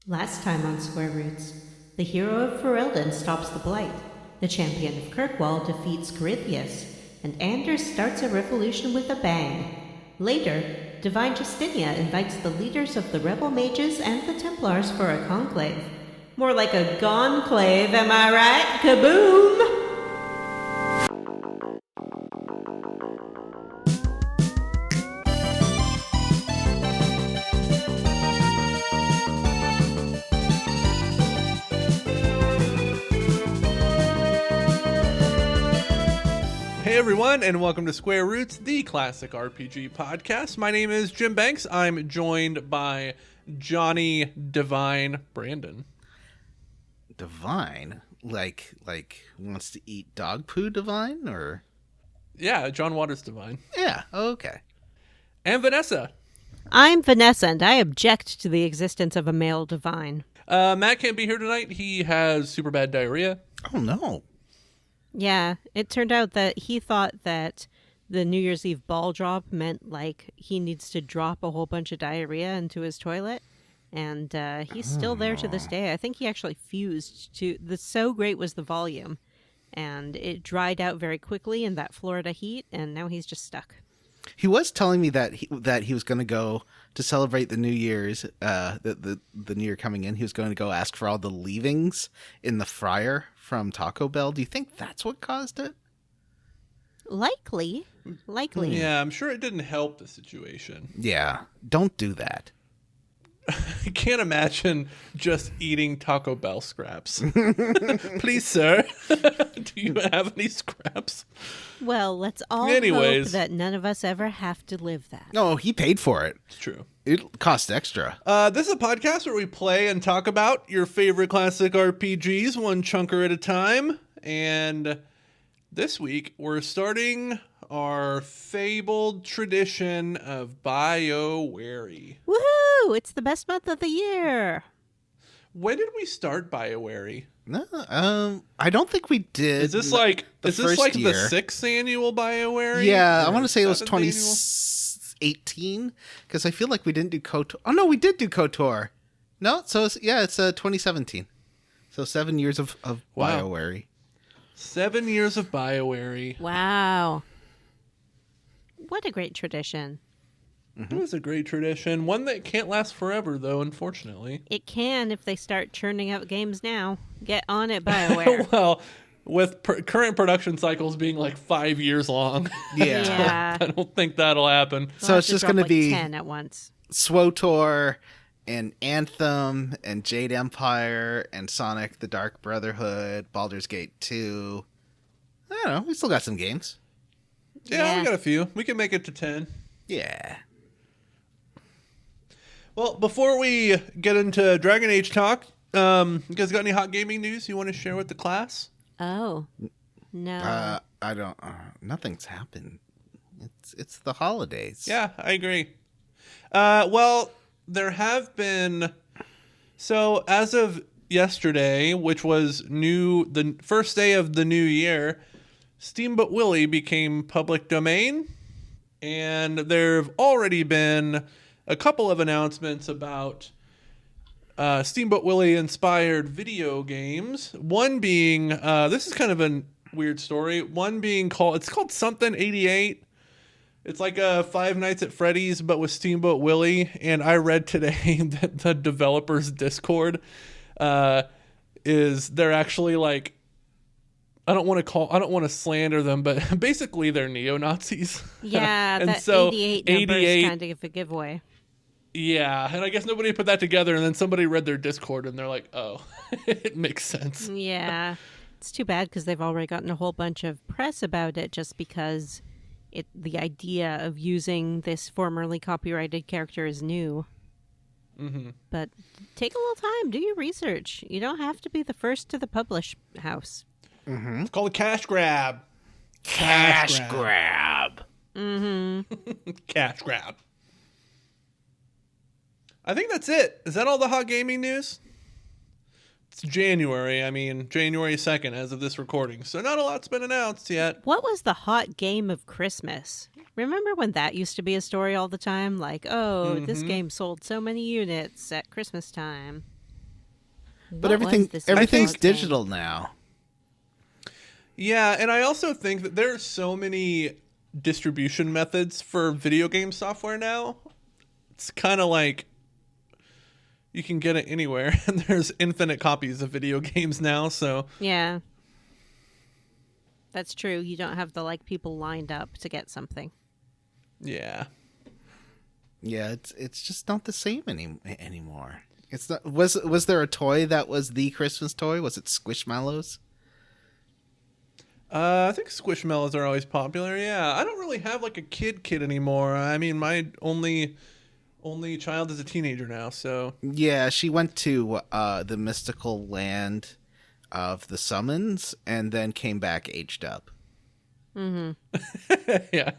Last time on Square Roots, the hero of Ferelden stops the Blight, the champion of Kirkwall defeats Corythius, and Anders starts a revolution with a bang. Later, Divine Justinia invites the leaders of the rebel mages and the Templars for a conclave. More like a gonclave, am I right? Kaboom! Hey everyone, and welcome to Square Roots, the classic RPG podcast. My name is Jim Banks. I'm joined by Johnny Divine Brandon. Divine? Like wants to eat dog poo divine, or? Yeah, John Waters Divine. Yeah, okay. And Vanessa. I'm Vanessa, and I object to the existence of a male divine. Matt can't be here tonight. He has super bad diarrhea. Oh no. Yeah, it turned out that he thought that the New Year's Eve ball drop meant like he needs to drop a whole bunch of diarrhea into his toilet. And he's still there to this day. I think he actually fused to so great was the volume. And it dried out very quickly in that Florida heat. And now he's just stuck. He was telling me that he was going to go to celebrate the New Year's, the New Year coming in. He was going to go ask for all the leavings in the fryer from Taco Bell. Do you think that's what caused it? Likely. Yeah, I'm sure it didn't help the situation. Yeah, don't do that. I can't imagine just eating Taco Bell scraps. Please, sir, do you have any scraps? Well, let's all hope that none of us ever have to live that. No, he paid for it. It's true. It cost extra. This is a podcast where we play and talk about your favorite classic RPGs, one chunker at a time. And this week, we're starting our fabled tradition of BioWare. Woohoo! It's the best month of the year. When did we start BioWare? No, I don't think we did. Is this like the 6th annual BioWare? Yeah, I want to say it was 2018 because I feel like we didn't do KOTOR. Oh no, we did do KOTOR. No, so it's 2017. So 7 years of wow. BioWare. 7 years of BioWare. Wow. What a great tradition. Mm-hmm. It was a great tradition. One that can't last forever, though, unfortunately. It can if they start churning out games now. Get on it, BioWare. Well, with current production cycles being like 5 years long. Yeah. I don't think that'll happen. So it's just going to be 10 at once. SWTOR and Anthem and Jade Empire and Sonic the Dark Brotherhood, Baldur's Gate 2. I don't know. We still got some games. Yeah, we got a few. We can make it to 10. Yeah. Well, before we get into Dragon Age talk, you guys got any hot gaming news you want to share with the class? Oh, no. I don't. Nothing's happened. It's the holidays. Yeah, I agree. Well, there have been. So as of yesterday, which was the first day of the new year, Steamboat Willie became public domain, and there have already been a couple of announcements about Steamboat Willie inspired video games. One being, this is kind of a weird story. One being it's called something 88. It's like a Five Nights at Freddy's, but with Steamboat Willie. And I read today that the developers Discord they're actually like, I don't want to slander them, but basically they're neo-Nazis. Yeah, and that so 88 number is kind of a giveaway. Yeah, and I guess nobody put that together, and then somebody read their Discord, and they're like, oh, it makes sense. Yeah, it's too bad because they've already gotten a whole bunch of press about it just because the idea of using this formerly copyrighted character is new. Mm-hmm. But take a little time, do your research. You don't have to be the first to the publish house. Mm-hmm. It's called a cash grab. Cash grab. Mm-hmm. Cash grab. I think that's it. Is that all the hot gaming news? It's January. I mean, January 2nd as of this recording. So not a lot's been announced yet. What was the hot game of Christmas? Remember when that used to be a story all the time? Like, this game sold so many units at Christmas time. But What was this everything's dog thing? digital now. Yeah, and I also think that there are so many distribution methods for video game software now. It's kind of like you can get it anywhere, and there's infinite copies of video games now, so Yeah. That's true. You don't have the people lined up to get something. yeah. Yeah, it's just not the same anymore. It's not. Was there a toy that was the Christmas toy? Was it Squishmallows? I think Squishmallows are always popular. Yeah, I don't really have like a kid anymore. I mean, my only child is a teenager now, so Yeah, she went to the mystical land of the summons and then came back aged up. Mm-hmm. yeah.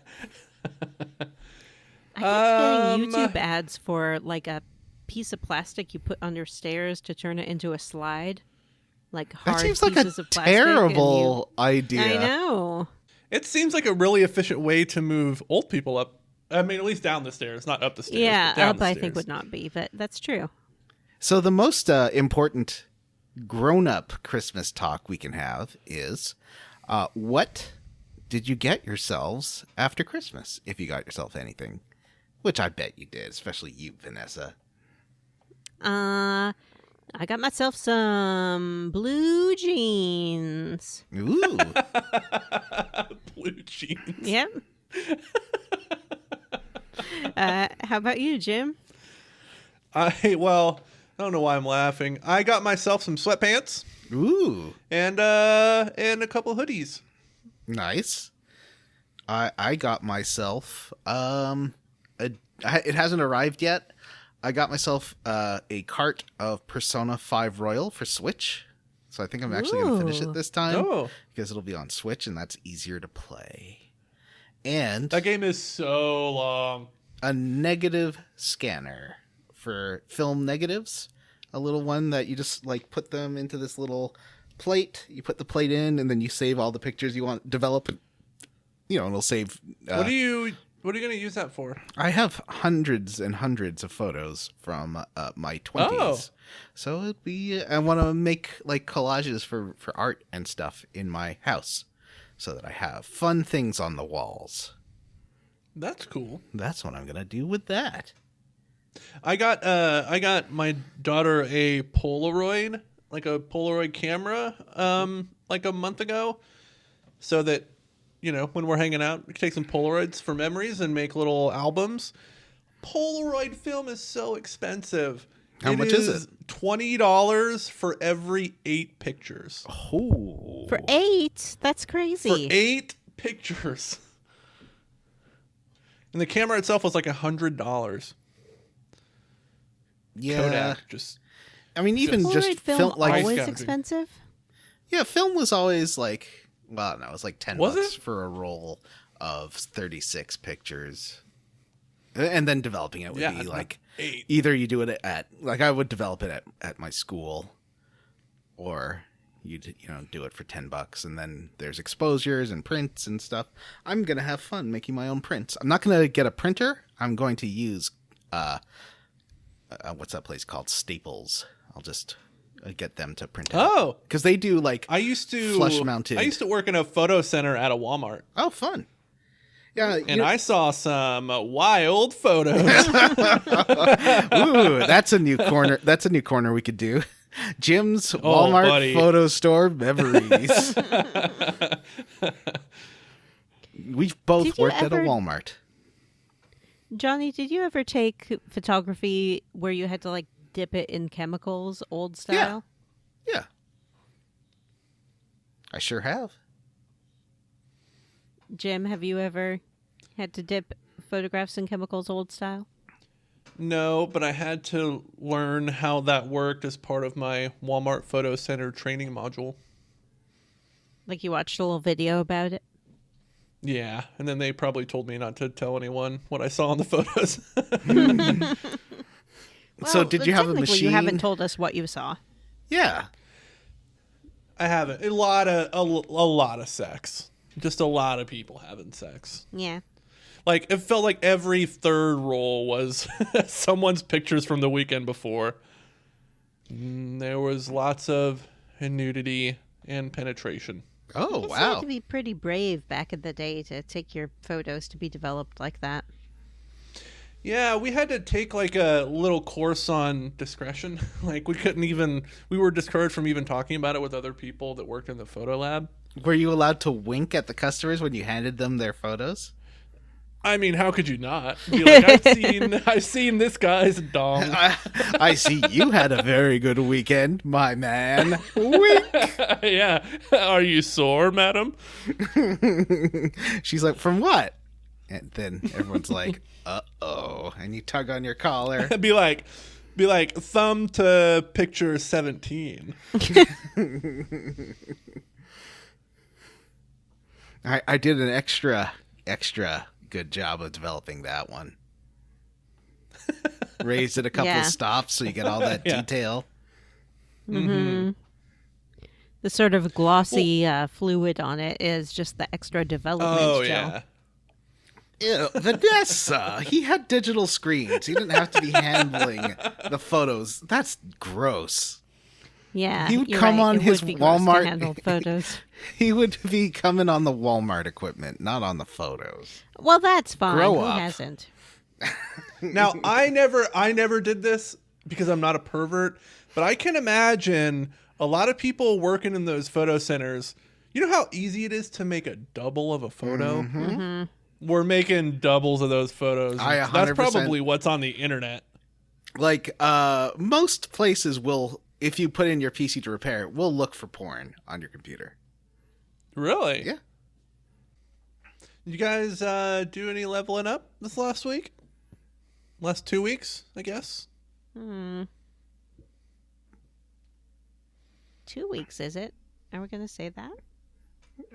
I kept getting YouTube ads for like a piece of plastic you put under stairs to turn it into a slide. Like hard That seems like pieces a of plastic. terrible idea. I know. It seems like a really efficient way to move old people up. I mean, at least down the stairs, not up the stairs. Yeah, but down up the I stairs. think would not be, but that's true. So the most important grown-up Christmas talk we can have is, what did you get yourselves after Christmas, if you got yourself anything? Which I bet you did, especially you, Vanessa. I got myself some blue jeans. Ooh. Blue jeans. Yep. How about you, Jim? I don't know why I'm laughing. I got myself some sweatpants Ooh. and a couple hoodies. Nice. I got myself it hasn't arrived yet. I got myself a cart of Persona 5 Royal for Switch. So I think I'm actually going to finish it this time. Oh. Because it'll be on Switch and that's easier to play. And That game is so long. a negative scanner for film negatives. A little one that you just like put them into this little plate. You put the plate in and then you save all the pictures you want to develop. You know, it'll save. What are you going to use that for? I have hundreds and hundreds of photos from my 20s. Oh. So it'd be. I want to make like collages for art and stuff in my house, so that I have fun things on the walls. That's cool. That's what I'm gonna do with that. I got my daughter a Polaroid, like a Polaroid camera, like a month ago, so that, you know, when we're hanging out, we can take some Polaroids for memories and make little albums. Polaroid film is so expensive. How much is it? $20 for every 8 pictures. Oh, For 8? That's For crazy. 8 pictures. And the camera itself was like $100. yeah. Kodak just. I mean, even Polaroid just film film like always gouging. expensive? yeah, film was always like, well, no, it was like $10 Was bucks it? for a roll of 36 pictures, and then developing it would Yeah, be not like 8. either you do it at like I would develop it at my school, or you do it for $10 and then there's exposures and prints and stuff. I'm gonna have fun making my own prints. I'm not gonna get a printer. I'm going to use what's that place called? Staples. I'll just get them to print out. Oh, Because they do like I used to flush mounted. I used to work in a photo center at a Walmart, Oh, fun. Yeah, and I saw some wild photos. ooh, that's a new corner. That's a new corner we could do. Jim's Walmart buddy. photo store memories. We've both Did you worked at a ever- Walmart. Johnny, did you ever take photography where you had to like dip it in chemicals, old style? Yeah. I sure have. Jim, have you ever had to dip photographs in chemicals, old style? No, but I had to learn how that worked as part of my Walmart Photo Center training module. Like you watched a little video about it? Yeah, and then they probably told me not to tell anyone what I saw in the photos. So did you have a technically machine? You haven't told us what you saw. Yeah. I haven't. A lot of sex. Just a lot of people having sex. Yeah. Like, it felt like every third roll was someone's pictures from the weekend before. and there was lots of nudity and penetration. Oh, I guess you wow. had to be pretty brave back in the day to take your photos to be developed like that. Yeah, we had to take like a little course on discretion. Like we were discouraged from even talking about it with other people that worked in the photo lab. Were you allowed to wink at the customers when you handed them their photos? I mean, how could you not? Be like, I've seen this guy's dong. I see you had a very good weekend, my man. Wink. Yeah. Are you sore, madam? She's like, from what? And then everyone's like, uh-oh. And you tug on your collar. Be like, thumb to picture 17. I did an extra good job of developing that one. Raised it a couple of stops so you get all that detail. Mm-hmm. The sort of glossy fluid on it is just the extra development gel. Ew, Vanessa, he had digital screens. He didn't have to be handling the photos. That's gross. Yeah, He would you're come right. on It his would be gross to Walmart handle photos. He would be coming on the Walmart equipment, not on the photos. Well, that's fine. Grow Who up. hasn't? Now, I never did this because I'm not a pervert, but I can imagine a lot of people working in those photo centers. You know how easy it is to make a double of a photo? Mm-hmm. We're making doubles of those photos. I 100%. That's probably what's on the internet. Like, most places will, if you put in your PC to repair it, will look for porn on your computer. Really? Yeah. You guys do any leveling up this last week? Last 2 weeks, I guess? 2 weeks, is it? Are we going to say that?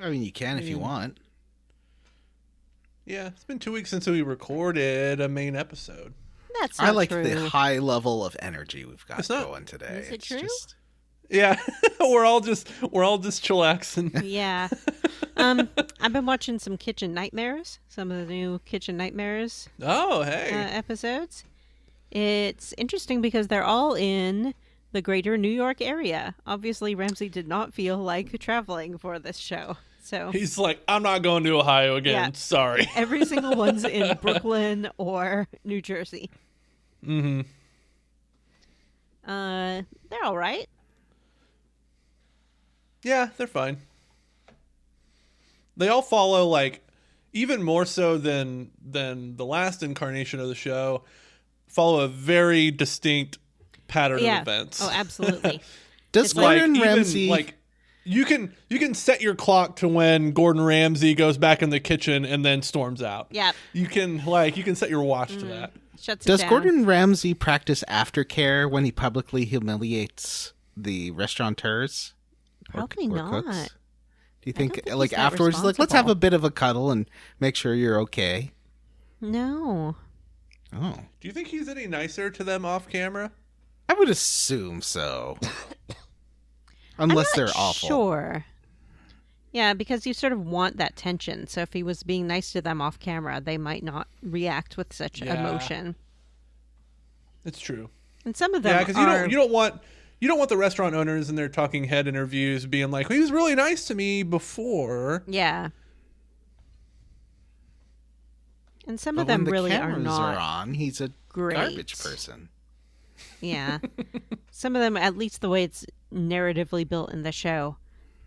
I mean, you can if you want. Yeah, it's been 2 weeks since we recorded a main episode. That's not I like true. the high level of energy we've got It's not- going today. Is it It's true? just- Yeah, we're all just chillaxing. Yeah. I've been watching some Kitchen Nightmares, some of the new Kitchen Nightmares Oh, hey. episodes. It's interesting because they're all in the greater New York area. Obviously, Ramsey did not feel like traveling for this show. So He's like, I'm not going to Ohio again. Yeah. Sorry. every single one's in Brooklyn or New Jersey. Mm-hmm. They're all right. Yeah, they're fine. They all follow, like, even more so than the last incarnation of the show, follow a very distinct pattern of events. Oh, absolutely. Does It's Gordon even, Ramsay... like, you can set your clock to when Gordon Ramsay goes back in the kitchen and then storms out. Yeah. You can set your watch to that. Shuts it Does down. Gordon Ramsay practice aftercare when he publicly humiliates the restaurateurs? Probably or not. cooks? Do you think, don't think like, he's that afterwards, like, let's have responsible. a bit of a cuddle and make sure you're okay? No. Oh. Do you think he's any nicer to them off camera? I would assume so. Unless I'm they're not awful. Sure. Yeah, because you sort of want that tension. So if he was being nice to them off camera, they might not react with such Yeah. emotion. It's true. And some of them Yeah, because are... you don't want the restaurant owners in their talking head interviews being like, he was really nice to me before. Yeah. And some But of them when the really are cameras not are on, he's a great. garbage person. Yeah. Some of them, at least the way it's narratively built in the show,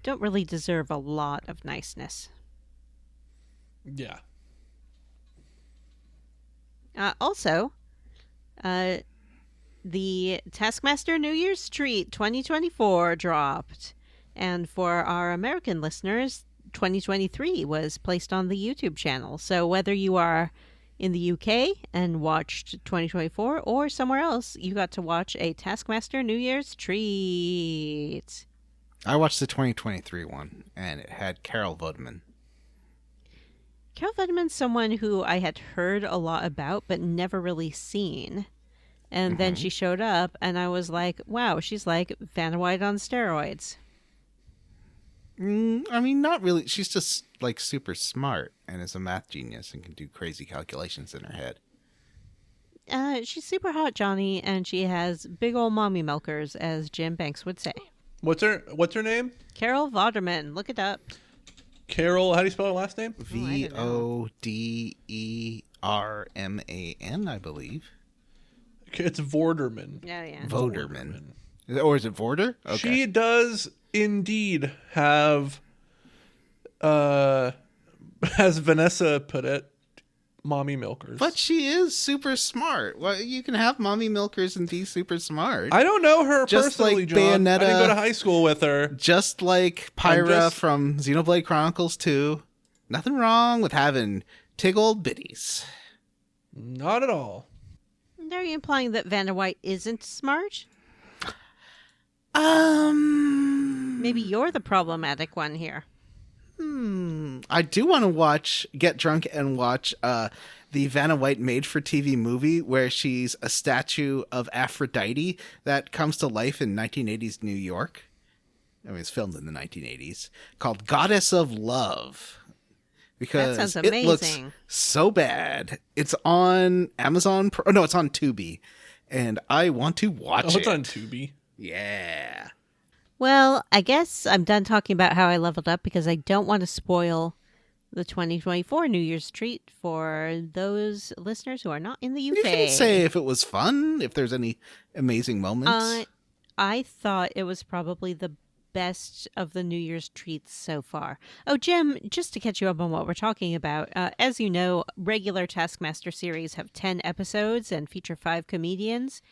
don't really deserve a lot of niceness. Yeah. Also, the Taskmaster New Year's Treat 2024 dropped. And for our American listeners, 2023 was placed on the YouTube channel. So whether you are in the UK and watched 2024 or somewhere else, you got to watch a Taskmaster New Year's Treat. I watched the 2023 one, and it had Carol Vorderman. Carol Vorderman's someone who I had heard a lot about but never really seen. And then she showed up, and I was like, wow, she's like Vanna White on steroids. I mean, not really. She's just, like, super smart and is a math genius and can do crazy calculations in her head. she's super hot, Johnny, and she has big old mommy milkers, as Jim Banks would say. What's her name? Carol Vorderman. Look it up. Carol. How do you spell her last name? Voderman, I believe. It's Vorderman. Oh, yeah. Voderman. Or is it Vorder? Okay. She does indeed have, as Vanessa put it, mommy milkers. But she is super smart. Well, you can have mommy milkers and be super smart. I don't know her Just personally, like John. Bayonetta. I didn't go to high school with her. Just like Pyra from Xenoblade Chronicles 2. Nothing wrong with having tiggled bitties. Not at all. Are you implying that Vanna White isn't smart? Maybe you're the problematic one here. I do want to get drunk and watch the Vanna White made-for-TV movie where she's a statue of Aphrodite that comes to life in 1980s New York. I mean, it's filmed in the 1980s, called Goddess of Love. Because that sounds it looks amazing. so bad. It's on Amazon. No, it's on Tubi. And I want to watch it. Oh, it's on Tubi. Yeah. Well, I guess I'm done talking about how I leveled up because I don't want to spoil the 2024 New Year's treat for those listeners who are not in the UK. You can say if it was fun, if there's any amazing moments. I thought it was probably the best of the New Year's treats so far. Oh, Jim, just to catch you up on what we're talking about, as you know, regular Taskmaster series have 10 episodes and feature 5 comedians.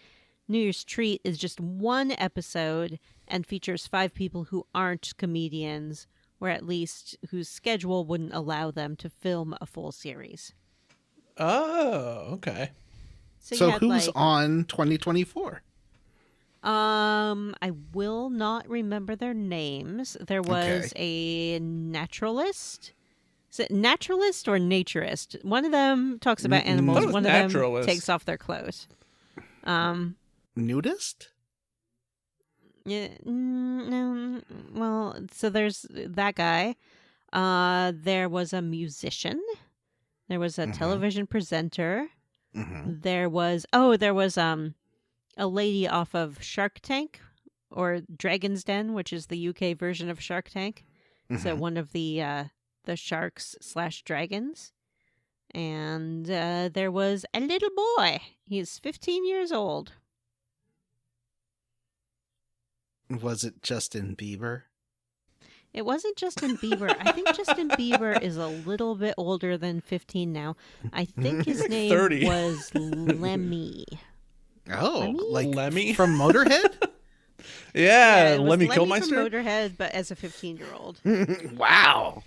New Year's Treat is just 1 episode and features 5 people who aren't comedians, or at least whose schedule wouldn't allow them to film a full series. Oh, okay. So who's on 2024? I will not remember their names. There was a naturalist. Is it naturalist or naturist? One of them talks about animals. One of them takes off their clothes. Nudist? Yeah. No. Well, so there's that guy. There was a musician. There was a television presenter. There was a lady off of Shark Tank or Dragon's Den, which is the UK version of Shark Tank. So one of the sharks / dragons. And there was a little boy. He's 15 years old. Was it Justin Bieber? It wasn't Justin Bieber. I think Justin Bieber is a little bit older than 15 now. I think his name 30. was Lemmy. Oh, like Lemmy from Motorhead? Yeah, it was Lemmy From Kilmister. Motorhead, but as a 15-year-old. Wow.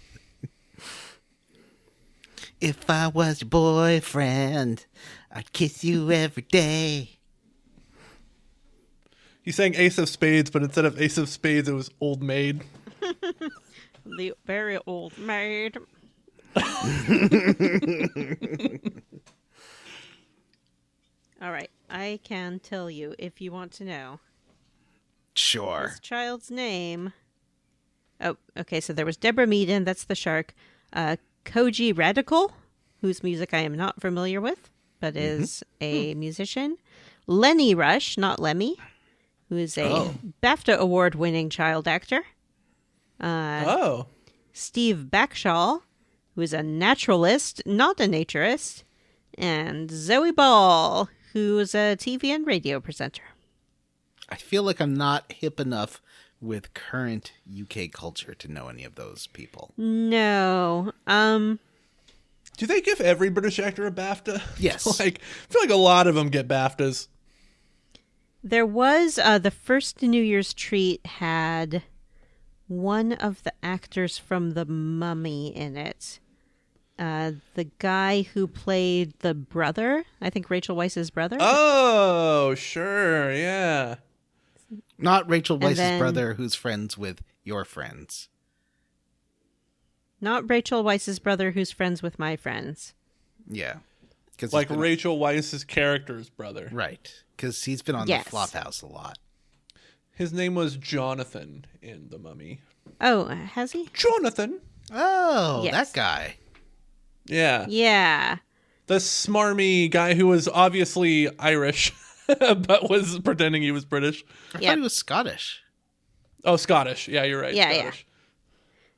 If I was your boyfriend, I'd kiss you every day. He's saying Ace of Spades, but instead of Ace of Spades, it was Old Maid. The very old maid. All right, I can tell you if you want to know. Sure. This child's name. Oh, okay. So there was Deborah Meaden, that's the shark. Koji Radical, whose music I am not familiar with, but is a musician. Lenny Rush, not Lemmy, who is a BAFTA award-winning child actor. Steve Backshall, who is a naturalist, not a naturist. And Zoe Ball, who is a TV and radio presenter. I feel like I'm not hip enough with current UK culture to know any of those people. No. Do they give every British actor a BAFTA? Yes. I feel like a lot of them get BAFTAs. There was the first New Year's treat had one of the actors from The Mummy in it. The guy who played the brother, I think Rachel Weisz's brother. Oh, sure, yeah. Not Rachel Weisz's brother who's friends with your friends. Not Rachel Weisz's brother who's friends with my friends. Yeah. Like Rachel Weisz's character's brother. Right. Because he's been on the Flophouse a lot. His name was Jonathan in The Mummy. Oh, has he? Jonathan. Oh, that guy. Yeah. Yeah. the smarmy guy who was obviously Irish, but was pretending he was British. I thought he was Scottish. Oh, Scottish. Yeah, you're right. Yeah, Scottish.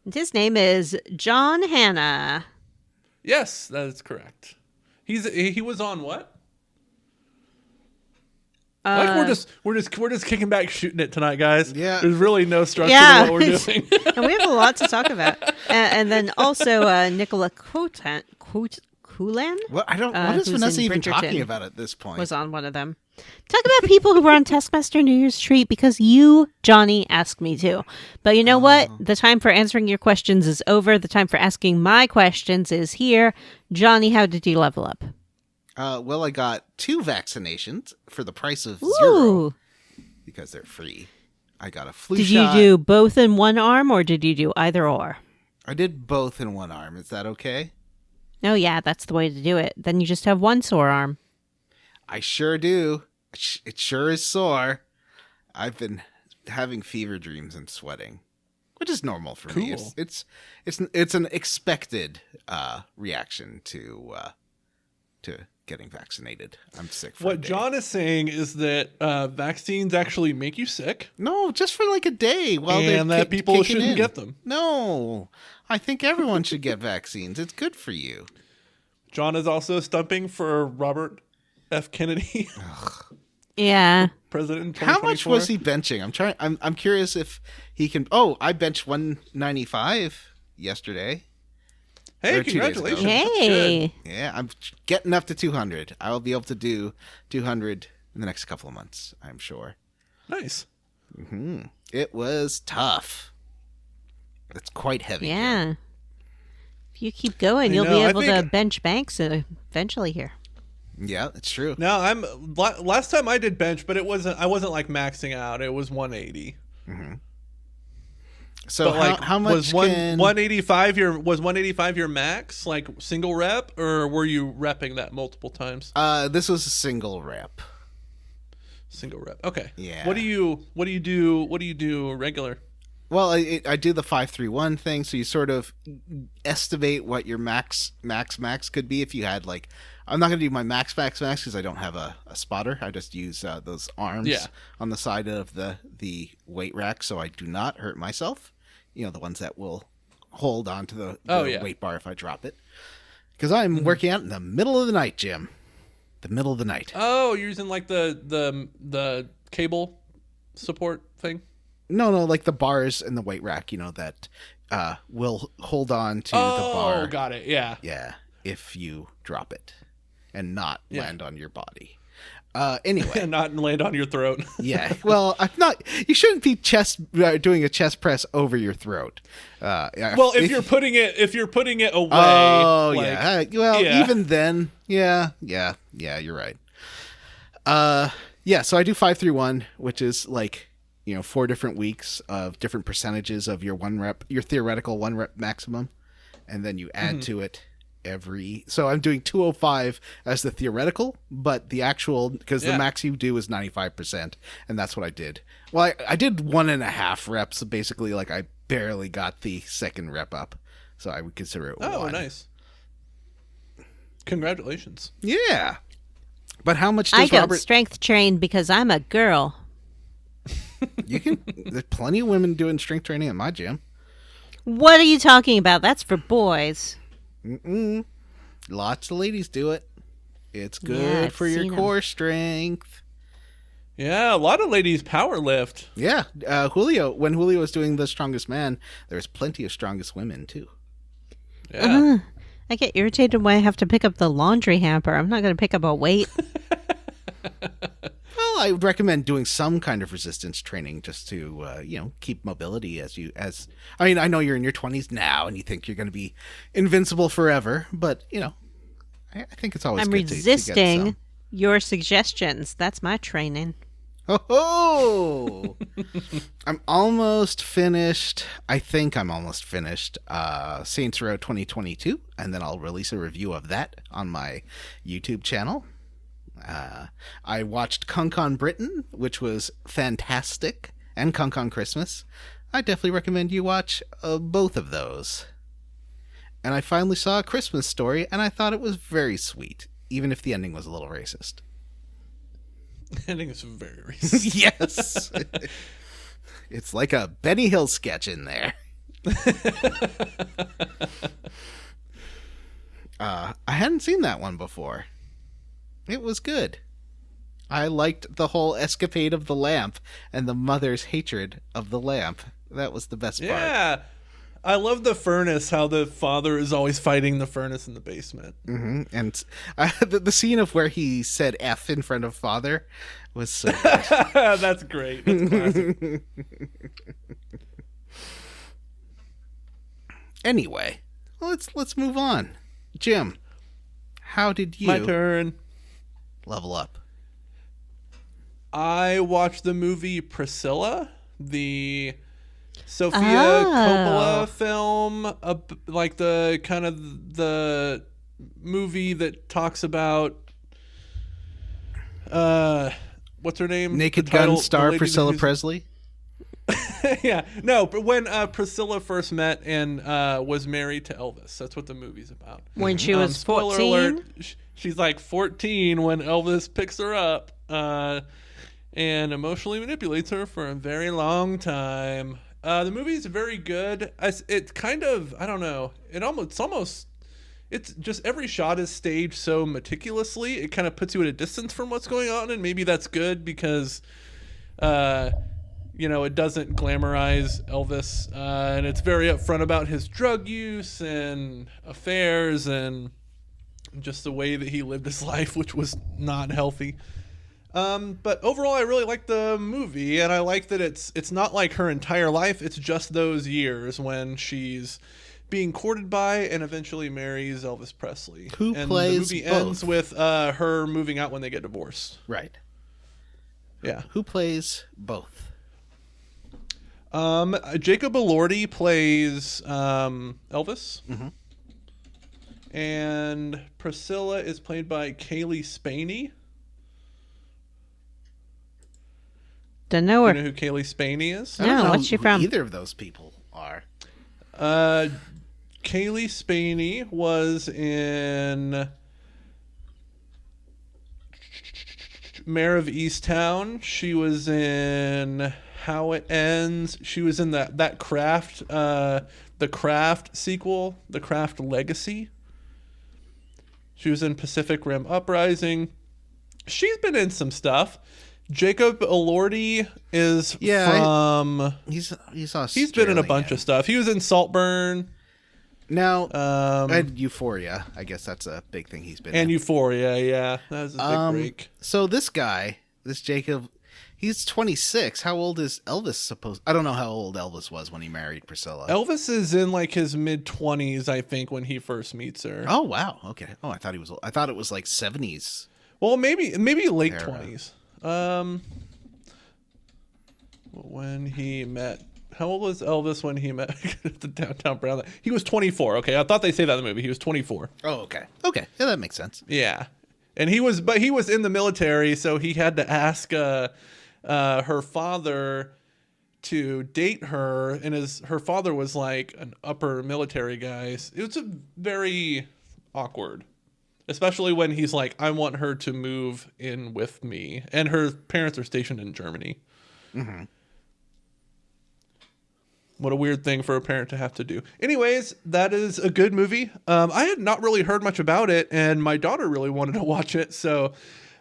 And his name is John Hannah. Yes, that is correct. He was on what? Like we're just kicking back, shooting it tonight, guys. Yeah. There's really no structure Yeah. to what we're doing. And we have a lot to talk about. And then also Nicola Coulan What what is who's Vanessa in even Bridgerton, talking about at this point? was on one of them. Talk about people who were on Taskmaster New Year's Treat because you, Johnny, asked me to. But you know what? The time for answering your questions is over. The time for asking my questions is here. Johnny, how did you level up? Well, I got 2 vaccinations for the price of 0 Ooh. because they're free. I got a flu Did shot. you do both in one arm or did you do either or? I did both in one arm. Is that okay? Oh, yeah, that's the way to do it. Then you just have one sore arm. I sure do. It sure is sore. I've been having fever dreams and sweating, which is normal for me. Cool. It's an expected reaction to getting vaccinated. I'm sick for a What day. John is saying is that vaccines actually make you sick, No, just for like a day while they're and that people kicking shouldn't in. get them. No, I think everyone should get vaccines. It's good for you. John is also stumping for Robert F. Kennedy, Yeah. president in How 2024. much was he benching? I'm curious if he can. Oh, I benched 195 yesterday. Hey, Or 2 days ago. congratulations. That's good. Hey. Yeah, I'm getting up to 200. I will be able to do 200 in the next couple of months, I'm sure. Nice. It was tough. It's quite heavy. Yeah. If you keep going, I you'll know, be I able to think- bench banks eventually here. Yeah, it's true. Now last time I did bench, but I wasn't like maxing out. It was 180. So But how much was 185 your max, like single rep, or were you repping that multiple times? This was a single rep. Single rep. Okay. Yeah. What do you do regular? Well, I do the 5-3-1 thing, so you sort of estimate what your max could be if you had like. I'm not going to do my max because I don't have a spotter. I just use those arms on the side of the weight rack, so I do not hurt myself. You know, the ones that will hold onto the weight bar if I drop it. Because I'm working out in the middle of the night, Jim. The middle of the night. Oh, you're using like the cable support thing? No, like the bars in the weight rack, you know, that will hold on to the bar. Oh, got it. Yeah. Yeah, if you drop it and not Yeah. land on your body. Anyway, And not land on your throat. yeah. Well, I'm not. You shouldn't be doing a chest press over your throat. Well, if you're putting it away. Oh like, yeah. Well, yeah. even then, yeah. You're right. Yeah. So I do 5-3-1, which is like 4 different weeks of different percentages of your your theoretical 1 rep maximum, and then you add to it so I'm doing 205 as the theoretical, but the actual, because the max you do is 95%, and that's what I did. Well, I did 1.5 reps, basically, like I barely got the second rep up, so I would consider it Oh, 1. nice. Congratulations. Yeah. But how much I does don't Robert... strength train because I'm a girl. You can... There's plenty of women doing strength training at my gym. What are you talking about? That's for boys. Lots of ladies do it. It's good Yeah, I've for your seen 'em. core strength. Yeah, a lot of ladies power lift. Yeah. When Julio was doing The Strongest Man, there was plenty of strongest women, too. Yeah. I get irritated when I have to pick up the laundry hamper. I'm not going to pick up a weight. Well, I would recommend doing some kind of resistance training just to, keep mobility I mean, I know you're in your 20s now and you think you're going to be invincible forever, but, I think it's always I'm good to get resisting some. your suggestions. That's my training. Oh, I'm almost finished. I think I'm almost finished Saints Row 2022, and then I'll release a review of that on my YouTube channel. I watched Kong Britain, which was fantastic, and Kong Christmas. I definitely recommend you watch both of those. And I finally saw A Christmas Story, and I thought it was very sweet, even if the ending was a little racist. Ending is very racist. Yes. It's like a Benny Hill sketch in there. I hadn't seen that one before. It was good. I liked the whole escapade of the lamp and the mother's hatred of the lamp. That was the best part. Yeah. I love the furnace, how the father is always fighting the furnace in the basement. Mm-hmm. And the scene of where he said F in front of father was so good. That's great. That's classic. Anyway, let's move on. Jim, how did you My turn. level up? I watched the movie Priscilla, the Sofia Coppola film, like the kind of the movie that talks about what's her name? Naked Gun star Priscilla Presley? Yeah, no, but when Priscilla first met and was married to Elvis, that's what the movie's about. When she was spoiler 14? alert, she's like 14 when Elvis picks her up and emotionally manipulates her for a very long time. The movie's very good. It kind of, I don't know, it's just every shot is staged so meticulously. It kind of puts you at a distance from what's going on, and maybe that's good because it doesn't glamorize Elvis, and it's very upfront about his drug use and affairs and just the way that he lived his life, which was not healthy. But overall, I really like the movie, and I like that it's not like her entire life. It's just those years when she's being courted by and eventually marries Elvis Presley. Who plays the movie both? ends with her moving out when they get divorced. Right. Yeah. Who plays both? Jacob Elordi plays Elvis. Mm-hmm. And Priscilla is played by Kaylee Spaney. Don't know her. You know who Kaylee Spaney is? I don't No, know what's she who from? either of those people are. Kaylee Spaney was in Mayor of Easttown. She was in How It Ends. She was in that Craft, the Craft sequel, the Craft Legacy. She was in Pacific Rim Uprising. She's been in some stuff. Jacob Elordi is from... He's He's been in a bunch of stuff. He was in Saltburn. Now, and Euphoria. I guess that's a big thing he's been in. And Euphoria, yeah. That was a big break. So this guy, this Jacob, he's 26. How old is Elvis supposed? I don't know how old Elvis was when he married Priscilla. Elvis is in like his mid-20s, I think, when he first meets her. Oh, wow. Okay. Oh, I thought he was old. I thought it was like 70s. Well, maybe late Era. 20s. When he met... How old was Elvis when he met the Downtown Brown? He was 24. Okay, I thought they say that in the movie. He was 24. Oh, okay. Okay. Yeah, that makes sense. Yeah. And he was in the military, so he had to ask her father to date her, and her father was like an upper military guy. It was very awkward, especially when he's like, I want her to move in with me, and her parents are stationed in Germany. Mm-hmm. What a weird thing for a parent to have to do. Anyways, that is a good movie. I had not really heard much about it, and my daughter really wanted to watch it, so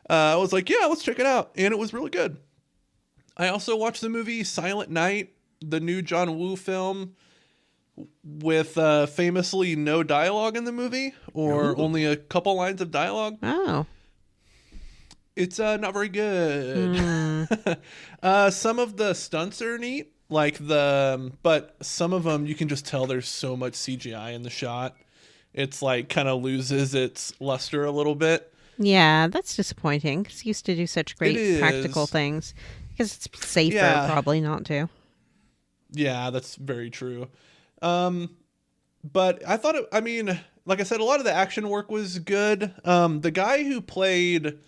I was like, yeah, let's check it out, and it was really good. I also watched the movie Silent Night, the new John Woo film, with famously no dialogue in the movie, or only a couple lines of dialogue. Oh. It's not very good. Some of the stunts are neat. But some of them you can just tell there's so much CGI in the shot. It's like kind of loses its luster a little bit. Yeah, that's disappointing because he used to do such great practical things. Because it's safer probably not to. Yeah, that's very true. But I thought like I said, a lot of the action work was good. The guy who played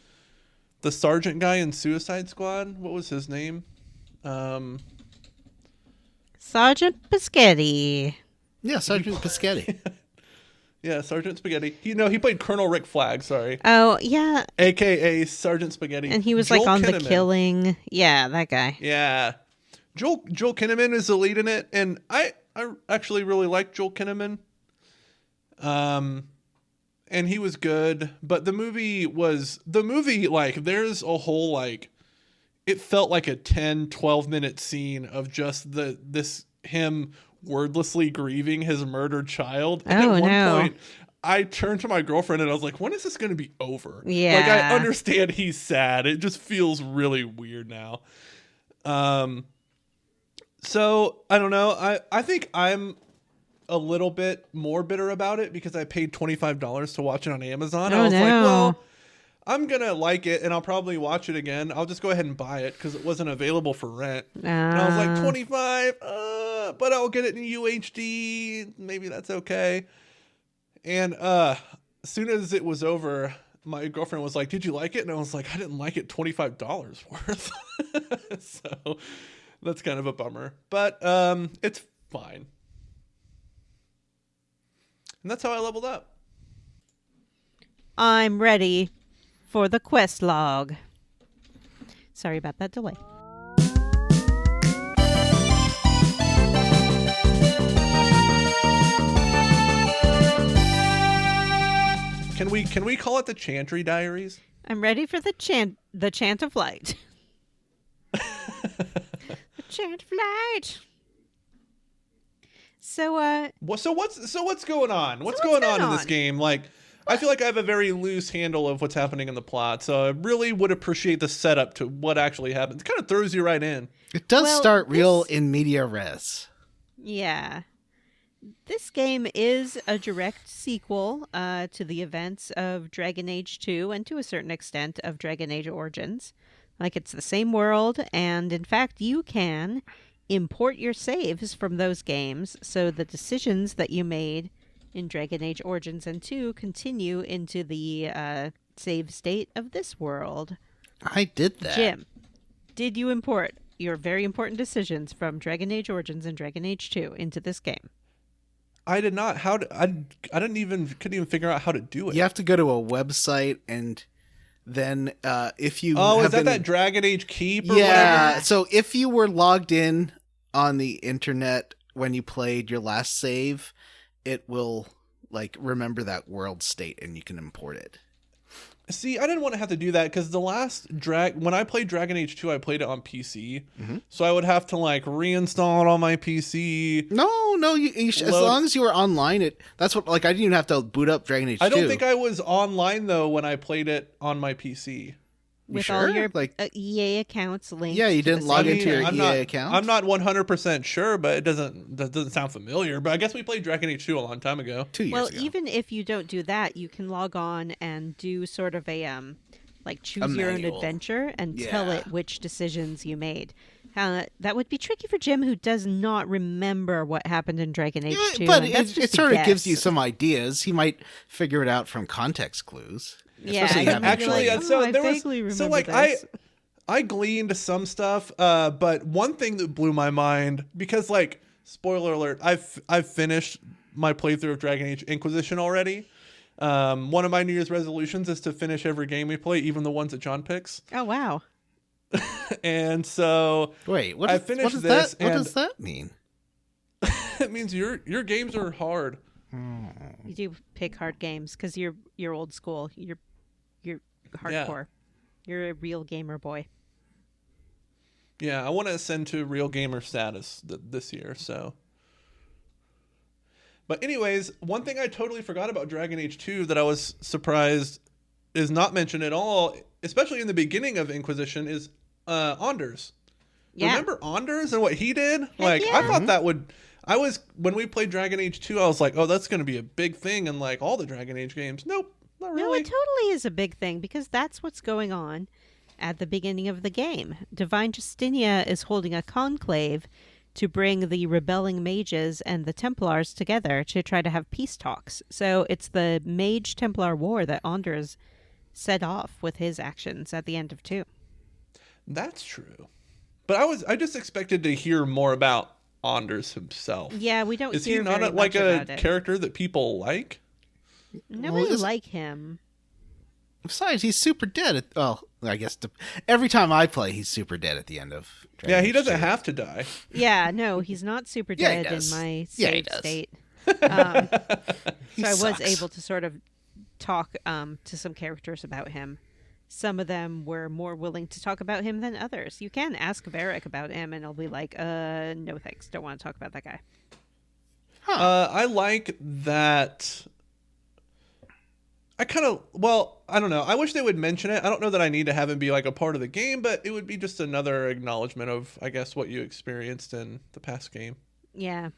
the sergeant guy in Suicide Squad, what was his name? Sergeant Biscotti. Yeah, Sergeant Biscotti. Yeah, Sergeant Spaghetti. He played Colonel Rick Flag, sorry. Oh, yeah. AKA Sergeant Spaghetti. And he was Joel like on Kinnaman. The Killing. Yeah, that guy. Yeah. Joel Kinnaman is the lead in it, and I actually really like Joel Kinnaman. And he was good, but the movie like there's a whole like it felt like a 10-12 minute scene of just him wordlessly grieving his murdered child. And Oh, at one no. point I turned to my girlfriend and I was like, when is this going to be over? Yeah. Like, I understand he's sad. It just feels really weird now. So I don't know. I think I'm a little bit more bitter about it because I paid $25 to watch it on Amazon. Oh, I was no. like, well, I'm going to like it and I'll probably watch it again. I'll just go ahead and buy it because it wasn't available for rent. And I was like, 25, but I'll get it in UHD. Maybe that's okay. And as soon as it was over, my girlfriend was like, did you like it? And I was like, I didn't like it $25 worth. So that's kind of a bummer. But it's fine. And that's how I leveled up. I'm ready for the quest log. Sorry about that delay. Can we call it the Chantry Diaries? I'm ready for the chant of light. The chant of light. So what's going on? What's going on in this game? Like, I feel like I have a very loose handle of what's happening in the plot, so I really would appreciate the setup to what actually happens. It kind of throws you right in. It does start real in media res. Yeah. This game is a direct sequel to the events of Dragon Age 2 and to a certain extent of Dragon Age Origins. Like, it's the same world, and in fact, you can import your saves from those games so the decisions that you made in Dragon Age Origins and 2 continue into the save state of this world. I did that. Jim, did you import your very important decisions from Dragon Age Origins and Dragon Age 2 into this game? I did not. Couldn't even figure out how to do it. You have to go to a website, and then if you is that Dragon Age Keep? Or yeah. whatever? So if you were logged in on the internet when you played your last save, it will like remember that world state, and you can import it. See, I didn't want to have to do that because when I played Dragon Age 2, I played it on PC. Mm-hmm. So I would have to like reinstall it on my PC. No, as long as you were online, that's what, like, I didn't even have to boot up Dragon Age 2. I don't think I was online though when I played it on my PC. With sure? all your like EA accounts linked. Yeah, you didn't log into your I'm EA account. I'm not 100% sure, but that doesn't sound familiar. But I guess we played Dragon Age 2 a long time ago. 2 years ago. Well, even if you don't do that, you can log on and do sort of a like choose your own adventure and tell it which decisions you made. That would be tricky for Jim, who does not remember what happened in Dragon Age 2. But it sort of gives you some ideas. He might figure it out from context clues. Yeah, actually, this. I gleaned some stuff, but one thing that blew my mind, because like, spoiler alert, I've finished my playthrough of Dragon Age Inquisition already. One of my New Year's resolutions is to finish every game we play, even the ones that John picks. Oh wow! And so wait, I finished this. What does that mean? It means your games are hard. You do pick hard games because you're old school. You're hardcore. Yeah. You're a real gamer boy. Yeah, I want to ascend to real gamer status this year. So, but anyways, one thing I totally forgot about Dragon Age 2 that I was surprised is not mentioned at all, especially in the beginning of Inquisition, is Anders. Yeah. Remember Anders and what he did? Like, yeah. I thought that would. When we played Dragon Age 2, I was like, oh, that's going to be a big thing in like all the Dragon Age games. Nope, not really. No, it totally is a big thing because that's what's going on at the beginning of the game. Divine Justinia is holding a conclave to bring the rebelling mages and the Templars together to try to have peace talks. So it's the Mage-Templar War that Anders set off with his actions at the end of 2. That's true. But I just expected to hear more about Anders himself. Yeah, we don't. Is he not a character that people like? Never Well, really is- like him. Besides, he's super dead. Well, I guess every time I play, he's super dead at the end of. Dragon Yeah, he Age doesn't 2. have to die. Yeah, no, he's not super Yeah, he dead in does. my Yeah, he save does. state. He So I was sucks. able to sort of talk to some characters about him. Some of them were more willing to talk about him than others. You can ask Varric about him, and I'll be like, no thanks, don't want to talk about that guy. I like that. I don't know. I wish they would mention it. I don't know that I need to have him be like a part of the game, but it would be just another acknowledgement of, I guess, what you experienced in the past game. Yeah.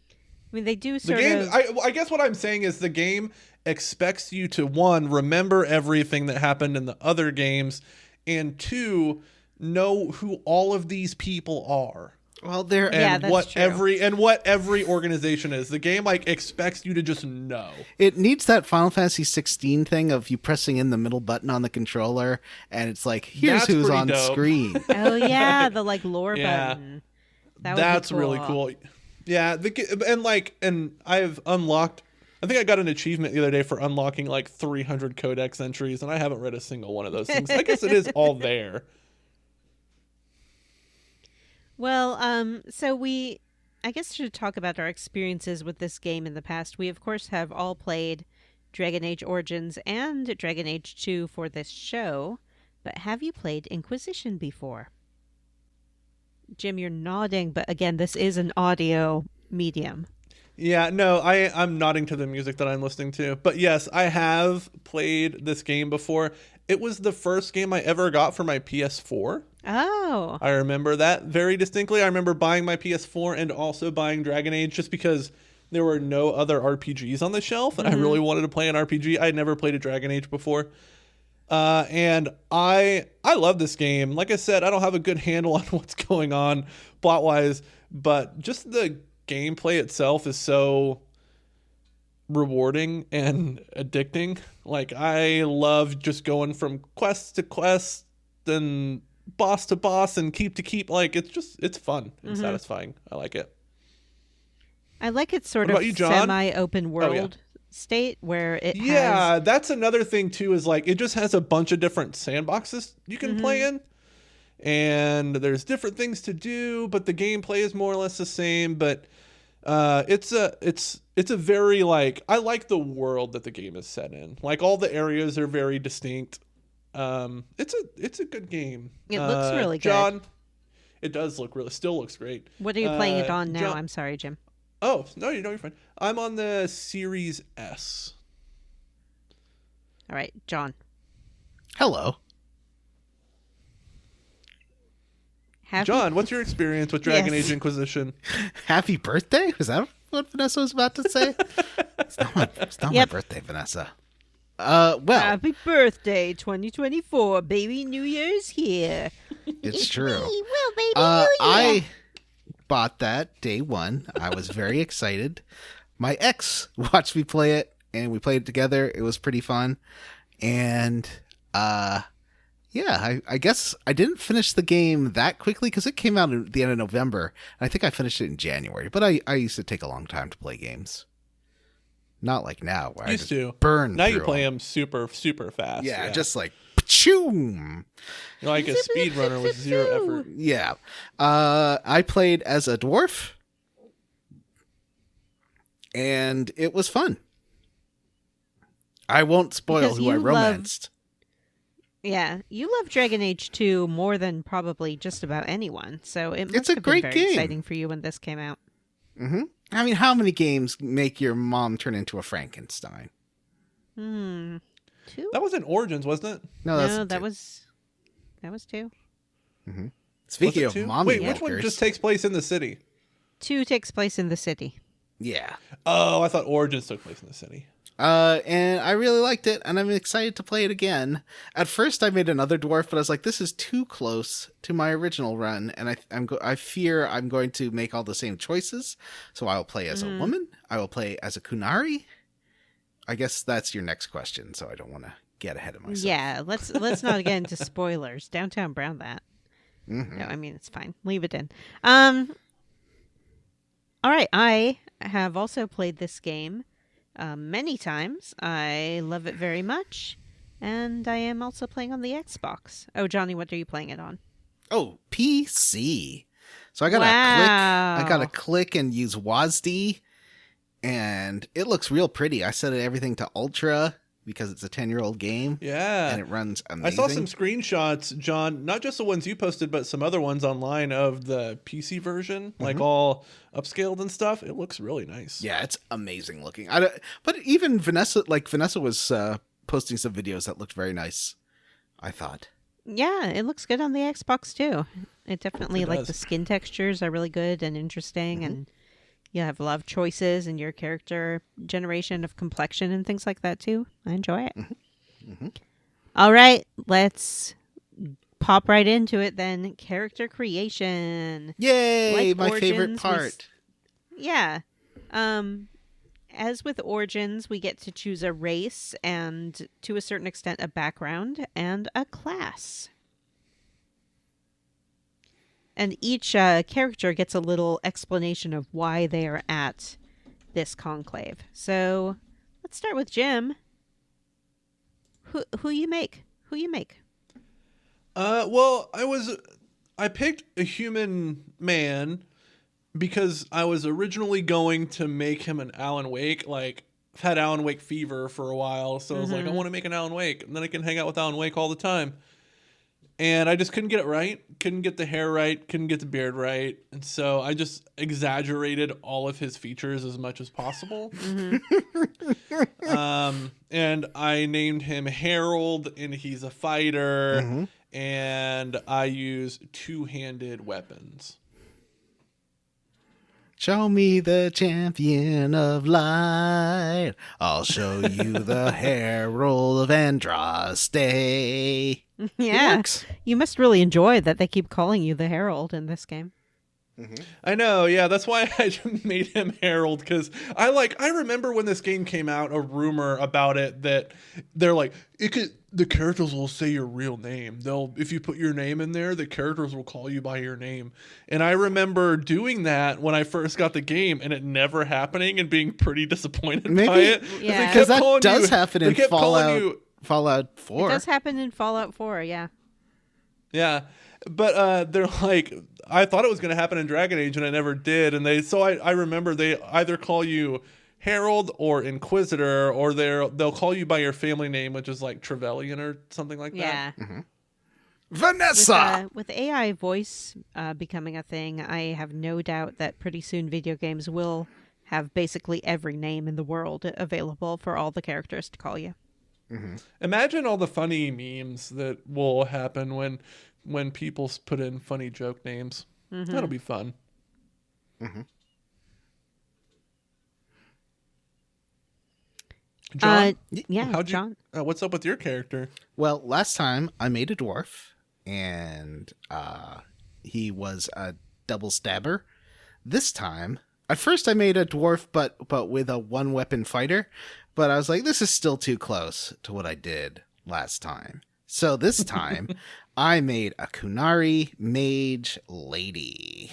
I mean, they do The sort game, of... I guess what I'm saying is the game expects you to, one, remember everything that happened in the other games, and two, know who all of these people are. Well, they're Yeah, And that's what every organization is. The game like expects you to just know. It needs that Final Fantasy 16 thing of you pressing in the middle button on the controller, and it's like, here's That's who's pretty on dope. screen. Oh, yeah, the, like, lore Yeah. button. That would be That's really cool. Yeah, and I've unlocked. I think I got an achievement the other day for unlocking like 300 codex entries, and I haven't read a single one of those things. I guess it is all there. Well, so I guess should talk about our experiences with this game in the past. We, of course, have all played Dragon Age Origins and Dragon Age 2 for this show, but have you played Inquisition before? Jim, you're nodding, but again, this is an audio medium. Yeah, no, I'm nodding to the music that I'm listening to. But yes, I have played this game before. It was the first game I ever got for my PS4. Oh. I remember that very distinctly. I remember buying my PS4 and also buying Dragon Age just because there were no other RPGs on the shelf, and I really wanted to play an RPG. I had never played a Dragon Age before. And I love this game. Like I said, I don't have a good handle on what's going on plot-wise, but just the gameplay itself is so rewarding and addicting. Like, I love just going from quest to quest and boss to boss and keep to keep. Like, it's fun and satisfying. I like it. I like its sort What of about you, John? semi-open world state where it Yeah, has... that's another thing too, is like it just has a bunch of different sandboxes you can play in. And there's different things to do, but the gameplay is more or less the same. But it's a very, like, I like the world that the game is set in. Like, all the areas are very distinct. It's a good game. It looks really good. John, it does still looks great. What are you playing it on now? John- I'm sorry, Jim. Oh, no, you're fine. I'm on the Series S. All right, John. Hello. John, what's your experience with Dragon Yes. Age Inquisition? Happy birthday? Was that what Vanessa was about to say? It's not my Yep. birthday, Vanessa. Well, Happy birthday, 2024, baby. New Year's here. it's true. Well, baby, I bought that day one. I was very excited. My ex watched me play it, and we played it together. It was pretty fun. And yeah, I guess I didn't finish the game that quickly because it came out at the end of November. And I think I finished it in January. But I used to take a long time to play games. Not like now, where Used I just to. burn Now through you play them. them super, super fast. Yeah, just like, choom. You're like a speedrunner with zero effort. Yeah. I played as a dwarf. And it was fun. I won't spoil Because who I you love- romanced. Yeah, you love Dragon Age 2 more than probably just about anyone. So it must It's a have great been very game. exciting for you when this came out. Hmm. I mean, how many games make your mom turn into a Frankenstein? 2? That was in Origins, wasn't it? No, that's No, two. that was 2. Speaking Was it of two? mommy Wait, which one milkers, just takes place in the city? 2 takes place in the city. yeah. Oh, I thought Origins took place in the city. And I really liked it, and I'm excited to play it again. At first, I made another dwarf, but I was like, "This is too close to my original run," and I fear I'm going to make all the same choices. So I will play as a woman. I will play as a Kunari. I guess that's your next question, so I don't want to get ahead of myself. Yeah, let's not get into spoilers. Downtown Brown that. Mhm. No, I mean it's fine. Leave it in. All right, I have also played this game many times. I love it very much. And I am also playing on the Xbox. Oh, Johnny, what are you playing it on? Oh, PC. So I gotta Wow. click. I gotta click and use WASD, and it looks real pretty. I set everything to ultra because it's a 10-year-old game, Yeah. and it runs I amazing. saw some screenshots, John, not just the ones you posted, but some other ones online of the PC version, like all upscaled and stuff. It looks really nice. Yeah, it's amazing looking. But even Vanessa was posting some videos that looked very nice, I thought. Yeah, it looks good on the Xbox too. It definitely, It like, does. the skin textures are really good and interesting, and you have a lot of choices in your character generation of complexion and things like that too. I enjoy it. All right, let's pop right into it then. Character creation. Yay, Like my favorite Origins, part. Yeah. As with Origins, we get to choose a race and, to a certain extent, a background and a class. And each character gets a little explanation of why they are at this conclave. So let's start with Jim. Who you make? Who you make? Well, I picked a human man because I was originally going to make him an Alan Wake. Like, I've had Alan Wake fever for a while, so I was like, I want to make an Alan Wake, and then I can hang out with Alan Wake all the time. And I just couldn't get it right. Couldn't get the hair right. Couldn't get the beard right. And so I just exaggerated all of his features as much as possible. And I named him Herald, and he's a fighter. And I use two-handed weapons. Show me the champion of light. I'll show you the herald of Andraste. Yeah. works. You must really enjoy that they keep calling you the Herald in this game. I know, yeah, that's why I made him Herald, because I remember when this game came out, a rumor about it that they're like, the characters will say your real name. If you put your name in there, the characters will call you by your name. And I remember doing that when I first got the game, and it never happening and being pretty disappointed by it. Yeah. Because that does happen in they kept calling Fallout 4. It does happen in Fallout 4, yeah. Yeah, but they're like, I thought it was going to happen in Dragon Age, and I never did. And I remember they either call you Herald or Inquisitor, or they'll call you by your family name, which is like Trevelyan or something like that. Yeah. Vanessa! With AI voice becoming a thing, I have no doubt that pretty soon video games will have basically every name in the world available for all the characters to call you. Imagine all the funny memes that will happen when people put in funny joke names. That'll be fun. John, Yeah, John. What's up with your character? Well, last time I made a dwarf, and he was a double stabber. This time, at first I made a dwarf, but with a one-weapon fighter. But I was like, this is still too close to what I did last time. So this time, I made a Kunari mage lady.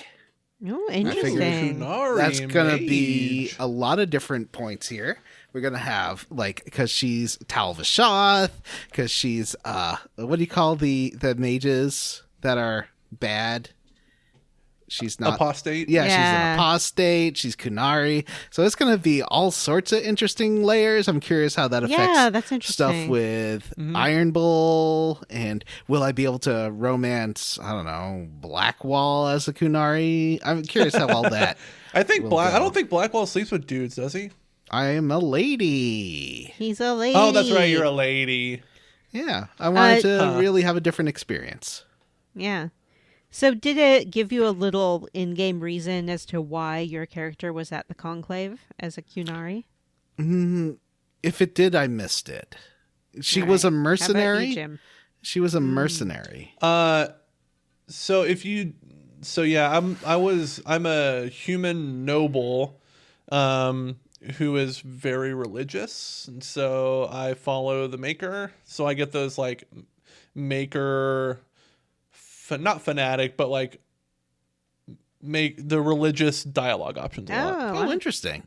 Oh, figured interesting. Kunari That's gonna be mage. a lot of different points here. We're gonna have, like, because she's Tal Vashoth, because she's what do you call the mages that are bad? She's not Apostate. Yeah, she's Yeah. an apostate. She's Kunari. So it's going to be all sorts of interesting layers. I'm curious how that affects Yeah, that's interesting. stuff with Iron Bull. And will I be able to romance, I don't know, Blackwall as a Kunari? I'm curious how all that. I think will I go. don't think Blackwell sleeps with dudes, does he? I am a lady. He's a lady. Oh, that's right. You're a lady. Yeah, I wanted to Huh. really have a different experience. Yeah. So did it give you a little in-game reason as to why your character was at the conclave as a Kunari? If it did, I missed it. She All was a right. How about you, mercenary. Jim? She was a mercenary. So yeah, I'm a human noble, who is very religious, and so I follow the Maker. So I get those like Maker, not fanatic, but like make the religious dialogue options a lot. Oh, interesting.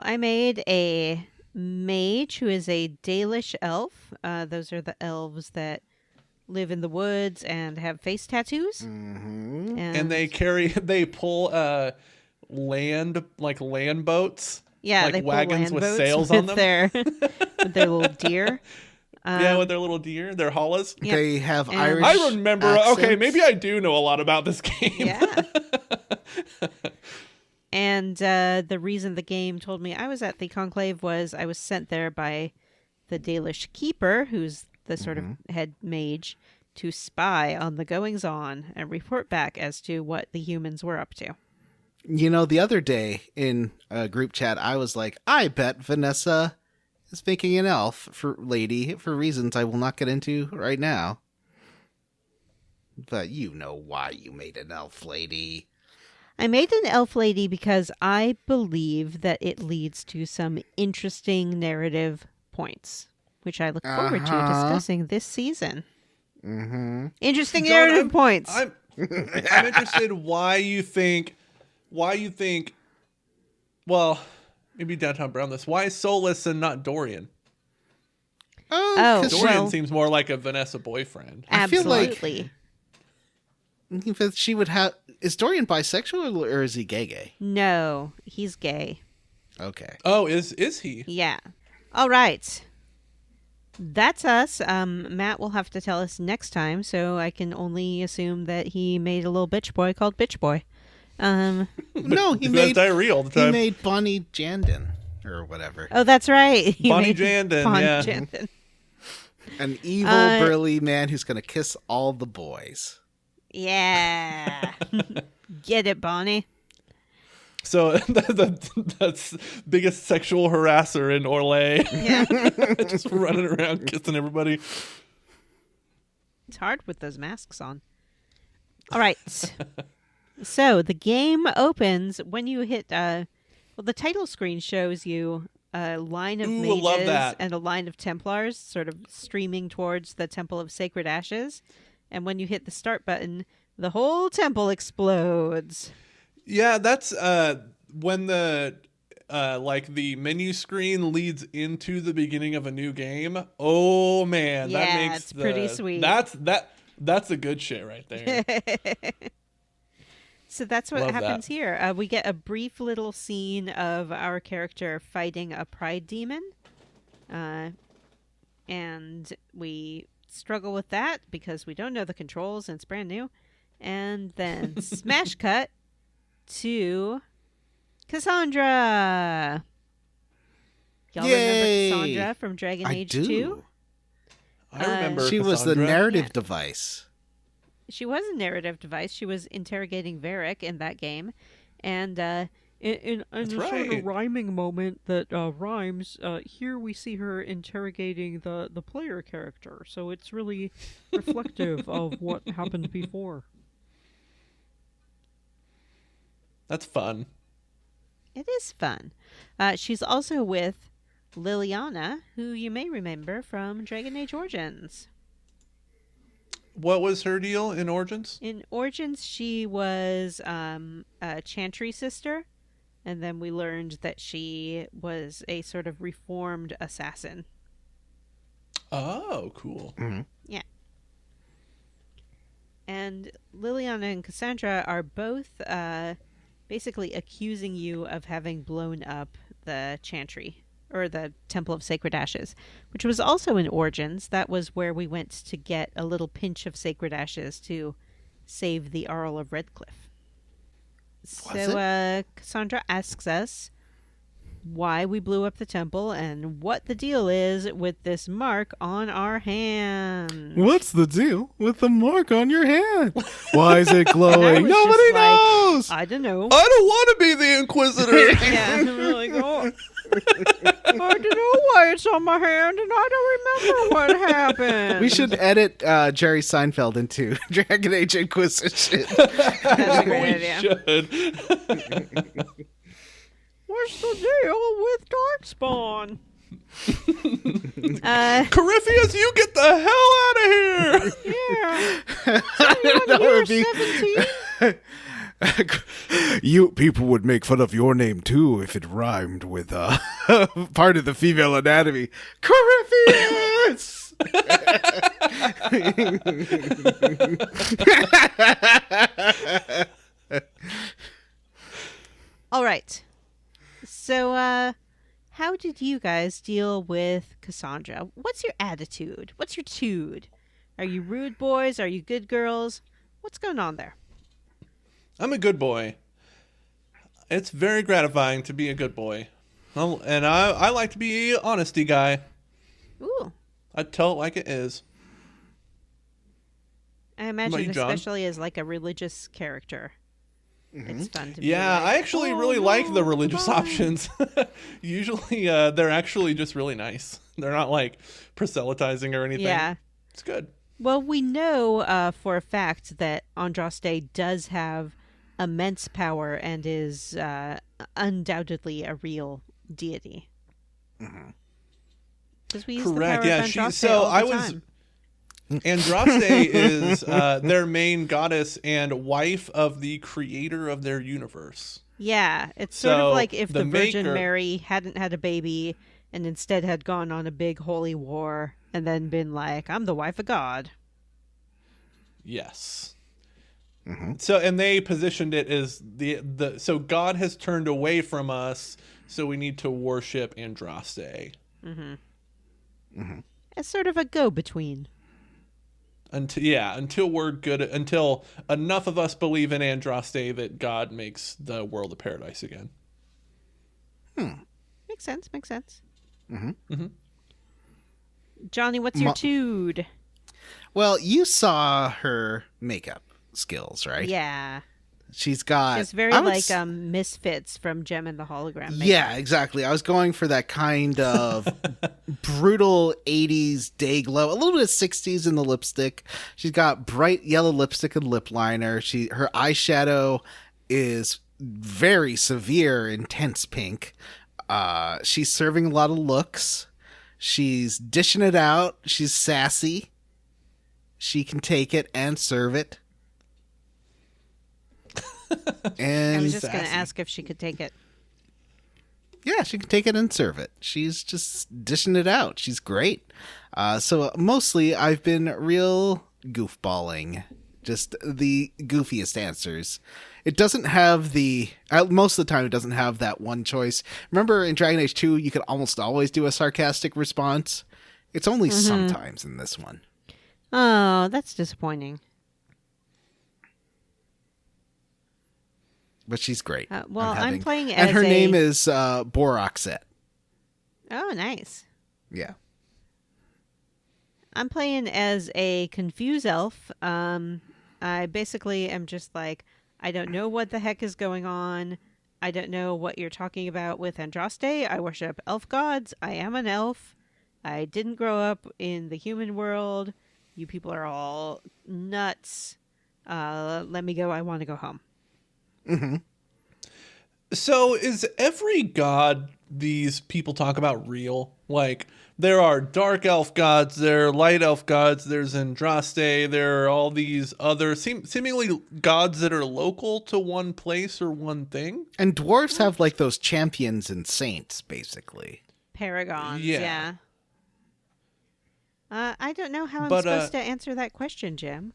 I made a mage who is a Dalish elf. Those are the elves that live in the woods and have face tattoos. Mm-hmm. And they pull land boats. Yeah, like they pull wagons land with boats sails on them. with their little deer. With their little deer, their hollas. Yep. They have And- Irish. I remember. Okay, accents. maybe I do know a lot about this game. Yeah. And the reason the game told me I was at the conclave was I was sent there by the Dalish keeper, who's the sort of head mage, to spy on the goings-on and report back as to what the humans were up to. You know, the other day in a group chat, I was like, I bet Vanessa is making an elf for reasons I will not get into right now. But you know why you made an elf lady. I made an elf lady because I believe that it leads to some interesting narrative points, which I look forward to discussing this season. Mm-hmm. Interesting John, narrative points. I'm interested why you think. Well, maybe Downtown Brown this. Why Solas and not Dorian? Oh, 'cause Dorian well, seems more like a Vanessa boyfriend. I feel like- absolutely. she would have. Is Dorian bisexual or is he gay? No, he's gay. Okay. Oh, is he? Yeah. All right. That's us. Matt will have to tell us next time, so I can only assume that he made a little bitch boy called Bitch Boy. No, he He's got made diarrhea all the he time. made Bonnie Jandon or whatever. Oh, that's right. He Bonnie made Jandon, Bonnie yeah. Jandon. An evil, burly man who's going to kiss all the boys. Yeah. Get it, Bonnie. So that's biggest sexual harasser in Orlais. Yeah. Just running around kissing everybody. It's hard with those masks on. All right. So the game opens when you hit. Well, the title screen shows you a line of Ooh, I love mages that. and a line of Templars, sort of streaming towards the Temple of Sacred Ashes. And when you hit the start button, the whole temple explodes. Yeah, that's when the the menu screen leads into the beginning of a new game. Oh man, that Yeah, makes it's pretty sweet. That's the good shit right there. So that's what Love happens that. here. We get a brief little scene of our character fighting a pride demon. And we struggle with that because we don't know the controls and it's brand new. And then smash cut to Cassandra. Y'all Yay! remember Cassandra from Dragon I Age do. 2? I remember She was the Cassandra. narrative Yeah. device. She was a narrative device. She was interrogating Varric in that game. And in That's a sort right. of rhyming moment that rhymes, here we see her interrogating the player character. So it's really reflective of what happened before. That's fun. It is fun. She's also with Liliana, who you may remember from Dragon Age Origins. What was her deal in Origins? In Origins, she was a Chantry sister, and then we learned that she was a sort of reformed assassin. Oh, cool. Yeah. And Liliana and Cassandra are both basically accusing you of having blown up the Chantry, or the Temple of Sacred Ashes, which was also in Origins. That was where we went to get a little pinch of Sacred Ashes to save the Arl of Redcliffe. So Cassandra asks us why we blew up the temple and what the deal is with this mark on our hand. What's the deal with the mark on your hand? Why is it glowing? was Nobody just like, knows. I don't know. I don't want to be the Inquisitor. Yeah, we're like, oh, I don't know why it's on my hand, and I don't remember what happened. We should edit Jerry Seinfeld into Dragon Age Inquisition. That's a great We idea. should. What's the deal with Darkspawn? Corypheus, you get the hell out of here! Yeah. I don't know, it would be- 17? You people would make fun of your name too if it rhymed with part of the female anatomy. Corypheus. All right. So, how did you guys deal with Cassandra? What's your attitude? What's your tude? Are you rude boys? Are you good girls? What's going on there? I'm a good boy. It's very gratifying to be a good boy. And I like to be an honesty guy. Ooh. I tell it like it is. I imagine, you, John? especially as like a religious character. It's fun to be Yeah, like, I actually "Oh, really like the no, religious come on." options. Usually they're actually just really nice. They're not like proselytizing or anything. Yeah. It's good. Well, we know for a fact that Andraste does have immense power and is undoubtedly a real deity. Because we use Correct. the power Yeah, of Andraste so all the I was time. Andraste is their main goddess and wife of the creator of their universe. Yeah, it's sort So, of like if the the Virgin maker- Mary hadn't had a baby and instead had gone on a big holy war and then been like, I'm the wife of God. Yes. So, and they positioned it as so God has turned away from us, so we need to worship Andraste. As sort of a go-between. Until we're good, until enough of us believe in Andraste that God makes the world a paradise again. Makes sense, makes sense. Johnny, what's your tude? Well, you saw her makeup skills, right? Yeah. She's got. It's very I would like s- Misfits from Gem and the Hologram. makeup. Yeah, exactly. I was going for that kind of brutal 80s day glow, a little bit of 60s in the lipstick. She's got bright yellow lipstick and lip liner. Her eyeshadow is very severe, intense pink. She's serving a lot of looks. She's dishing it out. She's sassy. She can take it and serve it. And I was just going to sassy. ask if she could take it. yeah, she can take it and serve it. She's just dishing it out. She's great. So mostly I've been real goofballing. Just the goofiest answers. It doesn't have most of the time it doesn't have that one choice. Remember in Dragon Age 2, you could almost always do a sarcastic response? It's only sometimes in this one. Oh, that's disappointing. But she's great. Well, I'm playing And as her a- name is Boroxet. Oh, nice. Yeah. I'm playing as a confused elf. I basically am just like, I don't know what the heck is going on. I don't know what you're talking about with Andraste. I worship elf gods. I am an elf. I didn't grow up in the human world. You people are all nuts. Let me go. I want to go home. So is every god these people talk about real? Like, there are dark elf gods, there are light elf gods, there's Andraste, there are all these other seemingly gods that are local to one place or one thing. And dwarves have like those champions and saints, basically. Paragons. Yeah. Yeah. I don't know how I'm But, supposed to answer that question, Jim.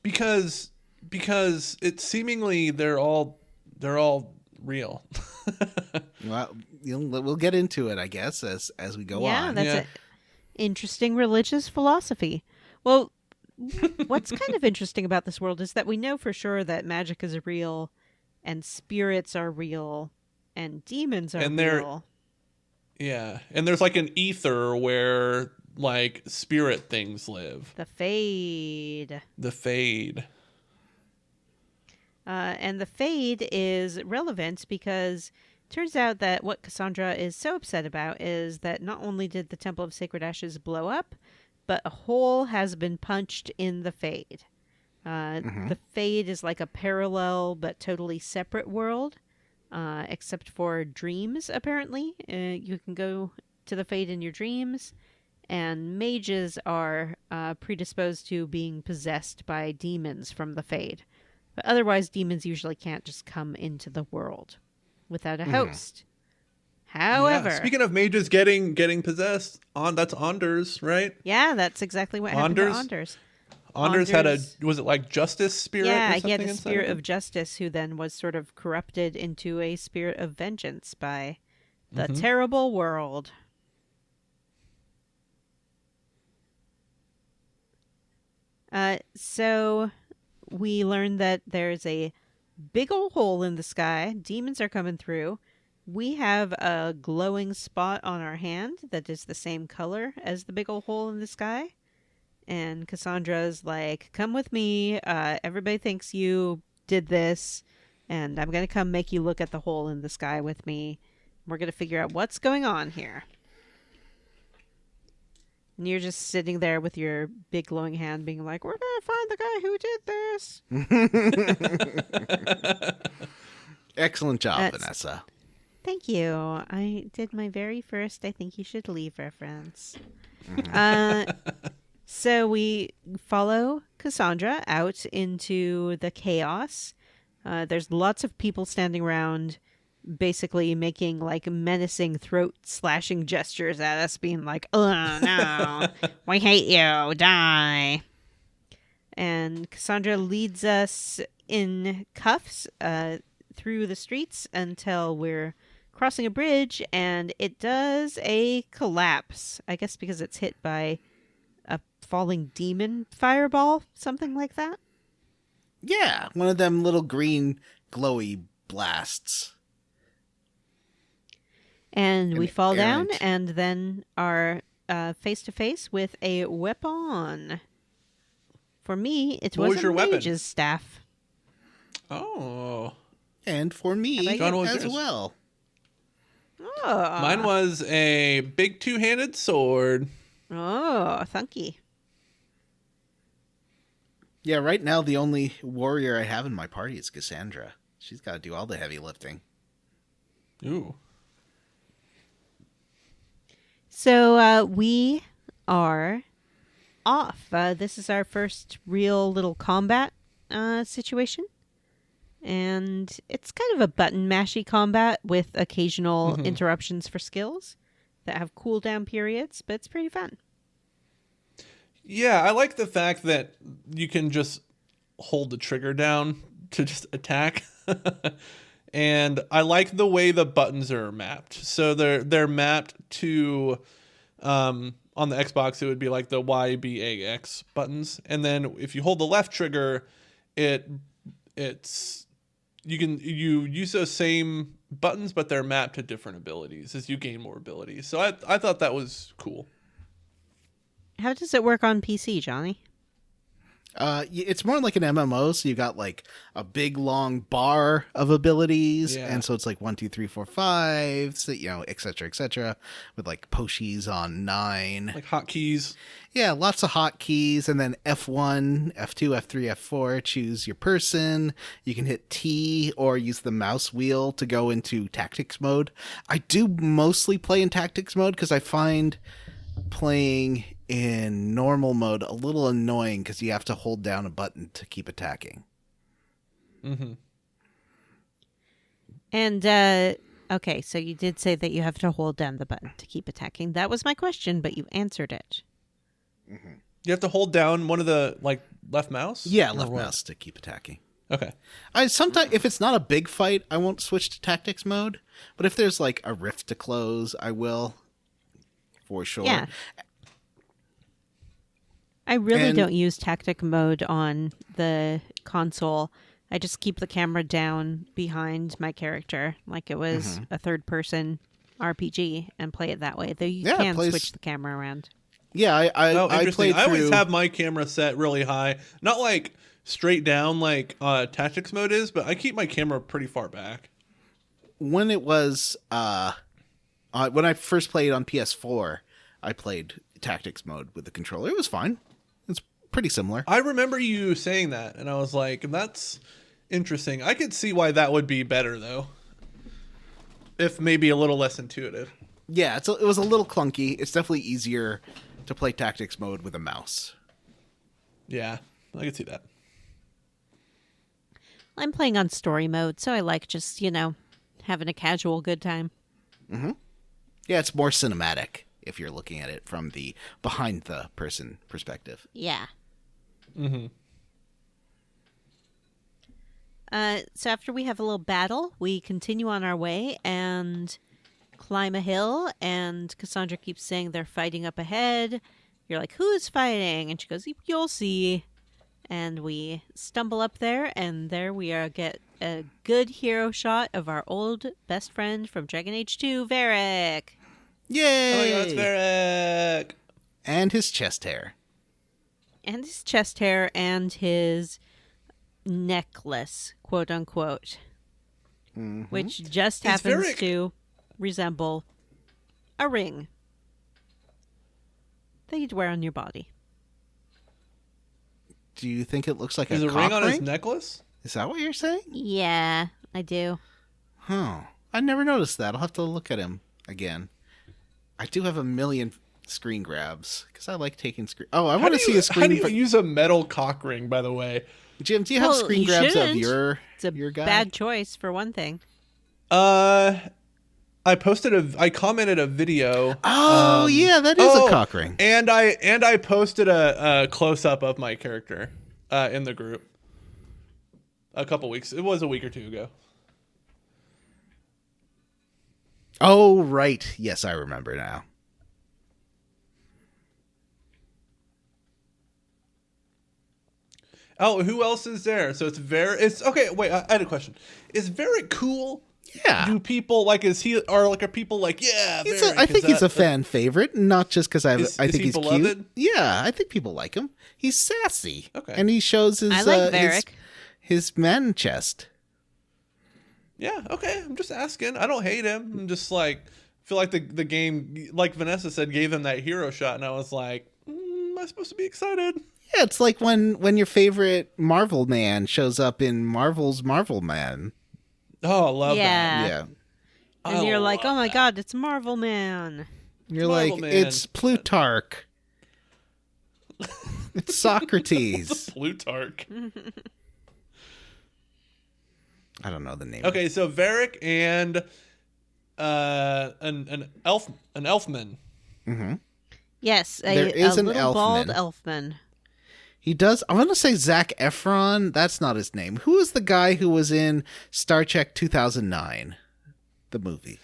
Because it's seemingly they're all real. Well, we'll get into it, I guess, as we go Yeah, on. that's Yeah. an interesting religious philosophy. Well, what's kind of interesting about this world is that we know for sure that magic is real, and spirits are real, and demons are And they're- real. Yeah. And there's like an ether where like spirit things live. The Fade. The Fade. And the Fade is relevant because it turns out that what Cassandra is so upset about is that not only did the Temple of Sacred Ashes blow up, but a hole has been punched in the Fade. The Fade is like a parallel but totally separate world, except for dreams, apparently. You can go to the Fade in your dreams, and mages are predisposed to being possessed by demons from the Fade. But otherwise, demons usually can't just come into the world without a host. However, Yeah. Speaking of mages getting possessed, that's Anders, right? yeah, that's exactly what happened to Anders? Anders. Anders had was it like justice spirit or Yeah, something? he had a inside spirit him? of justice who then was sort of corrupted into a spirit of vengeance by the terrible world. So we learned that there's a big old hole in the sky. Demons are coming through. We have a glowing spot on our hand that is the same color as the big old hole in the sky. And Cassandra's like, come with me. Everybody thinks you did this. And I'm going to come make you look at the hole in the sky with me. We're going to figure out what's going on here. And you're just sitting there with your big glowing hand being like, we're going to find the guy who did this. Excellent job, Vanessa. Thank you. I did my very first I think you should leave reference. So we follow Cassandra out into the chaos. There's lots of people standing around basically making like menacing throat slashing gestures at us, being like, oh no, we hate you, die. And Cassandra leads us in cuffs through the streets until we're crossing a bridge, and it does a collapse. I guess because it's hit by a falling demon fireball, something like that. Yeah, one of them little green glowy blasts. And we fall down errant. and then are face to face with a weapon. For me, it What was was a your weapon? mage's staff. Oh. And for me John, what was as yours? well. Oh, Mine was a big two-handed sword. Oh, thunky. Yeah, right now the only warrior I have in my party is Cassandra. She's got to do all the heavy lifting. Ooh. So we are off. This is our first real little combat situation. And it's kind of a button mashy combat with occasional interruptions for skills that have cooldown periods, but it's pretty fun. Yeah, I like the fact that you can just hold the trigger down to just attack. And I like the way the buttons are mapped. So they're mapped to on the Xbox it would be like the Y, B, A, X buttons. And then if you hold the left trigger, it's you use those same buttons, but they're mapped to different abilities as you gain more abilities. So I thought that was cool. How does it work on PC, Johnny? It's more like an MMO, so you got like a big long bar of abilities, Yeah. and so it's like 1, 2, 3, 4, 5, so, et cetera, with like Poshies on 9. Like hotkeys. Yeah, lots of hotkeys, and then F1, F2, F3, F4, choose your person. You can hit T or use the mouse wheel to go into tactics mode. I do mostly play in tactics mode because I find playing in normal mode a little annoying because you have to hold down a button to keep attacking. Mm-hmm. And, okay, so you did say that you have to hold down the button to keep attacking. That was my question, but you answered it. You have to hold down one of the like left mouse? Yeah, Or left what? mouse to keep attacking. Okay. I sometimes, if it's not a big fight, I won't switch to tactics mode. But if there's like a rift to close, I will, for sure. Yeah. I really And- don't use tactic mode on the console. I just keep the camera down behind my character like it was a third-person RPG and play it that way. Though you Yeah, it can plays- switch the camera around. Yeah, I Interesting. played I always through. have my camera set really high. Not like straight down like tactics mode is, but I keep my camera pretty far back. When it was when I first played on PS4, I played tactics mode with the controller. It was fine. It's pretty similar. I remember you saying that, and I was like, that's interesting. I could see why that would be better, though. If maybe a little less intuitive. Yeah, it was a little clunky. It's definitely easier to play tactics mode with a mouse. Yeah, I could see that. I'm playing on story mode, so I like just, having a casual good time. Yeah, it's more cinematic if you're looking at it from the behind the person perspective. Yeah. Mm-hmm. So after we have a little battle, we continue on our way and climb a hill, and Cassandra keeps saying they're fighting up ahead. You're like, who's fighting? And she goes, you'll see. And we stumble up there, and there we are, get a good hero shot of our old best friend from Dragon Age 2, Varric. Yay! Oh my god, it's Varric! And his chest hair. And his chest hair and his necklace, quote unquote, which just happens Varric... to resemble a ring that you'd wear on your body. Do you think it looks like Is a a cock ring on ring? his necklace? Is that what you're saying? Yeah, I do. Huh. I never noticed that. I'll have to look at him again. I do have a million screen grabs because I like taking screen. Oh, I want to see a screen. How do you use a metal cock ring, by the way? Jim, do you have screen you grabs shouldn't. of your It's a guy? bad choice for one thing. I commented a video. Oh, yeah, that is a cock ring. And I posted a close up of my character in the group a couple weeks. It was a week or two ago. Oh, right. Yes, I remember now. Oh, who else is there? So it's okay. Wait, I had a question. Is Varric cool? Yeah. Do people like? Are people like? Yeah, Varric, I think he's a that- fan favorite, not just because I Is think he he's beloved? cute. Yeah, I think people like him. He's sassy. Okay. And he shows his I like Varric. his man chest. Yeah, okay. I'm just asking. I don't hate him. I'm just like feel like the game, like Vanessa said, gave him that hero shot, and I was like, am I supposed to be excited? Yeah, it's like when your favorite Marvel man shows up in Marvel's Marvel Man. Oh, I love Yeah. that. Yeah. And I you're like, love oh my that. god, it's Marvel Man. You're Marvel like, Man. it's Plutarch. It's Socrates. Plutarch. I don't know the name. Okay, so Varric and an elfman. Yes, There is a an little bald elfman. elfman. He does. I want to say Zac Efron. That's not his name. Who is the guy who was in Star Trek 2009, the movie?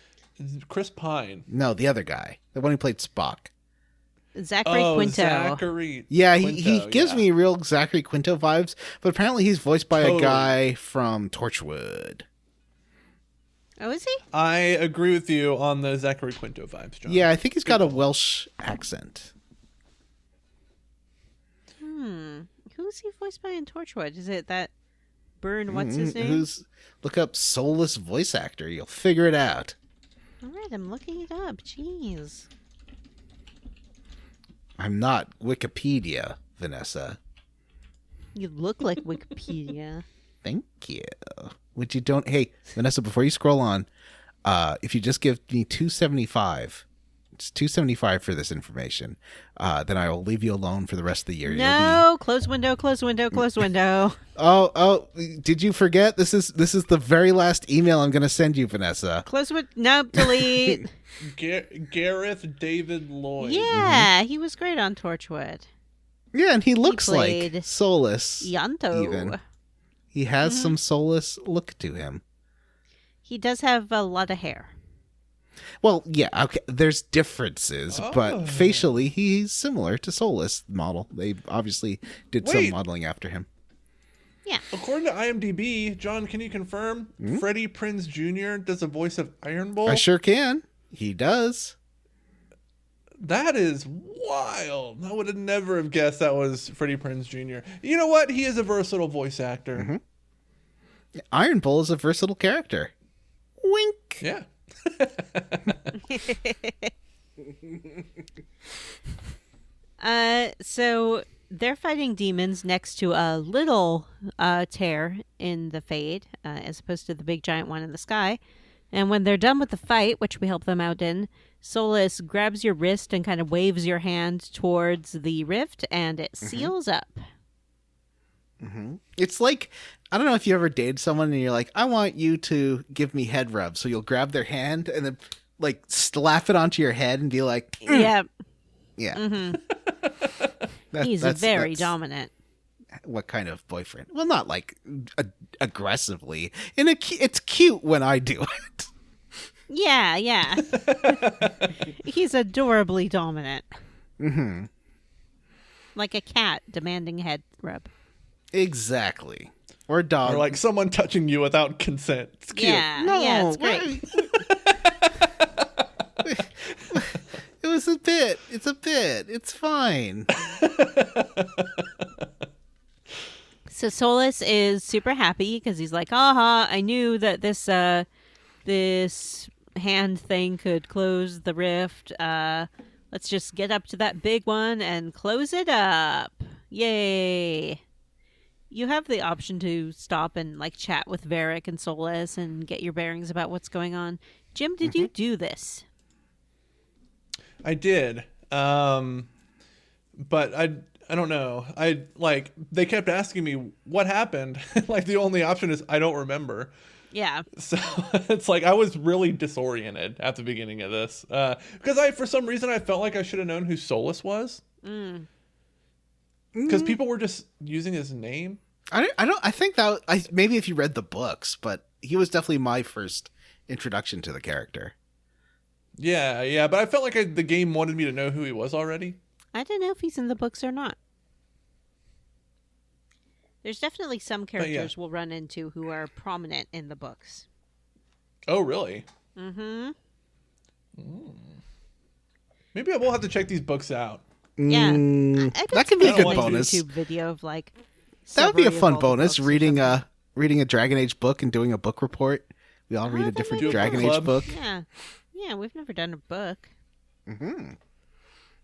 Chris Pine. No, the other guy, the one who played Spock. Zachary Quinto. Zachary. Yeah, Quinto, he gives yeah. me real Zachary Quinto vibes, but apparently he's voiced by Totally. a guy from Torchwood. Oh, is he? I agree with you on the Zachary Quinto vibes, John. Yeah, I think he's got a Welsh accent. Who's he voiced by in Torchwood? Is it that Burn? What's his name? Look up Solas voice actor. You'll figure it out. All right, I'm looking it up. Jeez. I'm not Wikipedia, Vanessa. You look like Wikipedia. Thank you. Would you don't? Hey, Vanessa, before you scroll on, if you just give me $2.75, it's $2.75 for this information, then I will leave you alone for the rest of the year. No, close window, close window, close window. Oh, did you forget? This is the very last email I'm going to send you, Vanessa. Close window. Nope, delete. Gareth David Lloyd. Yeah, he was great on Torchwood. Yeah, and he looks like played Solus. Yanto. Even. He has some Solus look to him. He does have a lot of hair. Well, yeah, okay. There's differences, but facially he's similar to Solus model. They obviously did some Wait. modeling after him. Yeah. According to IMDb, John, can you confirm Freddie Prinze Jr. does the voice of Iron Bull? I sure can. He does. That is wild. I would have never have guessed that was Freddie Prinze Jr. You know what? He is a versatile voice actor. Iron Bull is a versatile character. Wink. Yeah. So they're fighting demons next to a little tear in the Fade, as opposed to the big giant one in the sky. And when they're done with the fight, which we help them out in, Solas grabs your wrist and kind of waves your hand towards the rift, and it seals up. It's like I don't know if you ever dated someone and you're like, I want you to give me head rubs. So you'll grab their hand and then like slap it onto your head and be like, Yeah. yeah. Mm-hmm. He's very dominant. What kind of boyfriend? Well, not like aggressively. It's cute when I do it. Yeah. He's adorably dominant. Mm-hmm. Like a cat demanding head rub. Exactly. Or a dog. Or like someone touching you without consent. It's cute. Yeah, it's great. It was a bit. It's a bit. It's fine. So Solas is super happy because he's like, aha, I knew that this hand thing could close the rift. Let's just get up to that big one and close it up. Yay. You have the option to stop and like chat with Varric and Solas and get your bearings about what's going on. Jim, did you do this? I did. But I don't know. They kept asking me what happened. Like the only option is I don't remember. Yeah. So it's like I was really disoriented at the beginning of this because for some reason I felt like I should have known who Solas was. Because people were just using his name. I think that maybe if you read the books, but he was definitely my first introduction to the character. Yeah, but I felt like the game wanted me to know who he was already. I don't know if he's in the books or not. There's definitely some characters we'll run into who are prominent in the books. Oh, really? Mm-hmm. Maybe I will have to check these books out. Yeah. That could be a good bonus. YouTube video of like that would be a summary of fun all the bonus. books Reading a Dragon Age book and doing a book report. We all read a that different might be Dragon fun. Age book. Yeah, we've never done a book. Mm-hmm.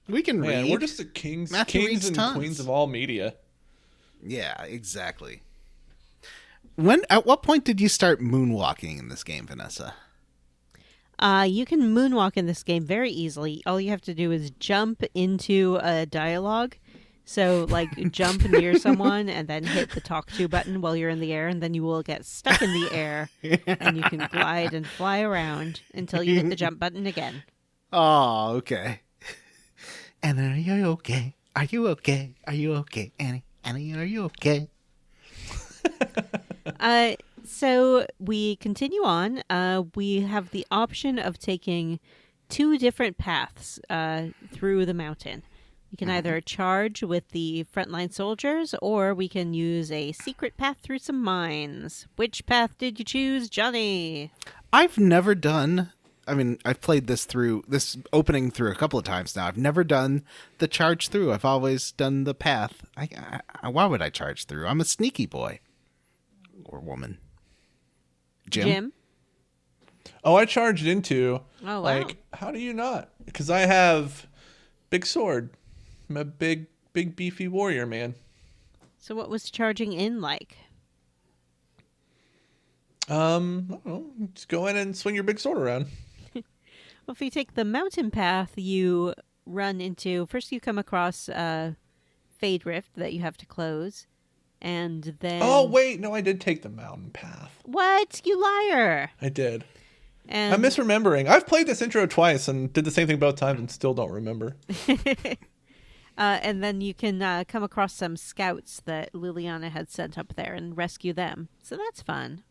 We can Man, read. we're just the kings Matthew reads and tons. queens of all media. Yeah, exactly. At what point did you start moonwalking in this game, Vanessa? You can moonwalk in this game very easily. All you have to do is jump into a dialogue. So, like, jump near someone and then hit the talk to button while you're in the air, and then you will get stuck in the air, and you can glide and fly around until you hit the jump button again. Oh, okay. And are you okay? Are you okay? Are you okay, Annie? Annie, are you okay? So we continue on. We have the option of taking two different paths through the mountain. We can either charge with the frontline soldiers, or we can use a secret path through some mines. Which path did you choose, Johnny? I've never done... I mean, I've played this opening through a couple of times now. I've never done the charge through. I've always done the path. Why would I charge through? I'm a sneaky boy. Or woman. Jim? Oh, I charged into. Oh, wow. Like, how do you not? Because I have big sword. I'm a big beefy warrior, man. So what was charging in like? I don't know. Just go in and swing your big sword around. Well, if you take the mountain path, you run into... First you come across Fade Rift that you have to close. And then... Oh, wait. No, I did take the mountain path. What? You liar! I did. And... I'm misremembering. I've played this intro twice and did the same thing both times and still don't remember. And then you can come across some scouts that Liliana had sent up there and rescue them. So that's fun.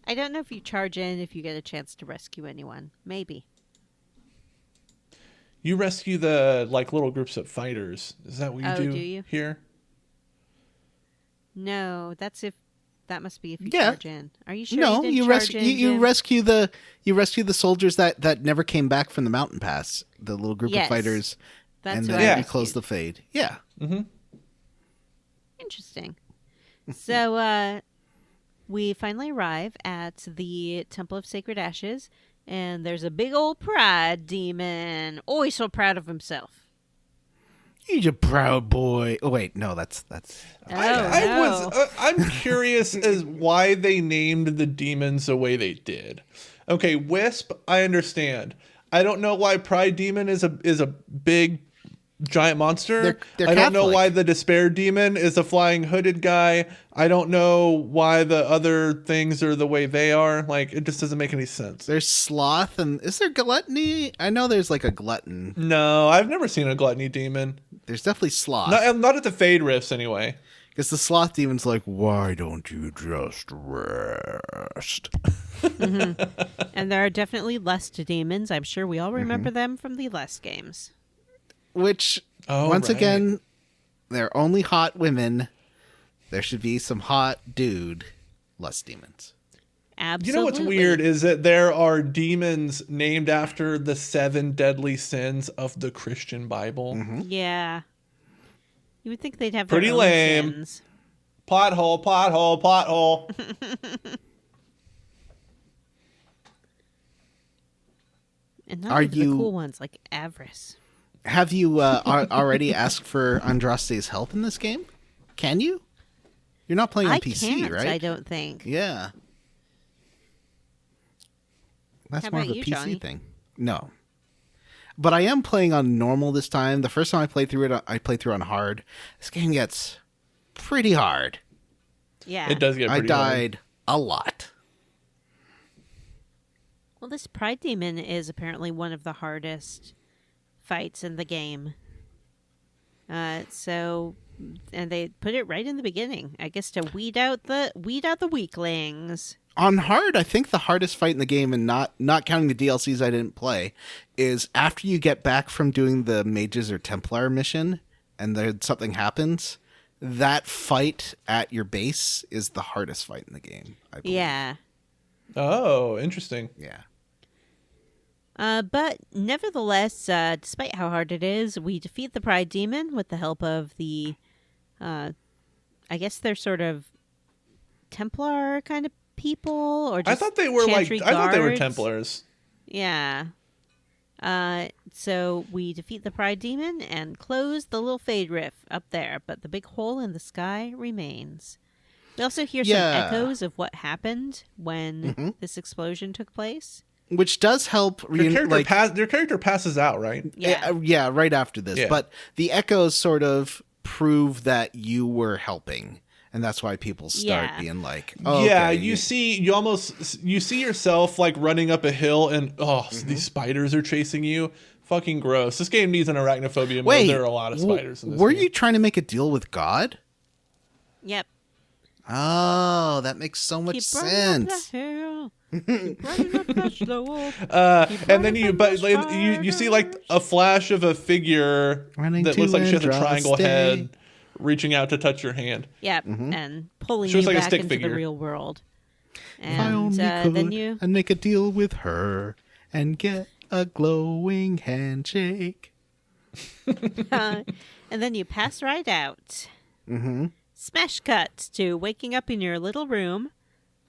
I don't know if you charge in if you get a chance to rescue anyone. Maybe. You rescue the little groups of fighters. Is that what you do you? here? No, that must be if you Yeah. charge in. Are you sure? No, you rescue the soldiers that never came back from the mountain pass. The little group of fighters. That's and what then I you close the rescued. fade. Yeah. Mm-hmm. Interesting. So we finally arrive at the Temple of Sacred Ashes, and there's a big old pride demon. Oh, he's so proud of himself. He's a proud boy. Oh wait, no, that's. I'm curious as why they named the demons the way they did. Okay, Wisp, I understand. I don't know why Pride Demon is a big giant monster. They're I don't know Catholic. why the despair demon is a flying hooded guy. I don't know why the other things are the way they are. Like, it just doesn't make any sense. There's sloth, and is there gluttony? I know there's like a glutton. No, I've never seen a gluttony demon. There's definitely sloth. Not at the Fade Rifts, anyway. Because the sloth demon's like, why don't you just rest? And there are definitely lust demons. I'm sure we all remember them from the lust games. Which, once again, they're only hot women. There should be some hot dude lust demons. Absolutely. You know what's weird is that there are demons named after the 7 deadly sins of the Christian Bible. Yeah. You would think they'd have Pretty their own lame. sins. Plot hole, plot hole, plot hole. And not Are even you- the cool ones like avarice. Have you already asked for Andraste's help in this game? Can you? You're not playing on I PC, can't, right? I don't think. Yeah. That's How more of about a you, PC Johnny? thing. No. But I am playing on normal this time. The first time I played through it, I played through on hard. This game gets pretty hard. Yeah. It does get I pretty hard. died a lot. Well, this pride demon is apparently one of the hardest fights in the game. And they put it right in the beginning, I guess, to weed out the weaklings. On hard, I think the hardest fight in the game, and not counting the DLCs I didn't play, is after you get back from doing the Mages or Templar mission, and then something happens. That fight at your base is the hardest fight in the game, I believe. Yeah. Oh, interesting. Yeah. But nevertheless, despite how hard it is, we defeat the pride demon with the help of the, I guess they're sort of Templar kind of people, or just I thought they were Chantry I thought they were guards. Templars. Yeah. So we defeat the pride demon and close the little fade rift up there, but the big hole in the sky remains. We also hear some Yeah. echoes of what happened when this explosion took place. Which does help. Your character passes out, right? Yeah. Right after this. Yeah. But the echoes sort of prove that you were helping. And that's why people start Yeah. being like, oh, Yeah, okay, you see yourself like running up a hill and these spiders are chasing you. Fucking gross. This game needs an arachnophobia mode. Wait, There are a lot of spiders in this were game. you trying to make a deal with God? Yep. Oh, that makes so much Keep running up sense. the hill. Keep running up the slope. And then you see like a flash of a figure Running that to looks like she has a triangle Andraste. head reaching out to touch your hand. Yep, and pulling She you looks like a back stick into figure. the real world. If I And only then could, you, and make a deal with her and get a glowing handshake. and then you pass right out. Mm-hmm. Smash cut to waking up in your little room,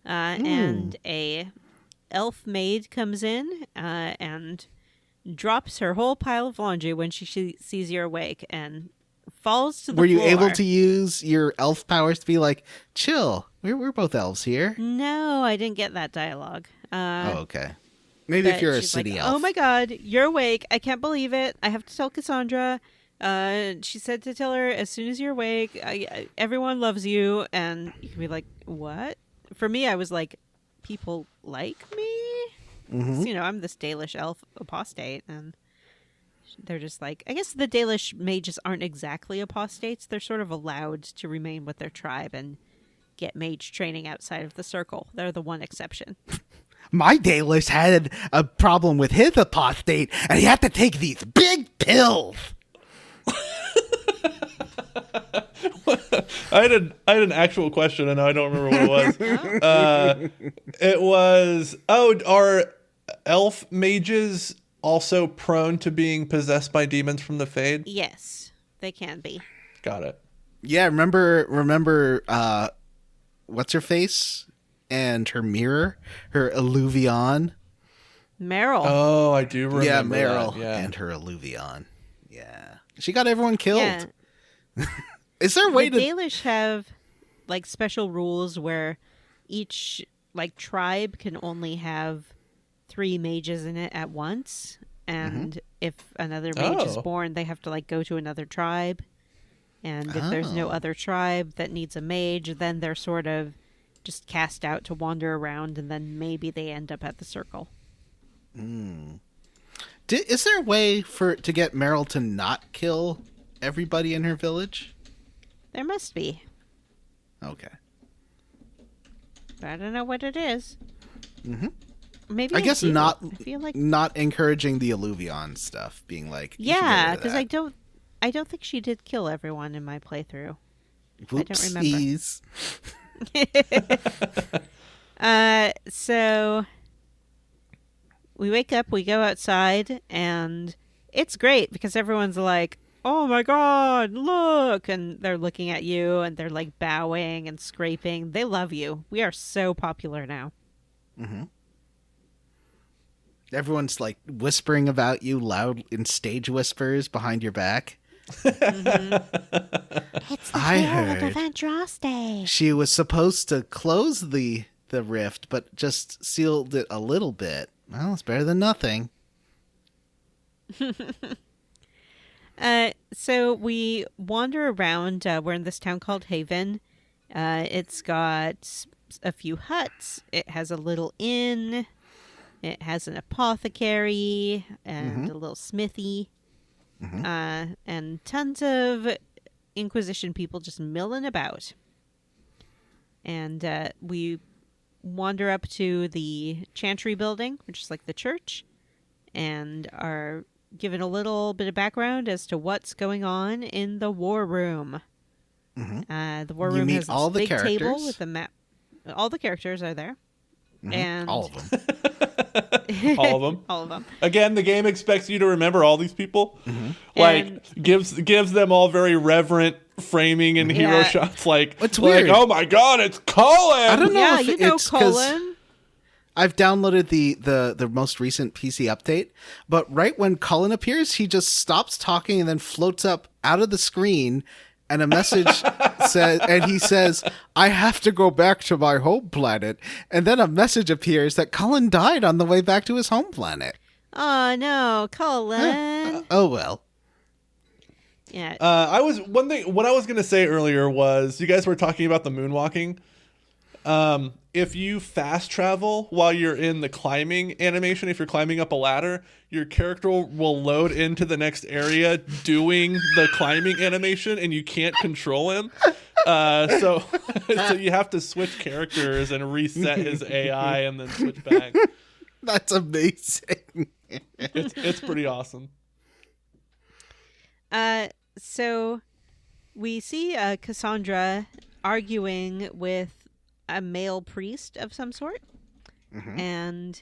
and a elf maid comes in and drops her whole pile of laundry when she sees you're awake and falls to the Were you floor. able to use your elf powers to be like, chill, we're both elves here? No, I didn't get that dialogue. Oh, okay. Maybe if But you're a she's city like, elf. oh my god, you're awake. I can't believe it. I have to tell Cassandra. She said to tell her as soon as you're awake, everyone loves you. And you can be like, what? For me, I was like, people like me? Mm-hmm. 'Cause, I'm this Dalish elf apostate. And they're just like, I guess the Dalish mages aren't exactly apostates. They're sort of allowed to remain with their tribe and get mage training outside of the circle. They're the one exception. My Dalish had a problem with his apostate, and he had to take these big pills. I had an actual question and I don't remember what it was. It was, are elf mages also prone to being possessed by demons from the Fade? Yes, they can be. Got it. Yeah, remember what's her face and her mirror, her Illuvion. Meryl. Oh, I do remember Yeah, Meryl that. Yeah. and her Illuvion. Yeah, she got everyone killed. Yeah. Is there a way the to? Dalish have like special rules where each like tribe can only have 3 mages in it at once, and if another mage is Oh. born, they have to like go to another tribe. And if there's no other tribe that needs a mage, then they're sort of just cast out to wander around, and then maybe they end up at the circle. Is there a way to get Meryl to not kill everybody in her village? There must be. Okay. But I don't know what it is. Mm-hmm. Maybe I guess do. not. I feel like Not encouraging the Alluvion stuff, being like, you should get yeah, rid of because that. I don't think she did kill everyone in my playthrough. I don't remember. Whoopsies. So we wake up, we go outside, and it's great because everyone's like, "Oh my God, look!" And they're looking at you, and they're like bowing and scraping. They love you. We are so popular now. Mm-hmm. Everyone's like whispering about you loud in stage whispers behind your back. It's the Herald of Andraste. She was supposed to close the rift, but just sealed it a little bit. Well, it's better than nothing. So we wander around. We're in this town called Haven. It's got a few huts. It has a little inn. It has an apothecary and a little smithy. And tons of Inquisition people just milling about. And we wander up to the Chantry building, which is like the church, and are given a little bit of background as to what's going on in the war room. The war You room meet has this all the big table characters? with a map. All the characters are there. And All of them. All of them. all of them. Again, the game expects you to remember all these people. Like And- gives them all very reverent framing and hero Yeah. shots. Like It's like, weird. oh my God, it's Colin. I don't know Yeah, if you know it's 'cause Colin. I've downloaded the most recent PC update, but right when Cullen appears, he just stops talking and then floats up out of the screen, and a message he says, "I have to go back to my home planet." And then a message appears that Cullen died on the way back to his home planet. Oh no, Colin. Oh well. Yeah. What I was gonna say earlier was you guys were talking about the moonwalking. If you fast travel while you're in the climbing animation, if you're climbing up a ladder, your character will load into the next area doing the climbing animation, and you can't control him. So you have to switch characters and reset his AI and then switch back. That's amazing. It's pretty awesome. So we see Cassandra arguing with a male priest of some sort, and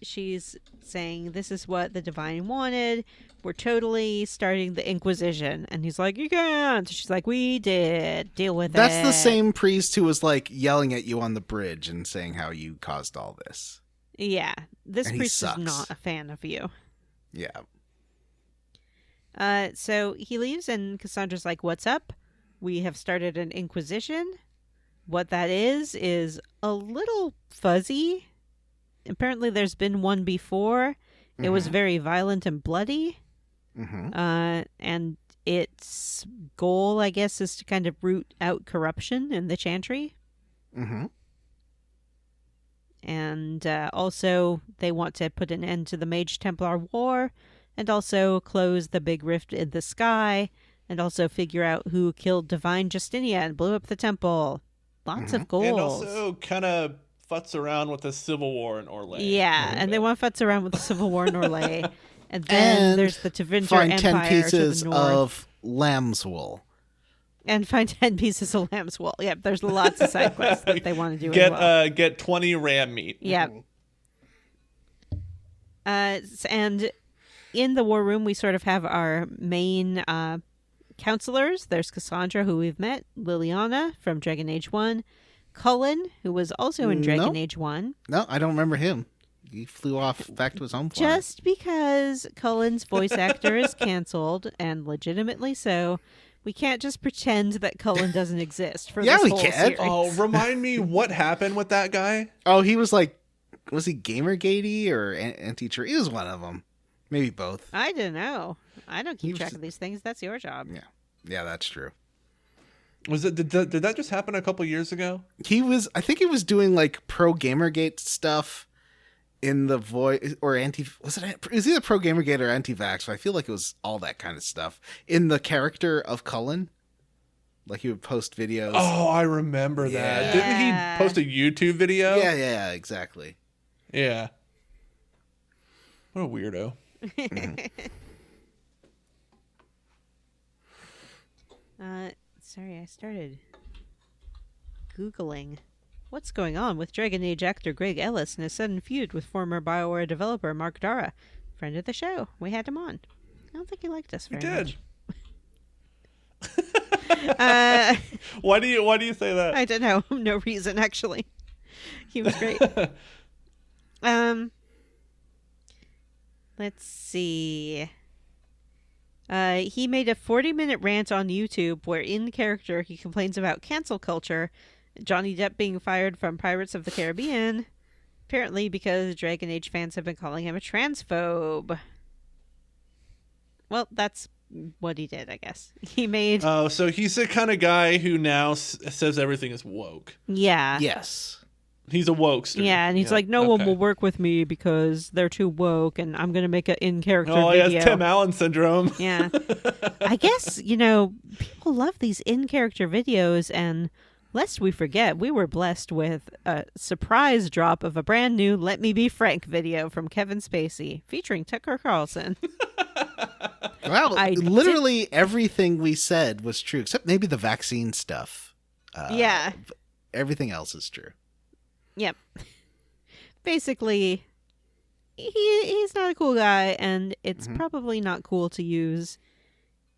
she's saying, "This is what the divine wanted. We're totally starting the Inquisition." And he's like, "You can't." She's like, "We did. Deal with it." That's the same priest who was like yelling at you on the bridge and saying how you caused all this. Yeah, this And he priest is sucks. not a fan of you. Yeah. So he leaves, and Cassandra's like, "What's up? We have started an Inquisition." What that is a little fuzzy. Apparently there's been one before. It was very violent and bloody. And its goal, I guess, is to kind of root out corruption in the Chantry. And also they want to put an end to the Mage Templar War, and also close the big rift in the sky, and also figure out who killed Divine Justinia and blew up the temple. Lots of goals. And also kind of futz around with the Civil War in Orlais. Yeah, and they want to futz around with the Civil War in Orlais. And then there's the Tevinter find Empire 10 pieces to the north. of lamb's wool. And find 10 pieces of lamb's wool. Yep, there's lots of side quests that they want to do as well. Get 20 ram meat. Yep. And in the war room, we sort of have our main counselors. There's Cassandra, who we've met, Liliana from Dragon Age 1, Cullen, who was also in Dragon Age 1. No, I don't remember him. He flew off back to his home planet. Just because Cullen's voice actor is canceled, and legitimately so, we can't just pretend that Cullen doesn't exist for Yeah, this we whole can. series. Oh, remind me what happened with that guy? Oh, he was like, was he Gamergatey or Anti-True? He was one of them. Maybe both. I don't know. I don't keep was track just- of these things. That's your job. Yeah, that's true. Did that just happen a couple years ago? I think he was doing like pro Gamergate stuff in the voice or it was either pro Gamergate or anti-vax, but I feel like it was all that kind of stuff in the character of Cullen. Like he would post videos. Oh, I remember that. Didn't Yeah. he post a YouTube video? Yeah, exactly. Yeah. What a weirdo. Sorry, I started Googling what's going on with Dragon Age actor Greg Ellis and his sudden feud with former BioWare developer Mark Dara, friend of the show. We had him on. I don't think he liked us He very did. much. Why do you say that? I don't know. No reason, actually. He was great. Let's see. He made a 40-minute rant on YouTube where in character he complains about cancel culture, Johnny Depp being fired from Pirates of the Caribbean, apparently because Dragon Age fans have been calling him a transphobe. Well, that's what he did, I guess. He made... Oh, so he's the kind of guy who now says everything is woke. Yeah. Yes. He's a wokester. Yeah, and he's like, no one will work with me because they're too woke, and I'm going to make an in-character Oh, he video. has Tim Allen syndrome. Yeah. I guess, people love these in-character videos, and lest we forget, we were blessed with a surprise drop of a brand new Let Me Be Frank video from Kevin Spacey, featuring Tucker Carlson. Well, literally everything we said was true, except maybe the vaccine stuff. Yeah. Everything else is true. Yep. Basically, he's not a cool guy, and it's probably not cool to use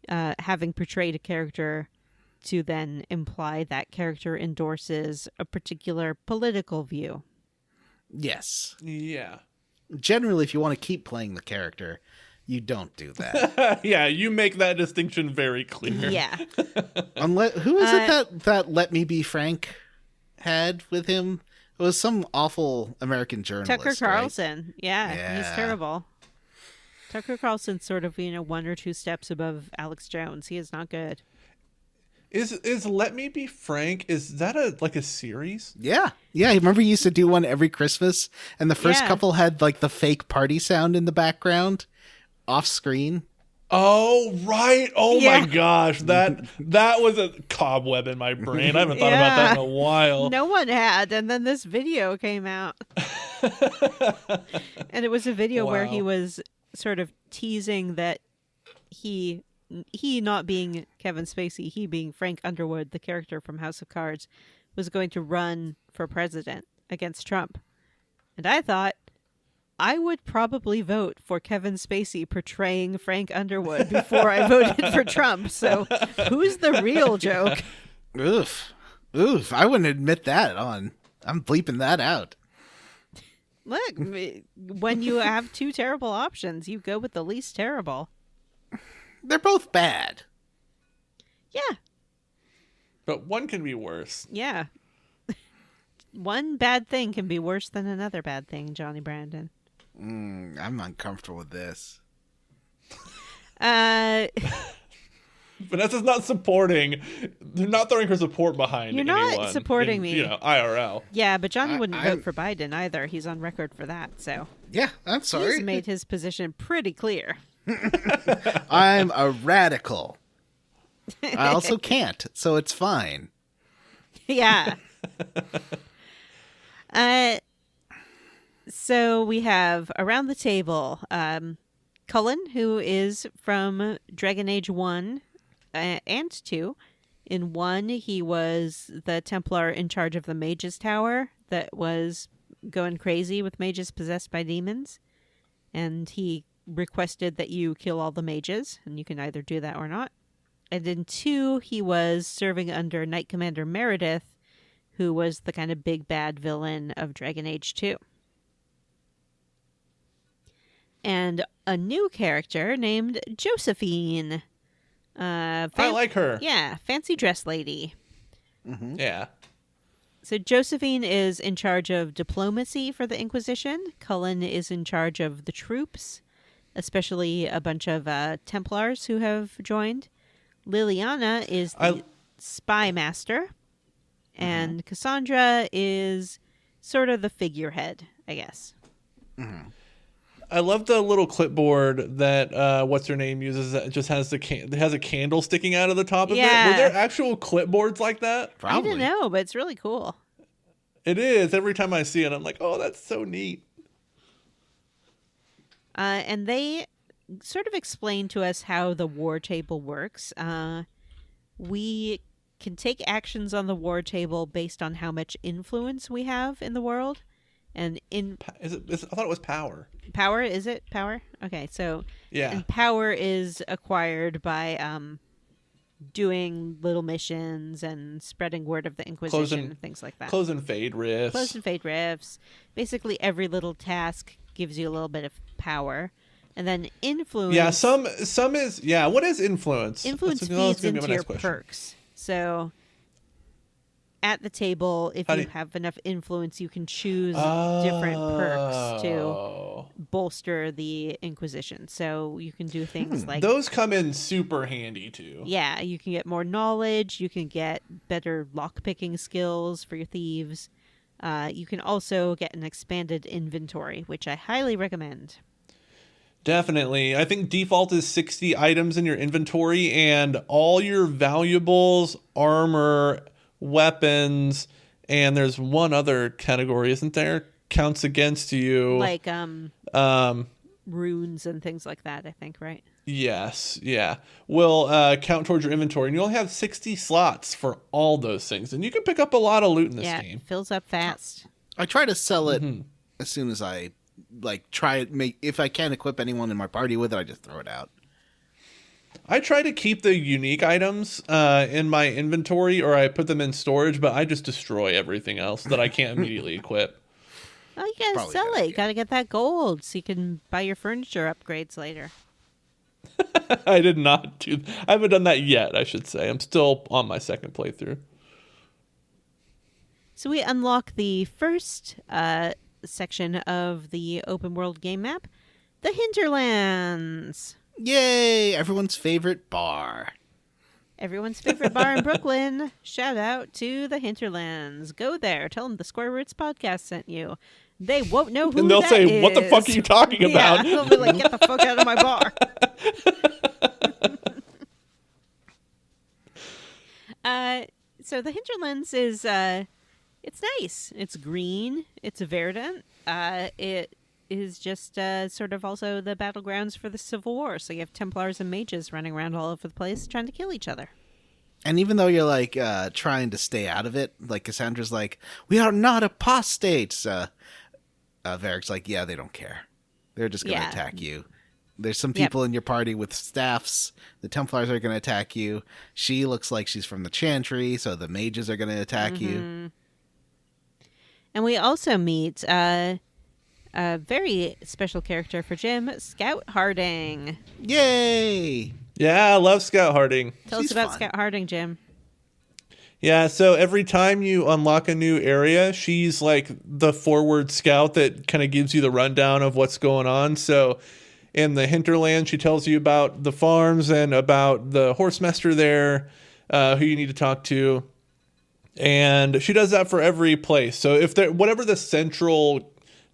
having portrayed a character to then imply that character endorses a particular political view. Yes. Yeah. Generally, if you want to keep playing the character, you don't do that. Yeah, you make that distinction very clear. Yeah. Unless who is it that Let Me Be Frank had with him? It was some awful American journalist. Tucker Carlson. Right? Yeah, he's terrible. Tucker Carlson's sort of, one or two steps above Alex Jones. He is not good. Is Let Me Be Frank, is that a series? Yeah. Yeah, I remember he used to do one every Christmas, and the first Yeah. couple had like the fake party sound in the background off screen. Oh, right. Oh Yeah. my gosh. That was a cobweb in my brain. I haven't thought about that in a while. No one had, and then this video came out. And it was a video where he Wow. was sort of teasing that he not being Kevin Spacey, he being Frank Underwood, the character from House of Cards, was going to run for president against Trump. And I thought, I would probably vote for Kevin Spacey portraying Frank Underwood before I voted for Trump. So who's the real joke? Oof. I wouldn't admit that on. I'm bleeping that out. Look, when you have two terrible options, you go with the least terrible. They're both bad. Yeah. But one can be worse. Yeah. One bad thing can be worse than another bad thing, Johnny Brandon. I'm uncomfortable with this. Vanessa's not supporting. They're not throwing her support behind You're not anyone supporting in, me. IRL. Yeah, but Johnny wouldn't I'm- vote for Biden either. He's on record for that, so Yeah, I'm sorry. he's made his position pretty clear. I'm a radical. I also can't, so it's fine. Yeah. So we have around the table Cullen, who is from Dragon Age 1 and 2. In 1, he was the Templar in charge of the Mages Tower that was going crazy with mages possessed by demons. And he requested that you kill all the mages, and you can either do that or not. And in 2, he was serving under Knight Commander Meredith, who was the kind of big bad villain of Dragon Age 2. And a new character named Josephine. I like her. Yeah, fancy dress lady. Yeah. So Josephine is in charge of diplomacy for the Inquisition. Cullen is in charge of the troops. especially a bunch of Templars who have joined. Liliana is the spy master, and Cassandra is sort of the figurehead, I guess. I love the little clipboard that what's her name uses that just has has a candle sticking out of the top of it. Were there actual clipboards like that? Probably. I don't know, but it's really cool. It is. Every time I see it, I'm like, oh, that's so neat. And they sort of explain to us how the war table works. We can take actions on the war table based on how much influence we have in the world. And I thought it was power. Power, is it power? Okay, so Yeah. And power is acquired by doing little missions and spreading word of the Inquisition and things like that. Close and fade rifts. Close and fade rifts. Basically, every little task gives you a little bit of power. And then influence. Yeah, some is, yeah. What is influence? Influence feeds into your perks. So at the table, if you have enough influence, you can choose different perks to bolster the Inquisition. So you can do things like... Those come in super handy, too. Yeah, you can get more knowledge. You can get better lockpicking skills for your thieves. You can also get an expanded inventory, which I highly recommend. Definitely. I think default is 60 items in your inventory, and all your valuables, armor, weapons, and there's one other category, isn't there? Counts against you. Like runes and things like that, I think, right? Yes, yeah. Will count towards your inventory, and you only have 60 slots for all those things, and you can pick up a lot of loot in this game. Yeah, it fills up fast. I try to sell it as soon as I try it. If I can't equip anyone in my party with it, I just throw it out. I try to keep the unique items in my inventory, or I put them in storage, but I just destroy everything else that I can't immediately equip. Oh, you gotta sell it. You gotta get that gold so you can buy your furniture upgrades later. I did not do. I haven't done that yet, I should say. I'm still on my second playthrough. So we unlock the first section of the open world game map, the hinterlands. Yay! Everyone's favorite bar. Everyone's favorite bar in Brooklyn. Shout out to the hinterlands. Go there. Tell them the Square Roots podcast sent you. They won't know who and they'll that say, is. "What the fuck are you talking about?" Yeah, they'll be like, "Get the fuck out of my bar." So the hinterlands is it's nice. It's green. It's verdant. It is just sort of also the battlegrounds for the Civil War. So you have Templars and mages running around all over the place trying to kill each other. And even though you're trying to stay out of it, like Cassandra's like, "We are not apostates." Varric's like, "Yeah, they don't care. They're just going to attack you." There's some people in your party with staffs. The Templars are going to attack you. She looks like she's from the Chantry, so the mages are going to attack you. And we also meet a very special character for Jim, Scout Harding. Yay! Yeah, I love Scout Harding. Tell us about Scout Harding, Jim. Yeah, so every time you unlock a new area, she's like the forward scout that kind of gives you the rundown of what's going on. So in the hinterland, she tells you about the farms and about the horsemaster there, who you need to talk to. And she does that for every place. So if there, whatever the central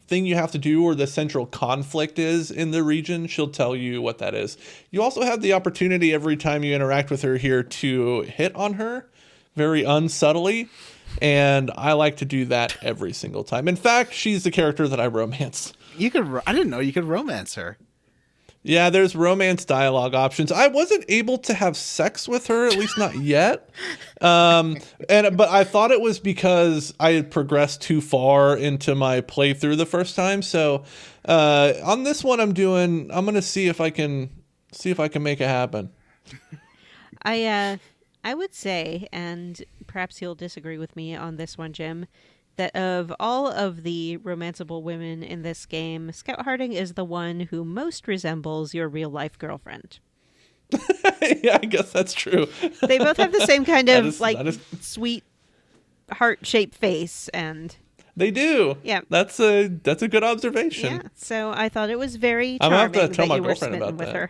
thing you have to do or the central conflict is in the region, she'll tell you what that is. You also have the opportunity every time you interact with her here to hit on her very unsubtly, and I like to do that every single time. In fact, she's the character that I romance. I didn't know you could romance her. Yeah, there's romance dialogue options. I wasn't able to have sex with her, at least not yet. But I thought it was because I had progressed too far into my playthrough the first time. So on this one, I'm going to see if I can make it happen. I would say, and perhaps you'll disagree with me on this one, Jim, that of all of the romanceable women in this game, Scout Harding is the one who most resembles your real-life girlfriend. Yeah, I guess that's true. They both have the same kind of sweet heart-shaped face, and They do. Yeah. That's a good observation. Yeah. So I thought it was very I'm charming gonna have to tell that my you were girlfriend smitten about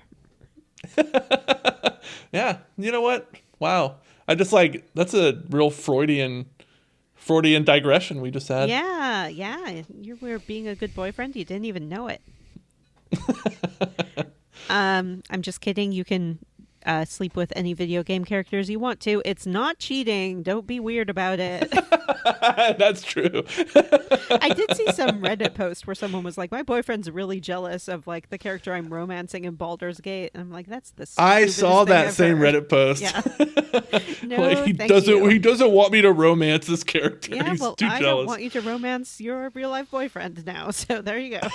with that. her. Yeah. You know what? Wow. I just like that's a real Freudian digression we just had. Yeah. You were being a good boyfriend. You didn't even know it. I'm just kidding. You can sleep with any video game characters you want to. It's not cheating. Don't be weird about it. That's true. I did see some Reddit post where someone was like, my boyfriend's really jealous of like the character I'm romancing in Baldur's Gate. And I'm like, that's the I stupidest saw thing that I've same heard. Reddit post. Yeah. No, Like he thank you. doesn't want me to romance this character. Yeah, He's well, too I jealous. don't want you to romance your real life boyfriend now. So there you go.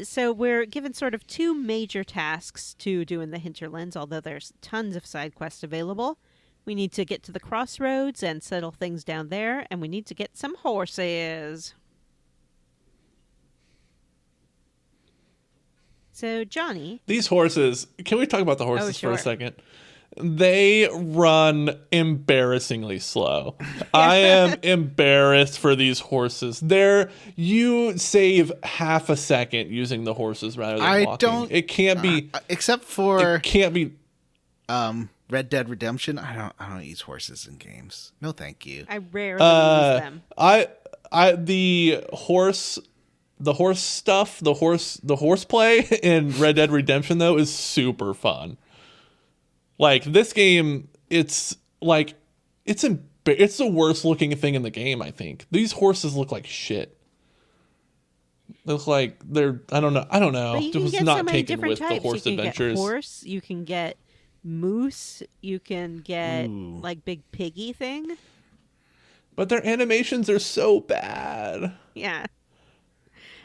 So we're given sort of two major tasks to do in the hinterlands, although there's tons of side quests available. We need to get to the crossroads and settle things down there, and we need to get some horses. So, Johnny. These horses, can we talk about the horses for sure. a second? They run embarrassingly slow. I am embarrassed for these horses. You save half a second using the horses rather than walking. It can't be except for it can't be Red Dead Redemption. I don't use horses in games. No, thank you. I rarely use them. The horse stuff, the horse play in Red Dead Redemption though is super fun. Like this game, it's the worst looking thing in the game. I think these horses look like shit. They look like I don't know. But you It can was get not so many taken different with types. the horse you can adventures. get horse, you can get moose, you can get Ooh. like big piggy thing. But their animations are so bad. Yeah.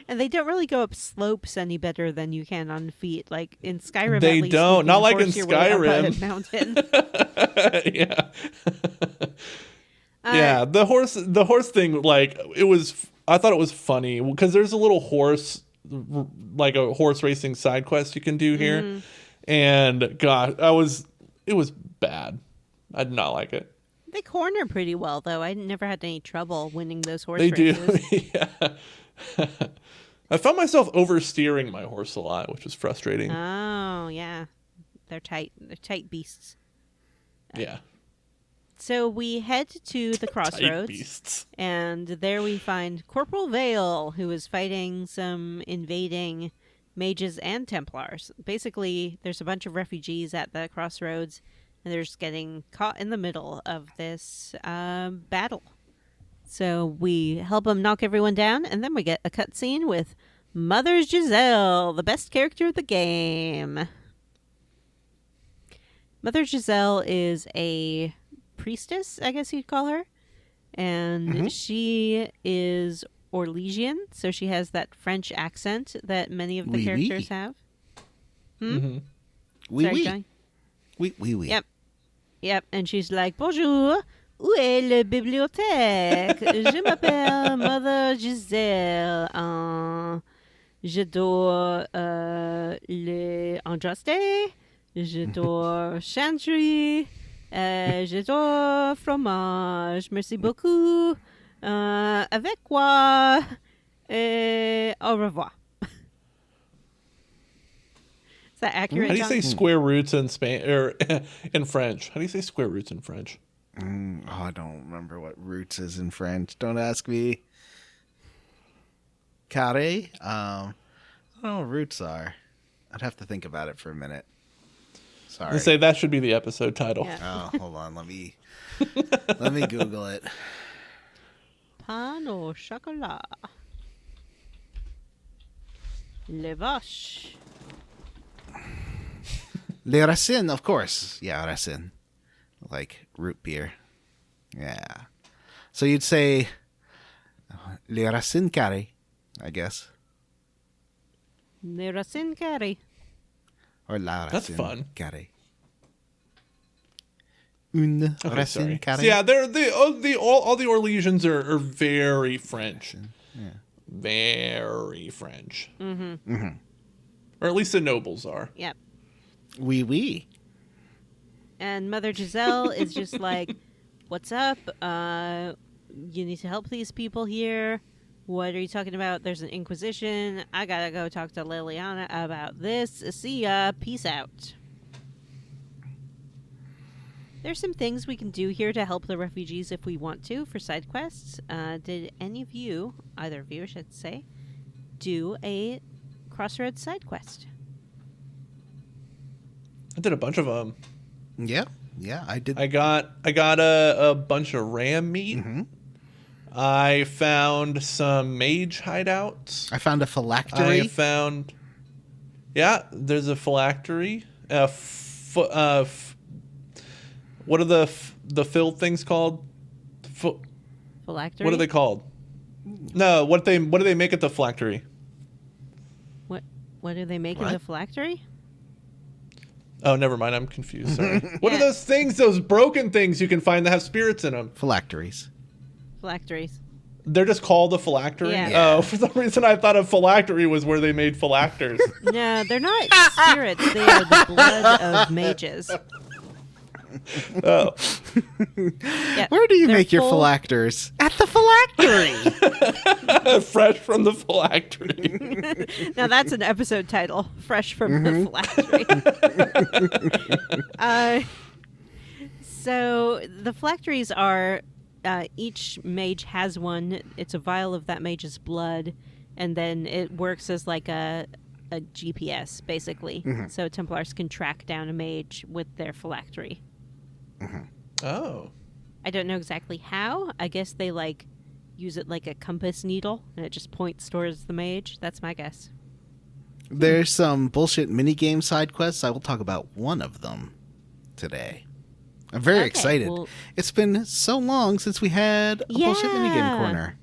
And they don't really go up slopes any better than you can on feet. Like in Skyrim, They at least, don't. you can Not like horse in your way up Skyrim. a mountain. Yeah. Yeah, the horse thing, like I thought it was funny because there's a little horse, like a horse racing side quest you can do here. Mm-hmm. And God, it was bad. I did not like it. They corner pretty well, though. I never had any trouble winning those horse They races. do. Yeah. I found myself oversteering my horse a lot, which was frustrating. Oh, yeah. They're tight. They're tight beasts. Yeah. So we head to the Tight crossroads, beasts. and there we find Corporal Vale, who is fighting some invading mages and Templars. Basically, there's a bunch of refugees at the crossroads, and they're just getting caught in the middle of this battle. So we help them knock everyone down, and then we get a cutscene with Mother Giselle, the best character of the game. Mother Giselle is a priestess, I guess you'd call her. And she is Orlesian, so she has that French accent that many of the Oui, characters oui. have. Mm-hmm. Oui, Sorry, oui. Johnny? Oui, oui, oui. Yep, and she's like, bonjour, où est la bibliothèque? Je m'appelle Mother Giselle. J'adore le Andraste. J'adore Chantry. J'adore fromage. Merci beaucoup. Avec quoi? Au revoir. Is that accurate, How do you John? say square roots in Spain or in French? How do you say square roots in French? I don't remember what roots is in French. Don't ask me. Carré? I don't know what roots are. I'd have to think about it for a minute. Sorry. I say that should be the episode title. Yeah. Oh, hold on. Let me Google it. Pain au chocolat. Les vaches. Les racines, of course. Yeah, racine. Like root beer. Yeah. So you'd say les racines carrées, I guess. Les racines carrées. Or la That's racine fun. carrée. Une Okay, racine sorry. carrée. So yeah, all the Orlesians are very French. Yeah. Very French. Mm-hmm. Or at least the nobles are. Yep. Oui, oui. And Mother Giselle is just like, what's up? You need to help these people here. What are you talking about? There's an Inquisition. I gotta go talk to Liliana about this. See ya. Peace out. There's some things we can do here to help the refugees if we want to for side quests. Did any of you, either of you I should say, do a Crossroads side quest? I did a bunch of them. Yeah, I did. I got a bunch of ram meat. Mm-hmm. I found some mage hideouts. I found a phylactery. There's a phylactery. What are the filled things called? Phylactery? What are they called? No, what do they make at the phylactery? What do they make in the phylactery? Oh, never mind. I'm confused. Sorry. What are those things? Those broken things you can find that have spirits in them? Phylacteries. Phylacteries. They're just called the phylactery? Yeah. Oh, for some reason I thought a phylactery was where they made phylacters. No, they're not spirits. They are the blood of mages. Oh. Yeah, Where do you they're make your full- phylacters? At the phylactery. Fresh from the phylactery. Now that's an episode title. Fresh from the phylactery. So the phylacteries are, each mage has one. It's a vial of that mage's blood, and then it works as like a GPS, basically. So Templars can track down a mage with their phylactery. Oh. I don't know exactly how. I guess they like use it like a compass needle, and it just points towards the mage. That's my guess. There's some bullshit minigame side quests. I will talk about one of them today. I'm very Okay, excited. well- It's been so long since we had a bullshit minigame corner.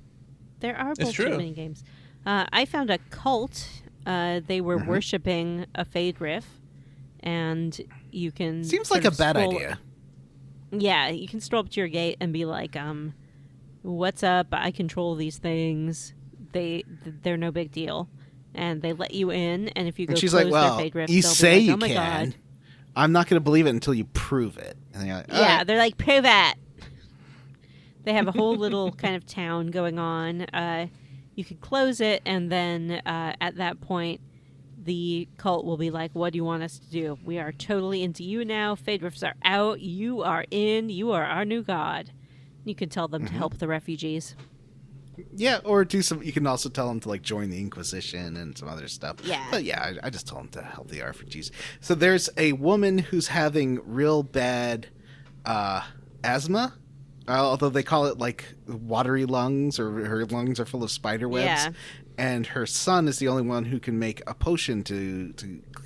There are It's bullshit true. mini games. I found a cult. They were worshipping a Phaedriff, and you can Seems sort like a of bad stroll- idea. Yeah, you can stroll up to your gate and be like, "What's up? I control these things. They're no big deal." And they let you in, and if you go And she's close like, well, their Phaedriff, you they'll say be like, you "Oh my can. god!" I'm not going to believe it until you prove it. And you're like, all Yeah, right. they're like, prove it. They have a whole little kind of town going on. You could close it, and then at that point, the cult will be like, what do you want us to do? We are totally into you now. Phaedriffs are out. You are in. You are our new god. You can tell them to help the refugees. Yeah, or do some. You can also tell them to like join the Inquisition and some other stuff. Yeah. But yeah, I just told them to help the refugees. So there's a woman who's having real bad asthma. Although they call it like watery lungs, or her lungs are full of spider webs. Yeah. And her son is the only one who can make a potion to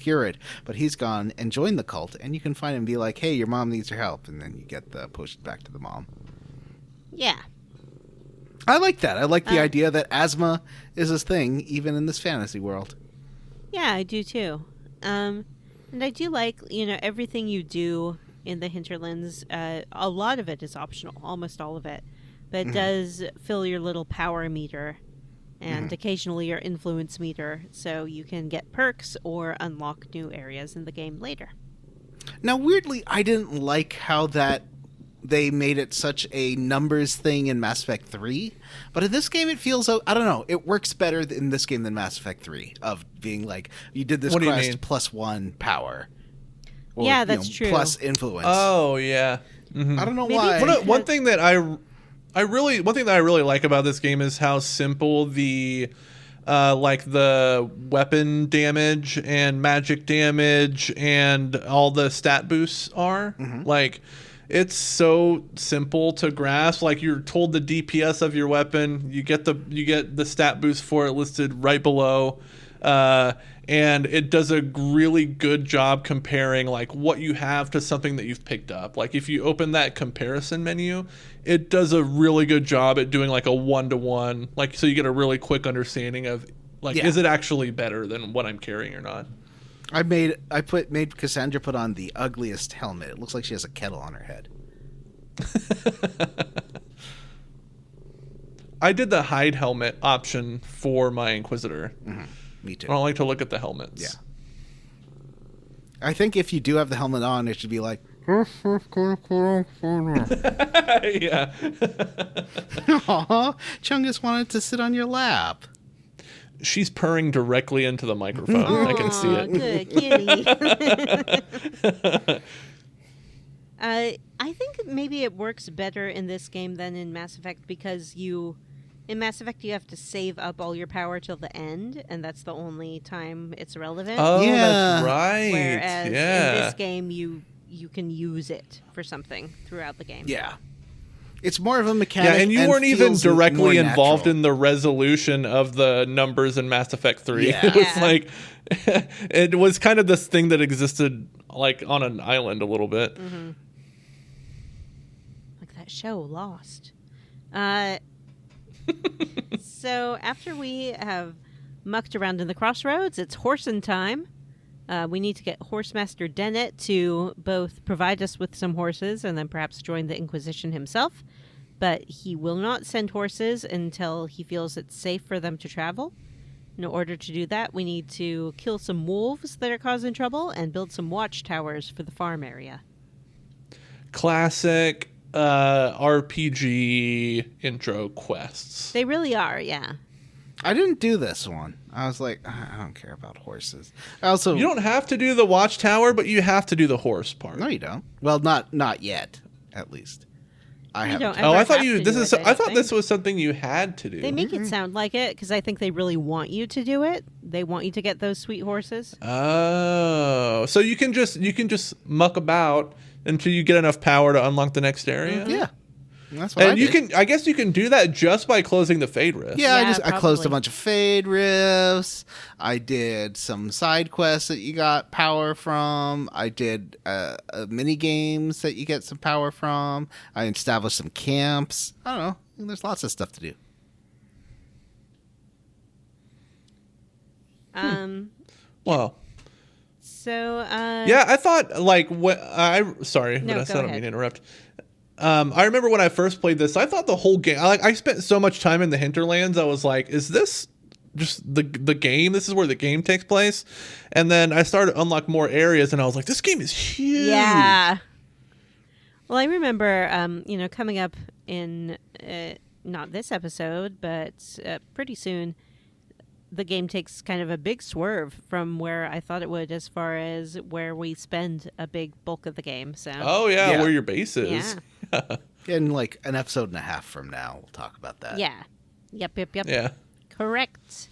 cure it. But he's gone and joined the cult, and you can find him and be like, hey, your mom needs your help. And then you get the potion back to the mom. Yeah. I like that. I like the idea that asthma is a thing, even in this fantasy world. Yeah, I do too. And I do like, everything you do in the hinterlands. A lot of it is optional, almost all of it. But it does fill your little power meter and occasionally your influence meter, so you can get perks or unlock new areas in the game later. Now, weirdly, I didn't like how that they made it such a numbers thing in Mass Effect 3, but in this game it feels, I don't know, it works better in this game than Mass Effect 3, of being like, you did this What do you quest mean? +1 power. Or, Yeah, that's true. Plus influence. Oh, yeah. Mhm. I don't know Maybe why. it's One thing that I really like about this game is how simple the the weapon damage and magic damage and all the stat boosts are. Like, it's so simple to grasp. Like, you're told the DPS of your weapon, you get the stat boost for it listed right below. And it does a really good job comparing like what you have to something that you've picked up. Like, if you open that comparison menu, it does a really good job at doing like a 1-to-1, like, so you get a really quick understanding of like, Yeah. is it actually better than what I'm carrying or not? I made Cassandra put on the ugliest helmet. It looks like she has a kettle on her head. I did the hide helmet option for my Inquisitor. Me too. I don't like to look at the helmets. Yeah. I think if you do have the helmet on, it should be like, Yeah. Aw, Chungus wanted to sit on your lap. She's purring directly into the microphone. I can see Aw, it. Good kitty. I think maybe it works better in this game than in Mass Effect because in Mass Effect you have to save up all your power till the end, and that's the only time it's relevant. Oh, Yeah. that's right. Whereas Yeah. in this game you can use it for something throughout the game. Yeah. It's more of a mechanic. Yeah, and you weren't even feels directly more involved natural. in the resolution of the numbers in Mass Effect 3. Yeah. It was Yeah. like, it was kind of this thing that existed like on an island a little bit. Mm-hmm. Like that show, Lost. So after we have mucked around in the crossroads, it's horsing time. We need to get Horsemaster Dennett to both provide us with some horses and then perhaps join the Inquisition himself. But he will not send horses until he feels it's safe for them to travel. In order to do that, we need to kill some wolves that are causing trouble and build some watchtowers for the farm area. Classic RPG intro quests. They really are, yeah. I didn't do this one. I was like, I don't care about horses. I also You don't have to do the watchtower, but you have to do the horse part. No, you don't. Well, not yet, at least. I You haven't. don't done Oh, ever I thought have you. to This do is. it, I thought don't this they? was something you had to do. They make it sound like it because I think they really want you to do it. They want you to get those sweet horses. Oh, so you can just muck about until you get enough power to unlock the next area. Yeah, that's what I And you did. can. I guess you can do that just by closing the Fade Rift. Yeah, Yeah, I closed a probably. bunch of fade rifts. I did some side quests that you got power from. I did mini games that you get some power from. I established some camps. I don't know. There's lots of stuff to do. Well. So Yeah, I thought like what sorry, No, Vanessa, go I don't ahead. mean to interrupt. I remember when I first played this, I thought the whole game. I spent so much time in the hinterlands. I was like, is this just the game? This is where the game takes place. And then I started to unlock more areas, and I was like, this game is huge. yeah. Well, I remember, coming up in not this episode, but pretty soon, the game takes kind of a big swerve from where I thought it would, as far as where we spend a big bulk of the game. So, Oh yeah, Yeah. where your base is. yeah, In like an episode and a half from now, we'll talk about that. yeah, yep. Yeah. Correct.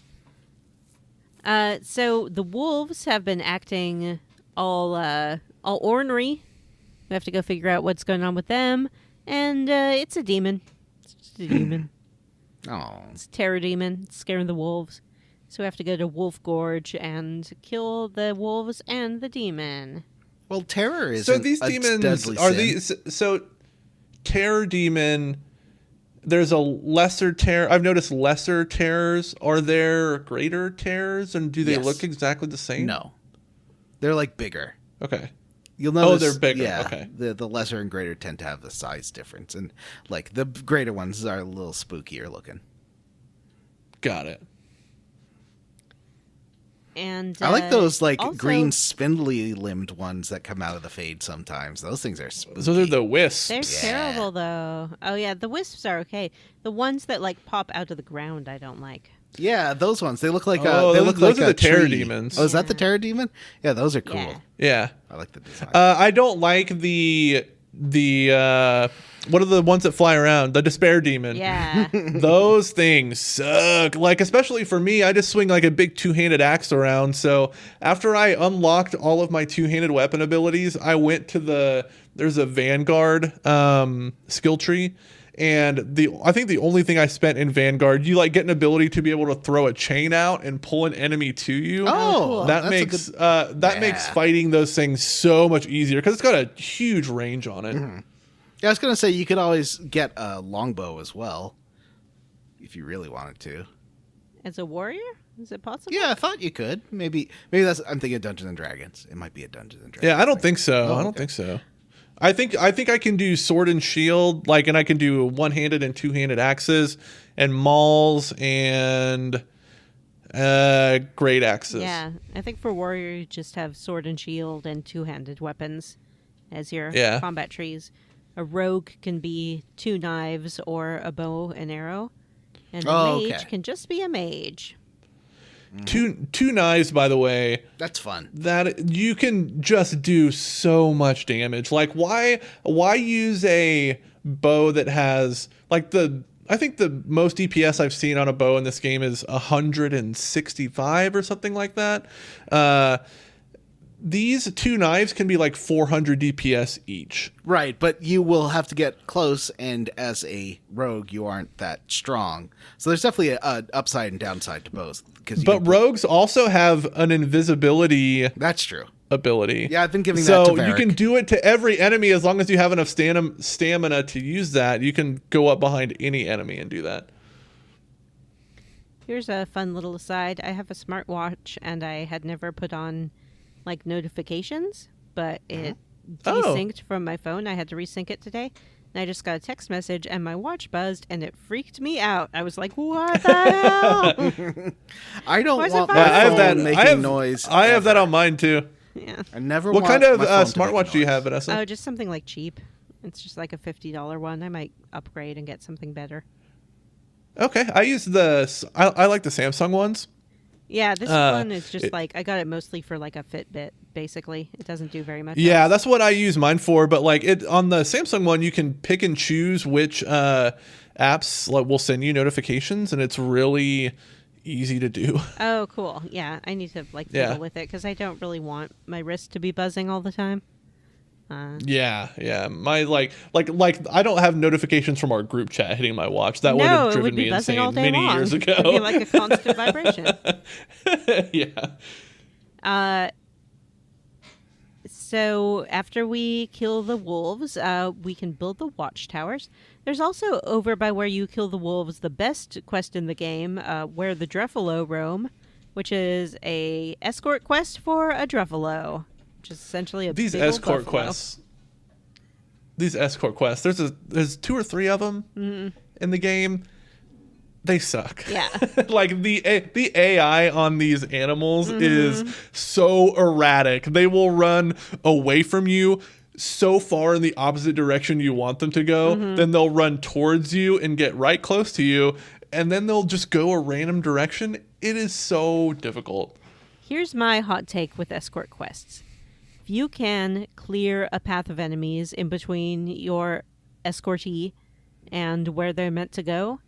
So the wolves have been acting all ornery. We have to go figure out what's going on with them, and it's a demon. It's just a demon. Oh, It's a terror demon. It's scaring the wolves. So we have to go to Wolf Gorge and kill the wolves and the demon. well, terror is So these demons are these. So terror demon. There's a lesser terror. I've noticed lesser terrors. Are there greater terrors, and do they Yes. look exactly the same? No, they're like bigger. Okay. You'll notice. they're bigger, Yeah, okay. The lesser and greater tend to have the size difference, and like the greater ones are a little spookier looking. Got it. And I like those like also- green spindly limbed ones that come out of the fade sometimes. Those things are spooky. Those are the wisps. They're Yeah. terrible, though. Oh, yeah, the wisps are okay. The ones that, like, pop out of the ground, I don't like. Yeah, those ones. They look like Oh, they those- look those like are a the terror tree. demons. Oh, is that the terror demon? Yeah, those are cool. Yeah. Yeah. I like the design. I don't like the what are the ones that fly around? The despair demon. Yeah. Those things suck. Like, especially for me, I just swing like a big two-handed axe around. So after I unlocked all of my two-handed weapon abilities, I went to there's a Vanguard skill tree. And I think the only thing I spent in Vanguard, you like get an ability to be able to throw a chain out and pull an enemy to you. Oh, that that's a makes good- that makes Yeah. fighting those things so much easier because it's got a huge range on it. Yeah, I was gonna say you could always get a longbow as well, if you really wanted to. As a warrior? Is it possible? Yeah, I thought you could. Maybe that's. I'm thinking of Dungeons and Dragons. It might be a Dungeons and Dragons. Yeah, I don't think so. Oh, I don't okay. think so. I think I can do sword and shield, like, and I can do one-handed and two-handed axes, and mauls and great axes. Yeah. I think for warrior, you just have sword and shield and two-handed weapons. as your Yeah. combat trees. A rogue can be 2 knives or a bow and arrow. And a mage can just be a mage. Two knives, by the way. That's fun. That you can just do so much damage. Like, why use a bow that has like I think the most DPS I've seen on a bow in this game is 165 or something like that. These 2 knives can be like 400 DPS each. Right, but you will have to get close, and as a rogue, you aren't that strong. So there's definitely an upside and downside to both. But rogues also have an invisibility That's true. ability. Yeah, I've been giving so that to you Varric. can do it to every enemy as long as you have enough stamina to use that. You can go up behind any enemy and do that. Here's a fun little aside. I have a smartwatch, and I had never put on like notifications, but it desynced from my phone. I had to resync it today, and I just got a text message, and my watch buzzed, and it freaked me out. I was like, "What the hell?" I don't Why is want it my buzzing? phone making noise. I have that ever. on mine too. Yeah. I never. What want kind of my phone to make smartwatch do you noise. have, Vanessa? Oh, just something like cheap. It's just like a $50 one. I might upgrade and get something better. Okay, I use I like the Samsung ones. Yeah, this one is just like I got it mostly for like a Fitbit. Basically, it doesn't do very much. Yeah, else. that's what I use mine for. But like it on the Samsung one, you can pick and choose which apps like will send you notifications, and it's really easy to do. Oh, cool. Yeah, I need to like fiddle with it because I don't really want my wrist to be buzzing all the time. Yeah. My like I don't have notifications from our group chat hitting my watch. That would No, have it driven would be me buzzing insane all day many long. years ago. It'd be like a constant vibration. Yeah. So after we kill the wolves, we can build the watchtowers. There's also over by where you kill the wolves the best quest in the game, where the Druffalo roam, which is a escort quest for a Druffalo, which is essentially a These big old escort buffalo. quests. These escort quests. There's 2 or 3 of them in the game. They suck. Yeah. Like the AI on these animals is so erratic. They will run away from you so far in the opposite direction you want them to go. Then they'll run towards you and get right close to you, and then they'll just go a random direction. It is so difficult. Here's my hot take with escort quests. If you can clear a path of enemies in between your escortee and where they're meant to go,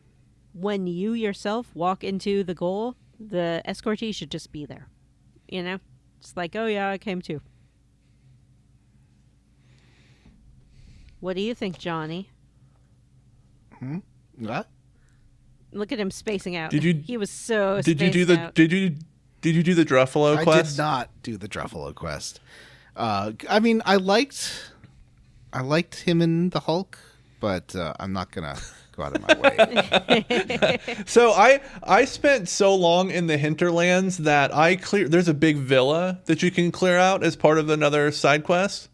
when you yourself walk into the goal, the escortee should just be there. You know? It's like, oh yeah, I came too. What do you think, Johnny? What? Look at him spacing out. Did you- He was so Did you do spaced the out. did you do the Druffalo I quest? did not do the Druffalo quest. I mean, I liked him in the Hulk, but I'm not gonna go out of my way. So I spent so long in the hinterlands that there's a big villa that you can clear out as part of another side quest.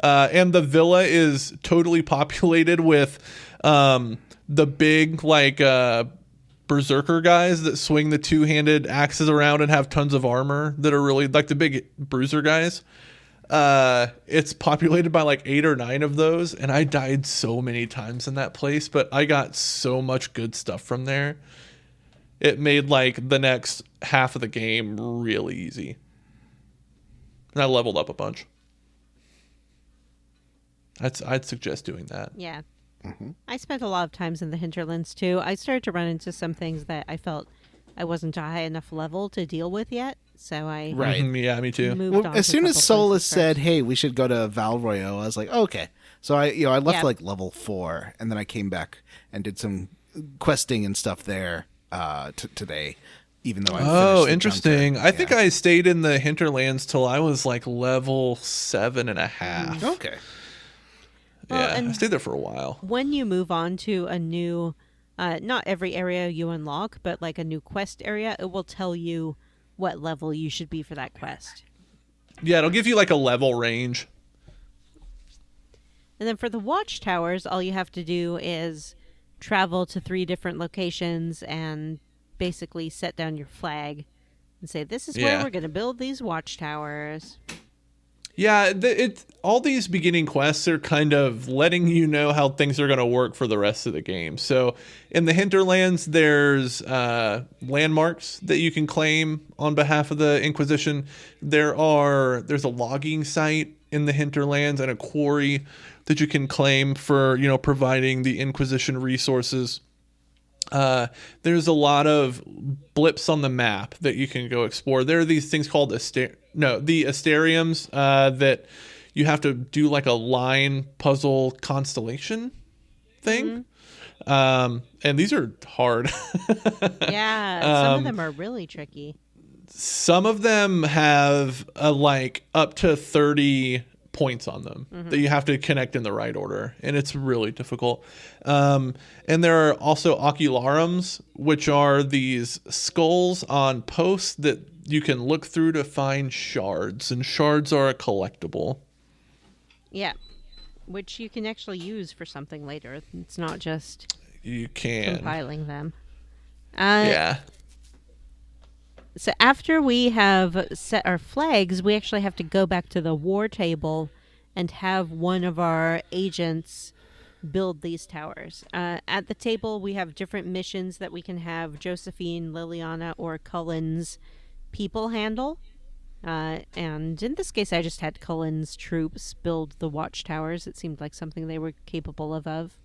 And the villa is totally populated with the big like berserker guys that swing the 2-handed axes around and have tons of armor that are really like the big bruiser guys. It's populated by like 8 or 9 of those, and I died so many times in that place, but I got so much good stuff from there. It made like the next half of the game really easy. And I leveled up a bunch. I'd suggest doing that. Yeah. I spent a lot of times in the hinterlands too. I started to run into some things that I felt I wasn't a high enough level to deal with yet, so I Right. Yeah, me too. moved Well, on. as to a soon as couple Solas places said, first. "Hey, we should go to Val Royo," I was like, "Okay." So I left Yeah. like level 4, and then I came back and did some questing and stuff there today. Even though I finished the Interesting. jump I think I stayed in the hinterlands till I was like level 7.5. Okay. Well, Yeah, I and- stayed there for a while. when you move on to a new, not every area you unlock, but like a new quest area, it will tell you what level you should be for that quest. Yeah, it'll give you like a level range. And then for the watchtowers, all you have to do is travel to 3 different locations and basically set down your flag and say, this is where Yeah. we're going to build these watchtowers. Yeah, it's all these beginning quests are kind of letting you know how things are going to work for the rest of the game. So in the hinterlands, there's landmarks that you can claim on behalf of the Inquisition. There's a logging site in the hinterlands and a quarry that you can claim for, providing the Inquisition resources. There's a lot of blips on the map that you can go explore. There are these things called the Asteriums that you have to do like a line puzzle constellation thing. And these are hard. Yeah, some of them are really tricky. Some of them have like up to 30 points on them that you have to connect in the right order, and it's really difficult. And there are also ocularums, which are these skulls on posts that you can look through to find shards, and shards are a collectible. Yeah, which you can actually use for something later. It's not just You can. compiling them. Yeah. So after we have set our flags, we actually have to go back to the war table and have one of our agents build these towers. At the table, we have different missions that we can have Josephine, Liliana, or Cullen's people handle. And in this case, I just had Cullen's troops build the watchtowers. It seemed like something they were capable of.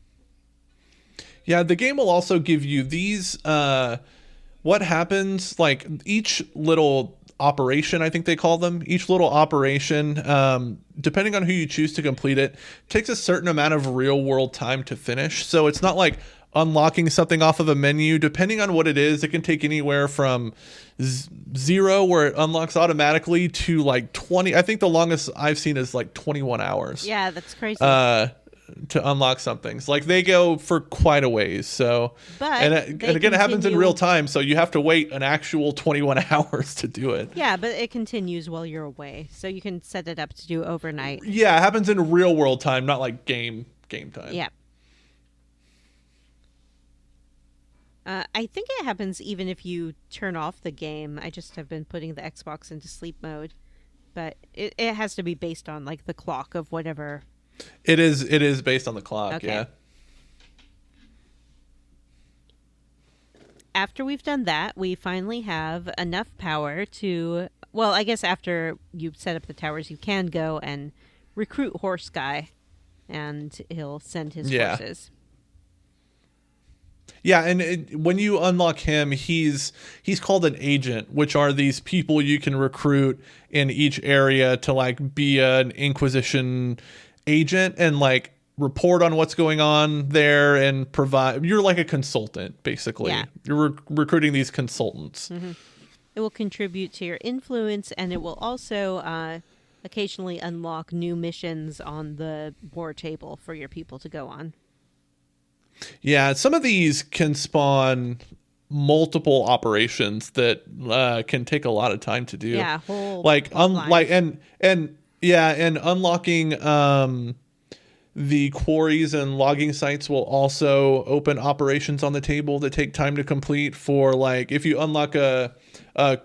Yeah, the game will also give you these... what happens, like each little operation, I think they call them, each little operation, depending on who you choose to complete it, takes a certain amount of real world time to finish. So it's not like unlocking something off of a menu. Depending on what it is, it can take anywhere from 0, where it unlocks automatically, to like 20. I think the longest I've seen is like 21 hours. Yeah, that's crazy. To unlock some things. Like they go for quite a ways. So, But and again, it happens in real time. So you have to wait an actual 21 hours to do it. Yeah, but it continues while you're away. So you can set it up to do overnight. Yeah, it happens in real world time, not like game time. Yeah. I think it happens even if you turn off the game. I just have been putting the Xbox into sleep mode. But it has to be based on like the clock of whatever. It is based on the clock, Okay. yeah. After we've done that, we finally have enough power to... Well, I guess after you set up the towers, you can go and recruit Horse Guy. And he'll send his forces. Yeah, and when you unlock him, he's called an agent, which are these people you can recruit in each area to like be an Inquisition agent and like report on what's going on there and provide. You're like a consultant, basically. Yeah. You're recruiting these consultants. Mm-hmm. It will contribute to your influence, and it will also occasionally unlock new missions on the war table for your people to go on. Yeah, some of these can spawn multiple operations that can take a lot of time to do. Yeah, whole like lines. and unlocking the quarries and logging sites will also open operations on the table that take time to complete. For like, if you unlock a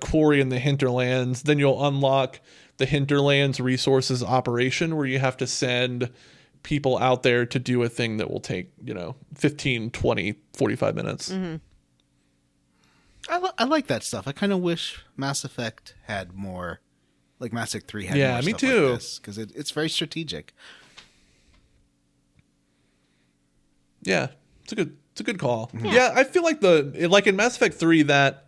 quarry in the hinterlands, then you'll unlock the hinterlands resources operation, where you have to send people out there to do a thing that will take 15, 20, 45 minutes. Mm-hmm. I like that stuff. I kind of wish Mass Effect had more, like Mass Effect 3 had more me stuff too. like this, because it's very strategic. Yeah, it's a good call. Yeah, I feel like like in Mass Effect 3, that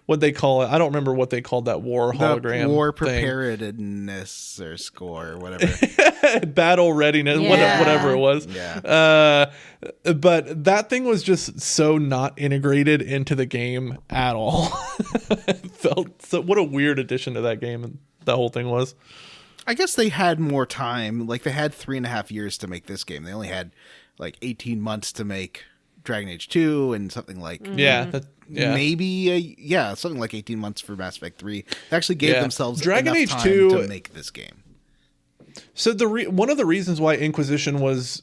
what they call it, I don't remember what they called that war hologram The war thing. preparedness or score or whatever. Battle readiness, Yeah. whatever it was. Yeah. But that thing was just so not integrated into the game at all. It felt so. What a weird addition to that game that whole thing was. I guess they had more time. Like, they had 3.5 years to make this game. They only had like 18 months to make Dragon Age 2 and something like Yeah, maybe something like 18 months for Mass Effect 3. They actually gave themselves Dragon enough Age time 2 to make this game. So one of the reasons why Inquisition was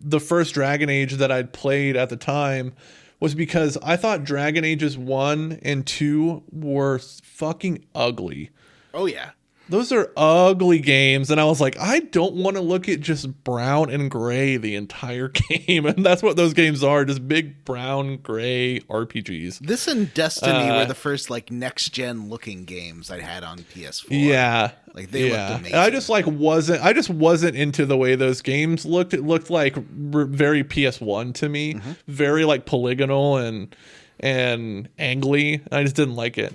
the first Dragon Age that I'd played at the time was because I thought Dragon Ages 1 and 2 were fucking ugly. Oh yeah. those are ugly games. And I was like, I don't want to look at just brown and gray the entire game. And that's what those games are, just big brown, gray RPGs. This and Destiny were the first like next gen looking games I had on PS4. Yeah. Like they looked amazing. And I just wasn't into the way those games looked. It looked like very PS1 to me, very like polygonal and angly. I just didn't like it.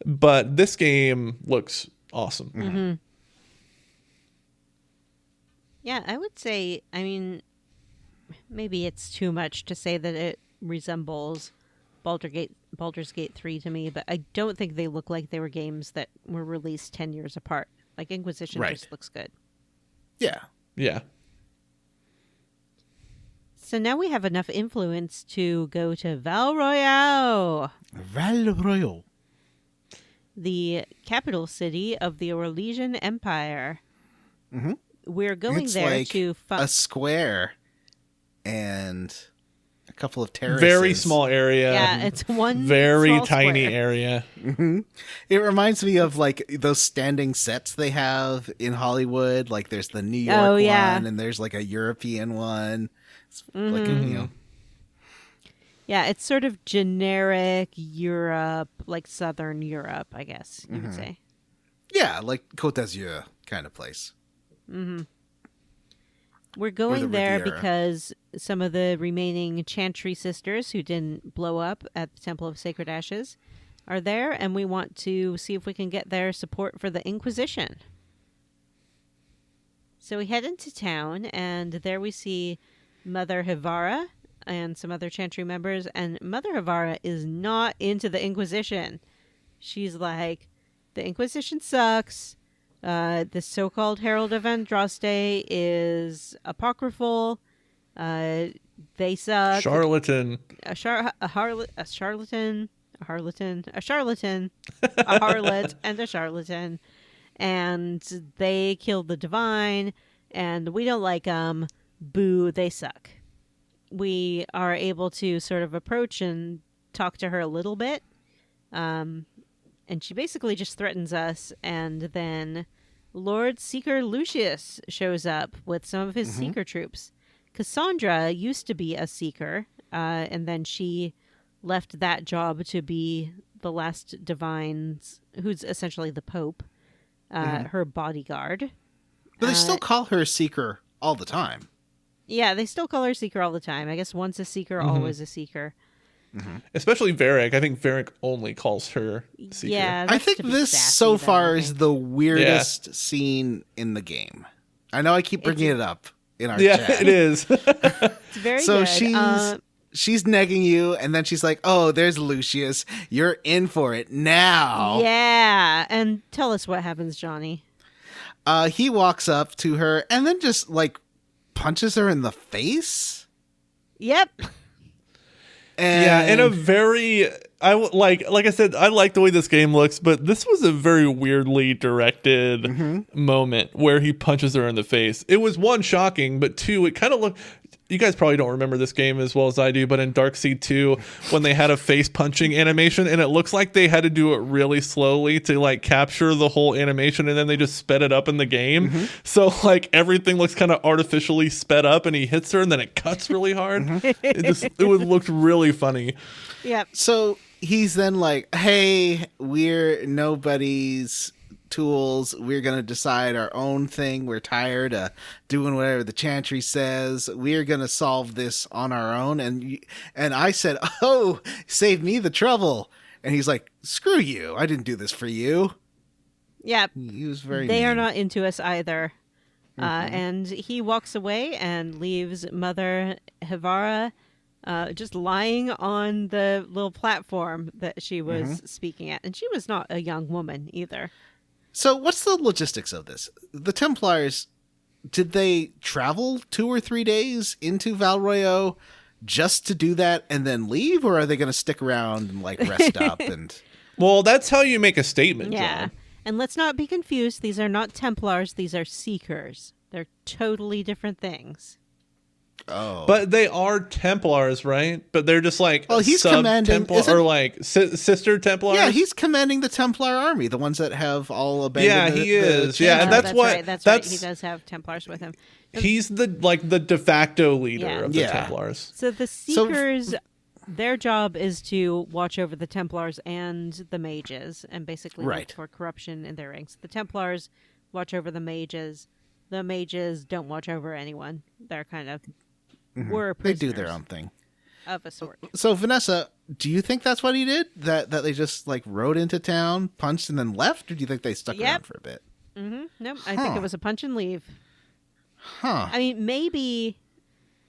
But this game looks awesome. Mm-hmm. Yeah, I would say, I mean, maybe it's too much to say that it resembles Baldur's Gate 3 to me, but I don't think they look like they were games that were released 10 years apart. Like Inquisition just looks good. Yeah. Yeah. So now we have enough influence to go to Val Royale, the capital city of the Orlesian Empire. Mm-hmm. We're going It's there like to a square and a couple of terraces. Very small area. Yeah, it's one very small tiny square. area. Mm-hmm. It reminds me of like those standing sets they have in Hollywood. Like there's the New York one, and there's like a European one. It's like Yeah, it's sort of generic Europe, like Southern Europe, I guess you would say. Yeah, like Côte d'Azur kind of place. Mm-hmm. We're going there Riviera. because some of the remaining Chantry sisters who didn't blow up at the Temple of Sacred Ashes are there, and we want to see if we can get their support for the Inquisition. So we head into town, and there we see Mother Hivara and some other Chantry members, and Mother Hivara is not into the Inquisition. She's like, the Inquisition sucks. The so-called Herald of Andraste is apocryphal. They suck. Charlatan. A charlatan, a harlot, and a charlatan. And they killed the divine, and we don't like them. Boo, they suck. We are able to sort of approach and talk to her a little bit. And she basically just threatens us, and then Lord Seeker Lucius shows up with some of his Seeker troops. Cassandra used to be a Seeker, and then she left that job to be the last Divine's, who's essentially the Pope, her bodyguard. But they still call her Seeker all the time. Yeah, they still call her Seeker all the time. I guess once a Seeker, always a Seeker. Especially Varric. I think Varric only calls her Seeker. Yeah, I that's think to be this sassy, so though, far I is think. the weirdest scene in the game. I know I keep bringing it up in our Yeah, chat. it is. It's very So good. she's negging you, and then she's like, "Oh, there's Lucius. You're in for it now." Yeah, and tell us what happens, Johnny. He walks up to her and then just like punches her in the face. Yep. And Yeah, in a very like I said, I like the way this game looks, but this was a very weirdly directed moment where he punches her in the face. It was one, shocking, but two, it kind of looked. You guys probably don't remember this game as well as I do, but in Darkseid 2, when they had a face punching animation, and it looks like they had to do it really slowly to like capture the whole animation, and then they just sped it up in the game. So like everything looks kind of artificially sped up, and he hits her, and then it cuts really hard. It would looked really funny. Yep. so he's then like, "Hey, we're nobody's tools. We're gonna decide our own thing. We're tired of doing whatever the Chantry says. We're gonna solve this on our own." And I said, "Oh, save me the trouble." And he's like, "Screw you! I didn't do this for you." Yep. He was very. They are mean. not into us either. And he walks away and leaves Mother Hivara just lying on the little platform that she was speaking at. And she was not a young woman either. So what's the logistics of this? The Templars, did they travel 2 or 3 days into Val Royale just to do that and then leave, or are they going to stick around and like rest up and? Well, that's how you make a statement, Yeah. John. And let's not be confused. These are not Templars. These are Seekers. They're totally different things. Oh. But they are Templars, right? But they're just like Well, he's commanding- Templar isn't- or like sister Templars. Yeah, he's commanding the Templar army, the ones that have all abandoned. Yeah, he is. the Yeah, and champion. that's what- right. That's that's- right. He does have Templars with him. He's the de facto leader Yeah. of the Yeah. Templars. So the Seekers, their job is to watch over the Templars and the mages, and basically Right. look for corruption in their ranks. The Templars watch over the mages. The mages don't watch over anyone. They're kind of were They do their prisoners own thing. of a sort. So, Vanessa, do you think that's what he did? That they just like rode into town, punched, and then left? Or do you think they stuck Yep. around for a bit? Nope, I think it was a punch and leave. Huh. I mean, maybe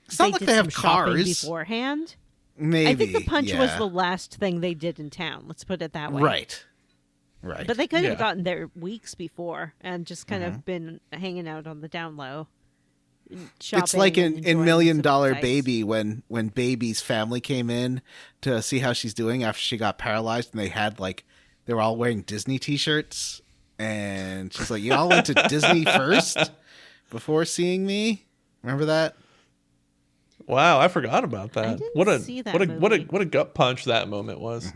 It's not like did they some have shopping cars. beforehand. Maybe. I think the punch was yeah. the last thing they did in town. Let's put it that way. Right. Right. But they could have Yeah. gotten there weeks before and just kind of been hanging out on the down low. It's like in $1 Million Sights. Baby when Baby's family came in to see how she's doing after she got paralyzed, and they were all wearing Disney t-shirts, and she's like, "You all went to Disney first before seeing me." Remember that? Wow, I forgot about that. didn't see that what movie. a gut punch that moment was.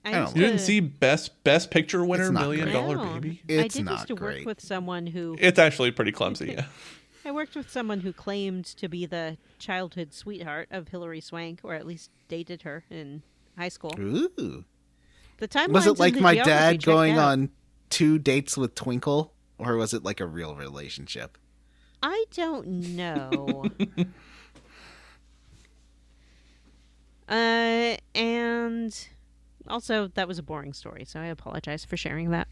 I don't used You to- didn't see best picture winner It's not $1 Million great. No. Baby? It's I did not used to great. work with someone who It's actually pretty clumsy. Yeah. I worked with someone who claimed to be the childhood sweetheart of Hilary Swank, or at least dated her in high school. Ooh. The timelines Was it like and the my geography dad checked going out. on 2 dates with Twinkle, or was it like a real relationship? I don't know. And also that was a boring story, so I apologize for sharing that.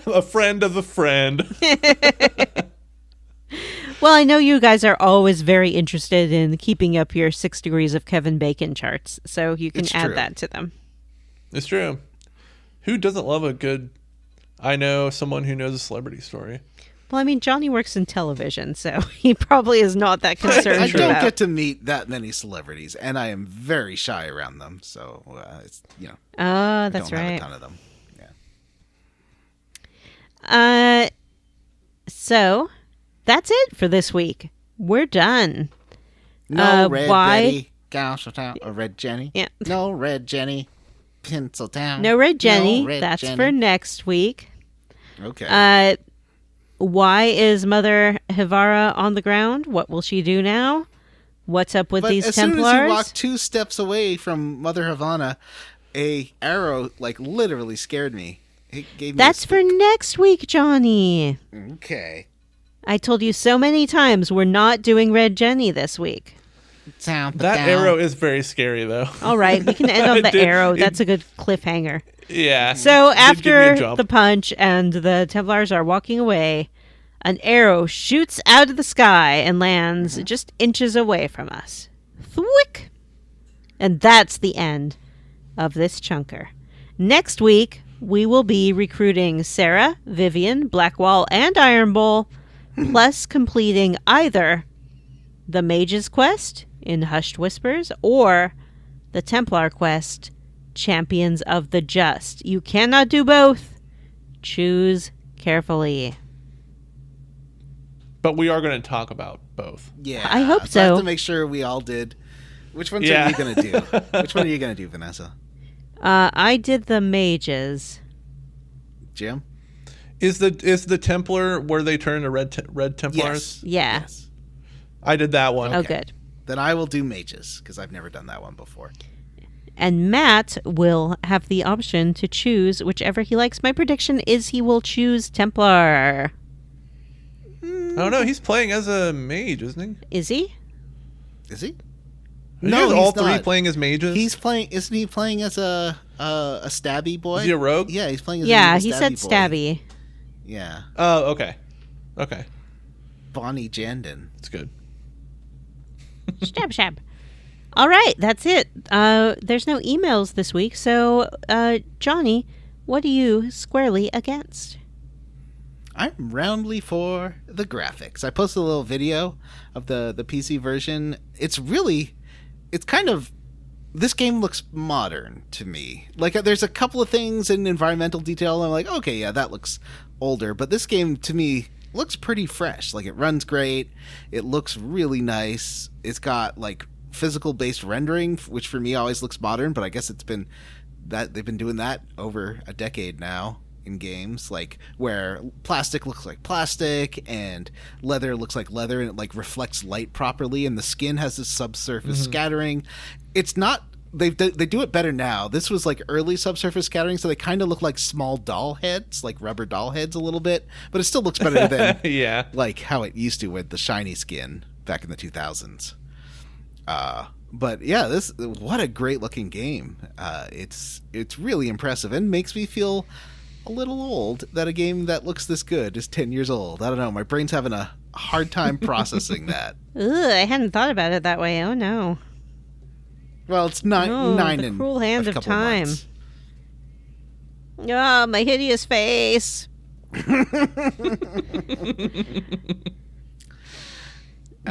A friend of a friend. Well, I know you guys are always very interested in keeping up your 6 degrees of Kevin Bacon charts, so you can It's add true. that to them. It's true. Who doesn't love a good I know someone who knows a celebrity story? Well, I mean, Johnny works in television, so he probably is not that concerned I don't about. get to meet that many celebrities, and I am very shy around them. So it's Oh, I that's don't have a right. ton of them. Yeah. So that's it for this week. We're done. No red why- Betty, Gaucho Town, or Red Jenny. Yeah. No red Jenny, Pencil Town. No Red Jenny. No Red That's Jenny. for next week. Okay. Why is Mother Hivara on the ground? What will she do now? What's up with But these as Templars? soon as you walk 2 steps away from Mother Havana, a arrow literally scared me. It gave me. That's for next week, Johnny. Okay. I told you so many times we're not doing Red Jenny this week. Sound That down. arrow is very scary though. All right, we can end on the It did- arrow. it- That's a good cliffhanger. Yeah. So It did give me a after jump. the punch and the Templars are walking away, an arrow shoots out of the sky and lands just inches away from us. Thwick! And that's the end of this chunker. Next week, we will be recruiting Sarah, Vivian, Blackwall, and Iron Bowl, plus completing either the Mage's Quest in Hushed Whispers or the Templar Quest, Champions of the Just. You cannot do both. Choose carefully. But we are going to talk about both. Yeah. I hope I so. have to make sure we all did. Which ones Yeah. are you going to do? Which one are you going to do, Vanessa? I did the mages. Jim? Is the Templar where they turn to red Templars? Yes. Yeah. Yes. I did that one. Oh, Okay. good. Then I will do mages, because I've never done that one before. And Matt will have the option to choose whichever he likes. My prediction is he will choose Templar. I don't know. He's playing as a mage, isn't he? Is he? Is he? Are you guys all he's three not. playing as mages? He's playing. Isn't he playing as a stabby boy? Is he a rogue? Yeah, he's playing as Yeah, a he stabby said boy. stabby. Yeah, Oh, okay. Okay. Bonnie Jandon. That's good. Stab, stab. All right, that's it. There's no emails this week, so Johnny, what are you squarely against? I'm roundly for the graphics. I posted a little video of the PC version. It's kind of, this game looks modern to me. Like, there's a couple of things in environmental detail I'm like, okay, yeah, that looks older. But this game, to me, looks pretty fresh. Like, it runs great. It looks really nice. It's got like physical based rendering, which for me always looks modern, but I guess it's been that they've been doing that over a decade now in games, like where plastic looks like plastic and leather looks like leather, and it like reflects light properly, and the skin has this subsurface scattering. It's not they do it better now. This was like early subsurface scattering, so they kind of look like small doll heads, like rubber doll heads a little bit, but it still looks better than Yeah. like how it used to with the shiny skin back in the 2000s. But yeah, what a great looking game. It's really impressive and makes me feel a little old that a game that looks this good is 10 years old. I don't know. My brain's having a hard time processing that. Ugh, I hadn't thought about it that way. Oh no. Well, it's nine the and cruel hand a of couple time. months. Oh, my hideous face.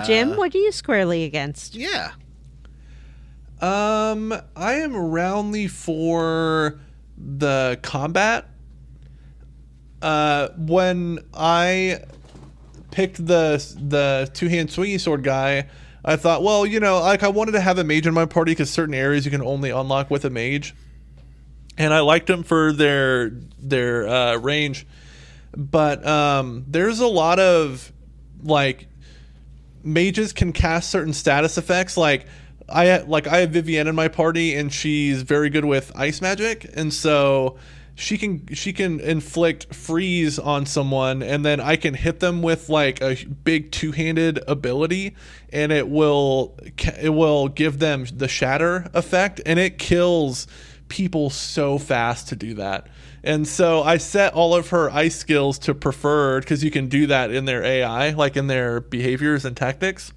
Jim, what are you squarely against? Yeah. I am roundly for the combat. When I picked the two-hand swingy sword guy, I thought, well, like I wanted to have a mage in my party because certain areas you can only unlock with a mage, and I liked them for their range. But there's a lot of like mages can cast certain status effects. Like I have Vivienne in my party, and she's very good with ice magic, and so she can inflict freeze on someone, and then I can hit them with like a big two-handed ability, and it will give them the shatter effect, and it kills people so fast to do that. And so I set all of her ice skills to preferred because you can do that in their AI, like in their behaviors and tactics.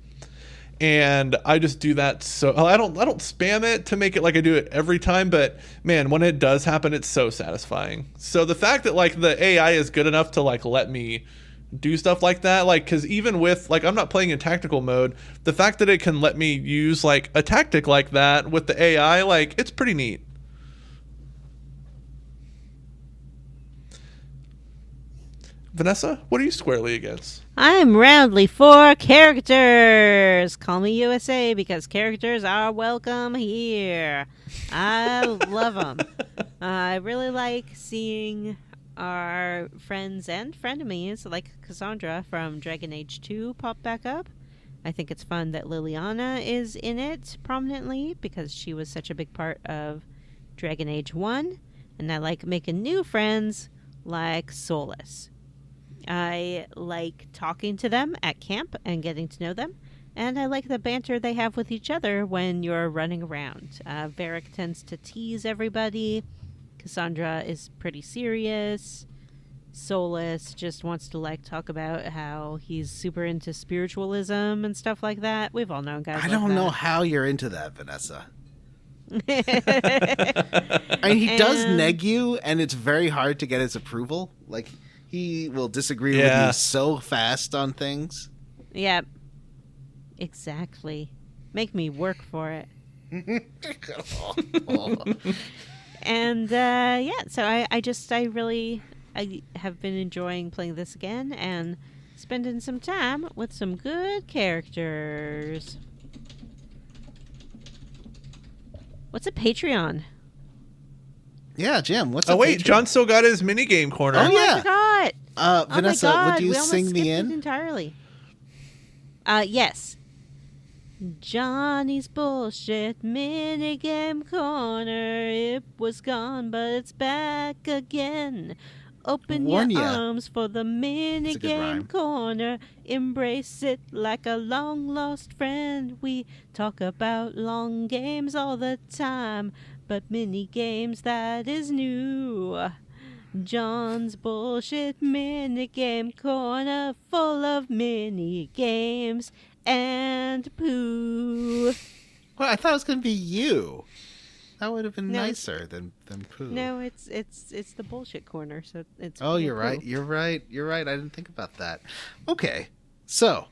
And I just do that. So I don't spam it to make it like I do it every time, but man, when it does happen, it's so satisfying. So the fact that like the AI is good enough to like let me do stuff like that, like, because even with like I'm not playing in tactical mode, the fact that it can let me use like a tactic like that with the AI, like it's pretty neat. Vanessa, what are you squarely against? I'm roundly for characters. Call me USA because characters are welcome here. I love them. I really like seeing our friends and frenemies like Cassandra from Dragon Age 2 pop back up. I think it's fun that Liliana is in it prominently because she was such a big part of Dragon Age 1. And I like making new friends like Solas. I like talking to them at camp and getting to know them. And I like the banter they have with each other when you're running around. Varric tends to tease everybody. Cassandra is pretty serious. Solas just wants to like talk about how he's super into spiritualism and stuff like that. We've all known guys I like don't know that. how you're into that, Vanessa. I mean, he does neg you, and it's very hard to get his approval. Like, he will disagree with you so fast on things. Yep. Exactly. Make me work for it. And so I have been enjoying playing this again and spending some time with some good characters. What's a Patreon? Yeah, Jim, what's Oh, up? wait, John still got his minigame corner. Oh, yeah. I forgot. Vanessa, oh my God, would you we almost sing me skipped it in? entirely. Yes. Johnny's bullshit minigame corner. It was gone, but it's back again. Open Warn your ya. arms for the a good rhyme. minigame corner. Embrace it like a long lost friend. We talk about long games all the time, but mini games, that is new. John's bullshit minigame corner, full of mini games and poo. Well, I thought it was going to be you. That would have been No, nicer than poo. No, it's the bullshit corner. So it's. Oh, you're poo. right. You're right. I didn't think about that. Okay, so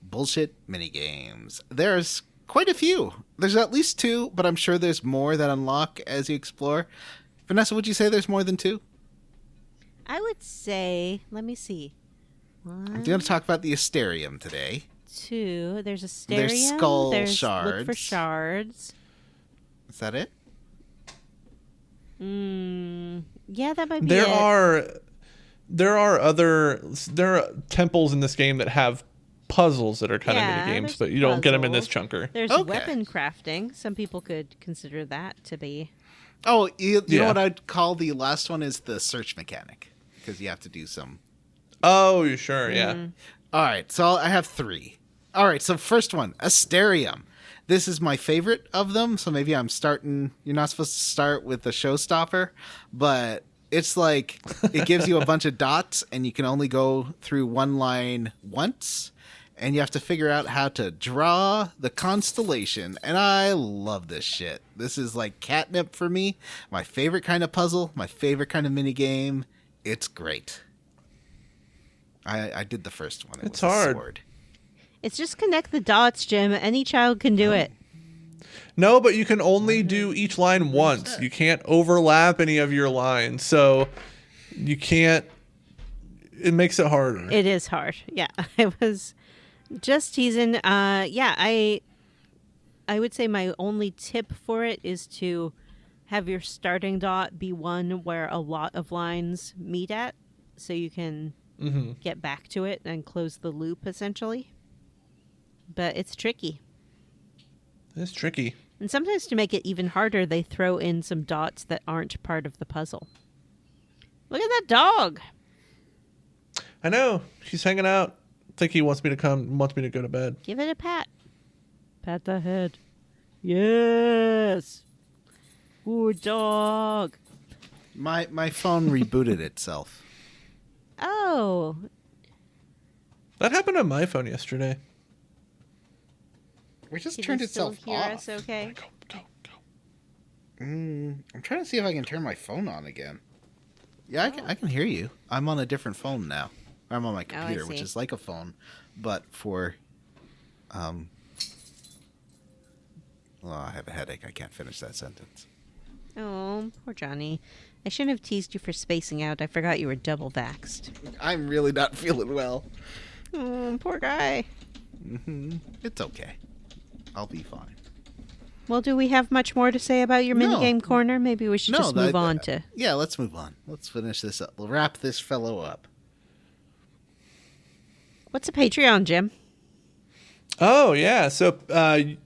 bullshit minigames. There's quite a few. There's at least 2, but I'm sure there's more that unlock as you explore. Vanessa, would you say there's more than 2? I would say, let me see. I'm going to talk about the Asterium today. 2. There's a Asterium. There's skull Look for shards. shards. Is that it? Yeah, that might be There it. there are temples in this game that have puzzles that are kind of mini games, there's but you don't get them in this puzzles. chunker. There's Okay. weapon crafting. Some people could consider that to be. Oh, you Yeah. know what I'd call the last one is the search mechanic, because you have to do some. Oh, sure, yeah. All right, so I have 3. All right, so first one, Asterium. This is my favorite of them, so maybe I'm starting. You're not supposed to start with the showstopper, but it's like it gives you a bunch of dots, and you can only go through one line once, and you have to figure out how to draw the constellation. And I love this shit. This is like catnip for me. My favorite kind of puzzle, my favorite kind of mini game. It's great. I did the first one. It It's was a hard. sword. It's just connect the dots, Jim. Any child can do it. No, but you can only do each line once. You can't overlap any of your lines, so you can't. It makes it harder. It is hard. Yeah, I was just teasing. Yeah, I would say my only tip for it is to have your starting dot be one where a lot of lines meet at, so you can get back to it and close the loop, essentially. But it's tricky. It's tricky. And sometimes to make it even harder, they throw in some dots that aren't part of the puzzle. Look at that dog. I know. She's hanging out. I think he wants me to go to bed. Give it a pat. Pat the head. Yes. Good dog. My phone rebooted itself. Oh, That happened on my phone yesterday. It just can turned you still itself hear off. us okay? Go. I'm trying to see if I can turn my phone on again. Yeah, I can hear you. I'm on a different phone now. I'm on my computer, which see. is like a phone, but for well, I have a headache. I can't finish that sentence. Oh, poor Johnny. I shouldn't have teased you for spacing out. I forgot you were double vaxxed. I'm really not feeling well. Oh, poor guy. It's okay. I'll be fine. Well, do we have much more to say about your No. minigame corner? Maybe we should just move on to... Yeah, let's move on. Let's finish this up. We'll wrap this fellow up. What's a Patreon, Jim? Oh, yeah. So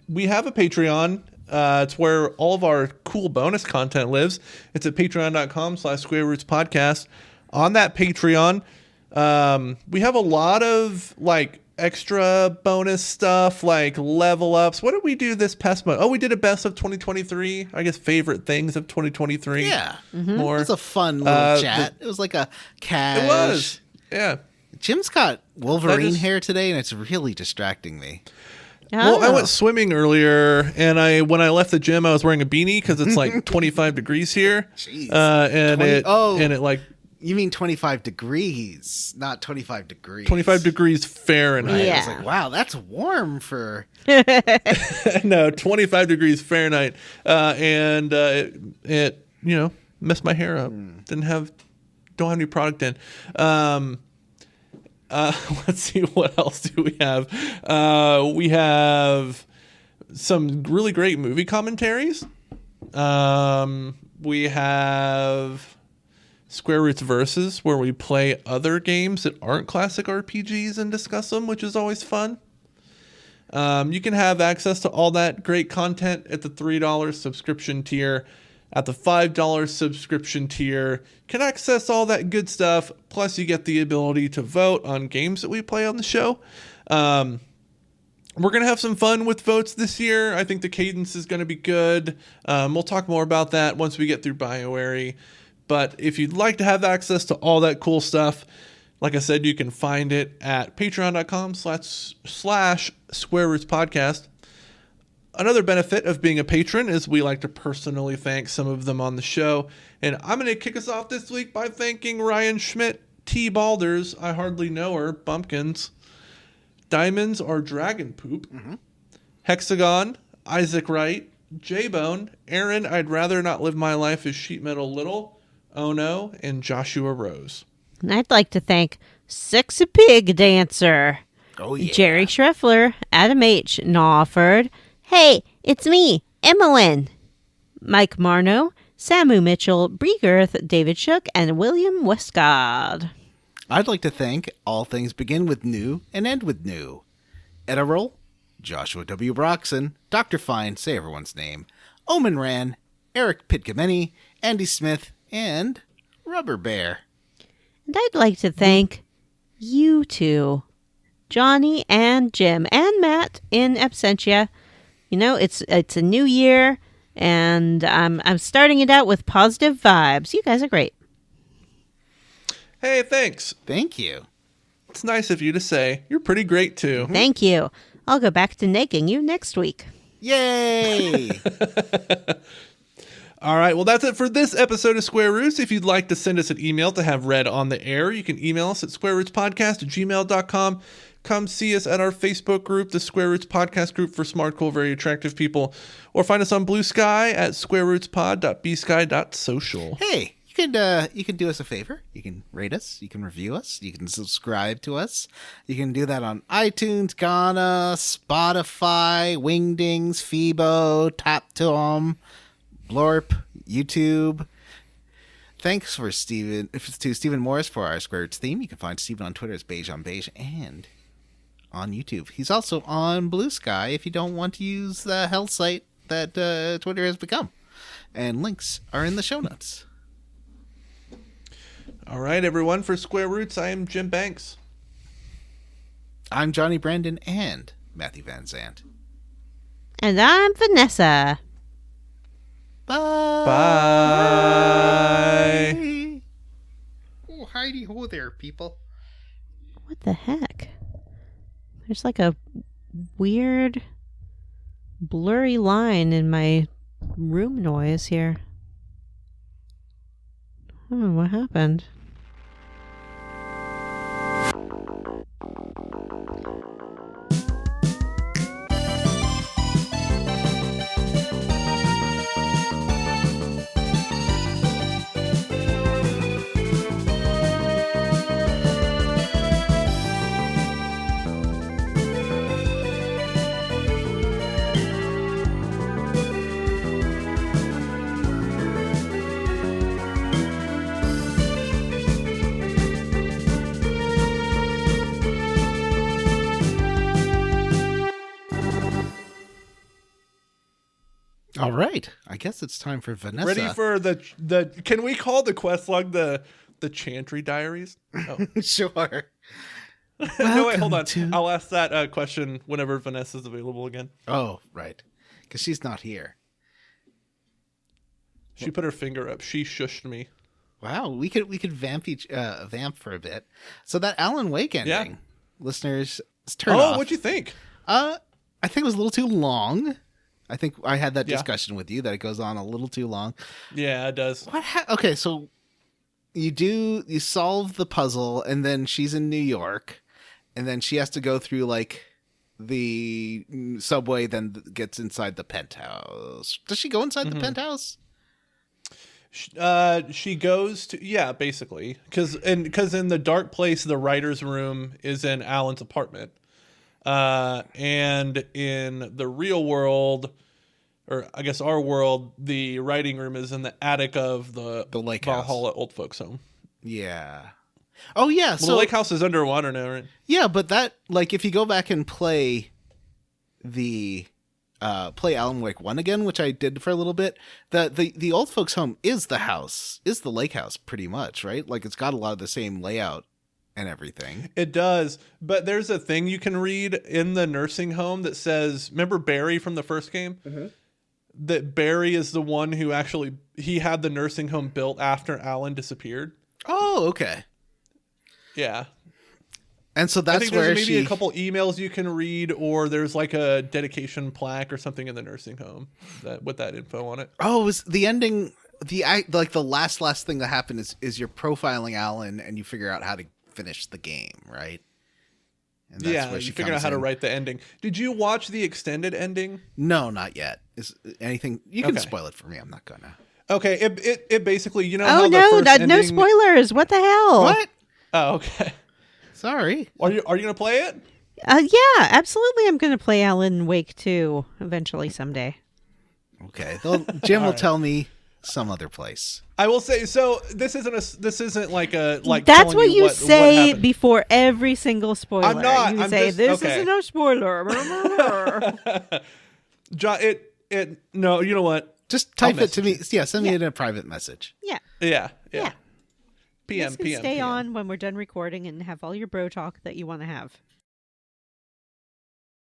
we have a Patreon. It's where all of our cool bonus content lives. It's at patreon.com/squarerootspodcast. On that Patreon, we have a lot of extra bonus stuff, like level ups. What did we do this past month? Oh, we did a best of 2023. I guess favorite things of 2023. Yeah. More. It was a fun little chat. It was like a cash. It was. Yeah. Jim's got Wolverine just- hair today, and it's really distracting me. Well, I Oh. went swimming earlier, and when I left the gym, I was wearing a beanie because it's like 25 degrees here. Jeez. And 20 it You mean 25 degrees, not 25 degrees. 25 degrees Fahrenheit. Yeah. I was like, wow, that's warm for... No, 25 degrees Fahrenheit. And it messed my hair up. Don't have any product in. Let's see, what else do we have? We have some really great movie commentaries. We have Square Roots Versus, where we play other games that aren't classic RPGs and discuss them, which is always fun. You can have access to all that great content at the $3 subscription tier. At the $5 subscription tier, you can access all that good stuff. Plus, you get the ability to vote on games that we play on the show. We're going to have some fun with votes this year. I think the cadence is going to be good. We'll talk more about that once we get through BioWare. But if you'd like to have access to all that cool stuff, like I said, you can find it at patreon.com/SquareRootsPodcast. Another benefit of being a patron is we like to personally thank some of them on the show. And I'm going to kick us off this week by thanking Ryan Schmidt, T. Balders, I Hardly Know Her, Bumpkins, Diamonds Are Dragon Poop, Hexagon, Isaac Wright, J-Bone, Aaron, I'd Rather Not Live My Life as Sheet Metal Little, Ono, and Joshua Rose. And I'd like to thank Sexy Pig Dancer. Oh, yeah. Jerry Schreffler, Adam H. Nawford. Hey, it's me, Emmeline. Mike Marno, Samu Mitchell, Bree Girth, David Shook, and William Westgard. I'd like to thank All Things Begin With New and End With New. Ediroll, Joshua W. Broxson, Dr. Fine, say everyone's name, Omen Ran, Eric Pitkameni, Andy Smith, and Rubber Bear. And I'd like to thank you two, Johnny and Jim and Matt in absentia. You know, it's a new year, and I'm starting it out with positive vibes. You guys are great. Hey, thanks. Thank you. It's nice of you to say. You're pretty great, too. Thank you. I'll go back to negging you next week. Yay! All right, well, that's it for this episode of Square Roots. If you'd like to send us an email to have read on the air, you can email us at squarerootspodcast@gmail.com. Come see us at our Facebook group, the Square Roots Podcast Group for smart, cool, very attractive people. Or find us on Blue Sky at squarerootspod.bsky.social. Hey, you can do us a favor. You can rate us. You can review us. You can subscribe to us. You can do that on iTunes, Ghana, Spotify, Wingdings, Phoebo, TapTom, Blorp, YouTube. Thanks to Stephen Morris for our Square Roots theme. You can find Stephen on Twitter as Beige on Beige and on YouTube. He's also on Blue Sky if you don't want to use the hell site that Twitter has become. And links are in the show notes. All right, everyone. For Square Roots, I am Jim Banks. I'm Johnny Brandon and Matthew Van Zandt. And I'm Vanessa. Bye. Bye. Oh, Heidi ho there, people. What the heck? There's like a weird, blurry line in my room noise here. I don't know what happened. All right. I guess it's time for Vanessa. Ready for the can we call the quest log the Chantry Diaries? Oh. Sure. No, wait, hold on. to- I'll ask that question whenever Vanessa's available again. Oh, right. Because she's not here. She put her finger up. She shushed me. Wow, we could vamp for a bit. So that Alan Wake ending, Yeah. listeners, turn off. Oh, what'd you think? I think it was a little too long. I think I had that Yeah. discussion with you that it goes on a little too long. Yeah, it does. Okay, so you solve the puzzle, and then she's in New York, and then she has to go through like the subway, then gets inside the penthouse. Does she go inside the penthouse? She goes to basically because in the dark place the writer's room is in Alan's apartment, and in the real world, or I guess our world, the writing room is in the attic of the lake house. Valhalla old folks home. Yeah. Oh yeah. Well, So the lake house is underwater now, right? yeah, but that like if you go back and play the play Alan Wake 1 again, which I did for a little bit, the old folks home is the lake house pretty much, right? Like it's got a lot of the same layout and everything. It does, but there's a thing you can read in the nursing home that says, remember Barry from the first game? Mm-hmm. That Barry is the one who he had the nursing home built after Alan disappeared. Oh, okay. Yeah. And so I that's think where there's maybe a couple emails you can read, or there's like a dedication plaque or something in the nursing home with that info on it. Oh, is the ending the last thing that happened is you're profiling Alan and you figure out how to finish the game, right? And that's where you figure out how to write the ending. Did you watch the extended ending? No, not yet. Is anything you can Okay. spoil it for me? I'm not gonna. Okay, it basically, how Oh the no, first ending... no spoilers. What the hell? What? Oh, okay. Sorry. Are you gonna play it? Yeah, absolutely. I'm going to play Alan Wake 2 eventually someday. Okay. Jim will tell me some other place. I will say so. This isn't like a like. That's telling what you what say happened. before every single spoiler. I'm not. You I'm say just- this okay. is no spoiler. John, it. No, you know what? Just type I'll it to me. Yeah, send me Yeah. in a private message. Yeah. Yeah. Yeah. PM. This can stay on when we're done recording and have all your bro talk that you want to have.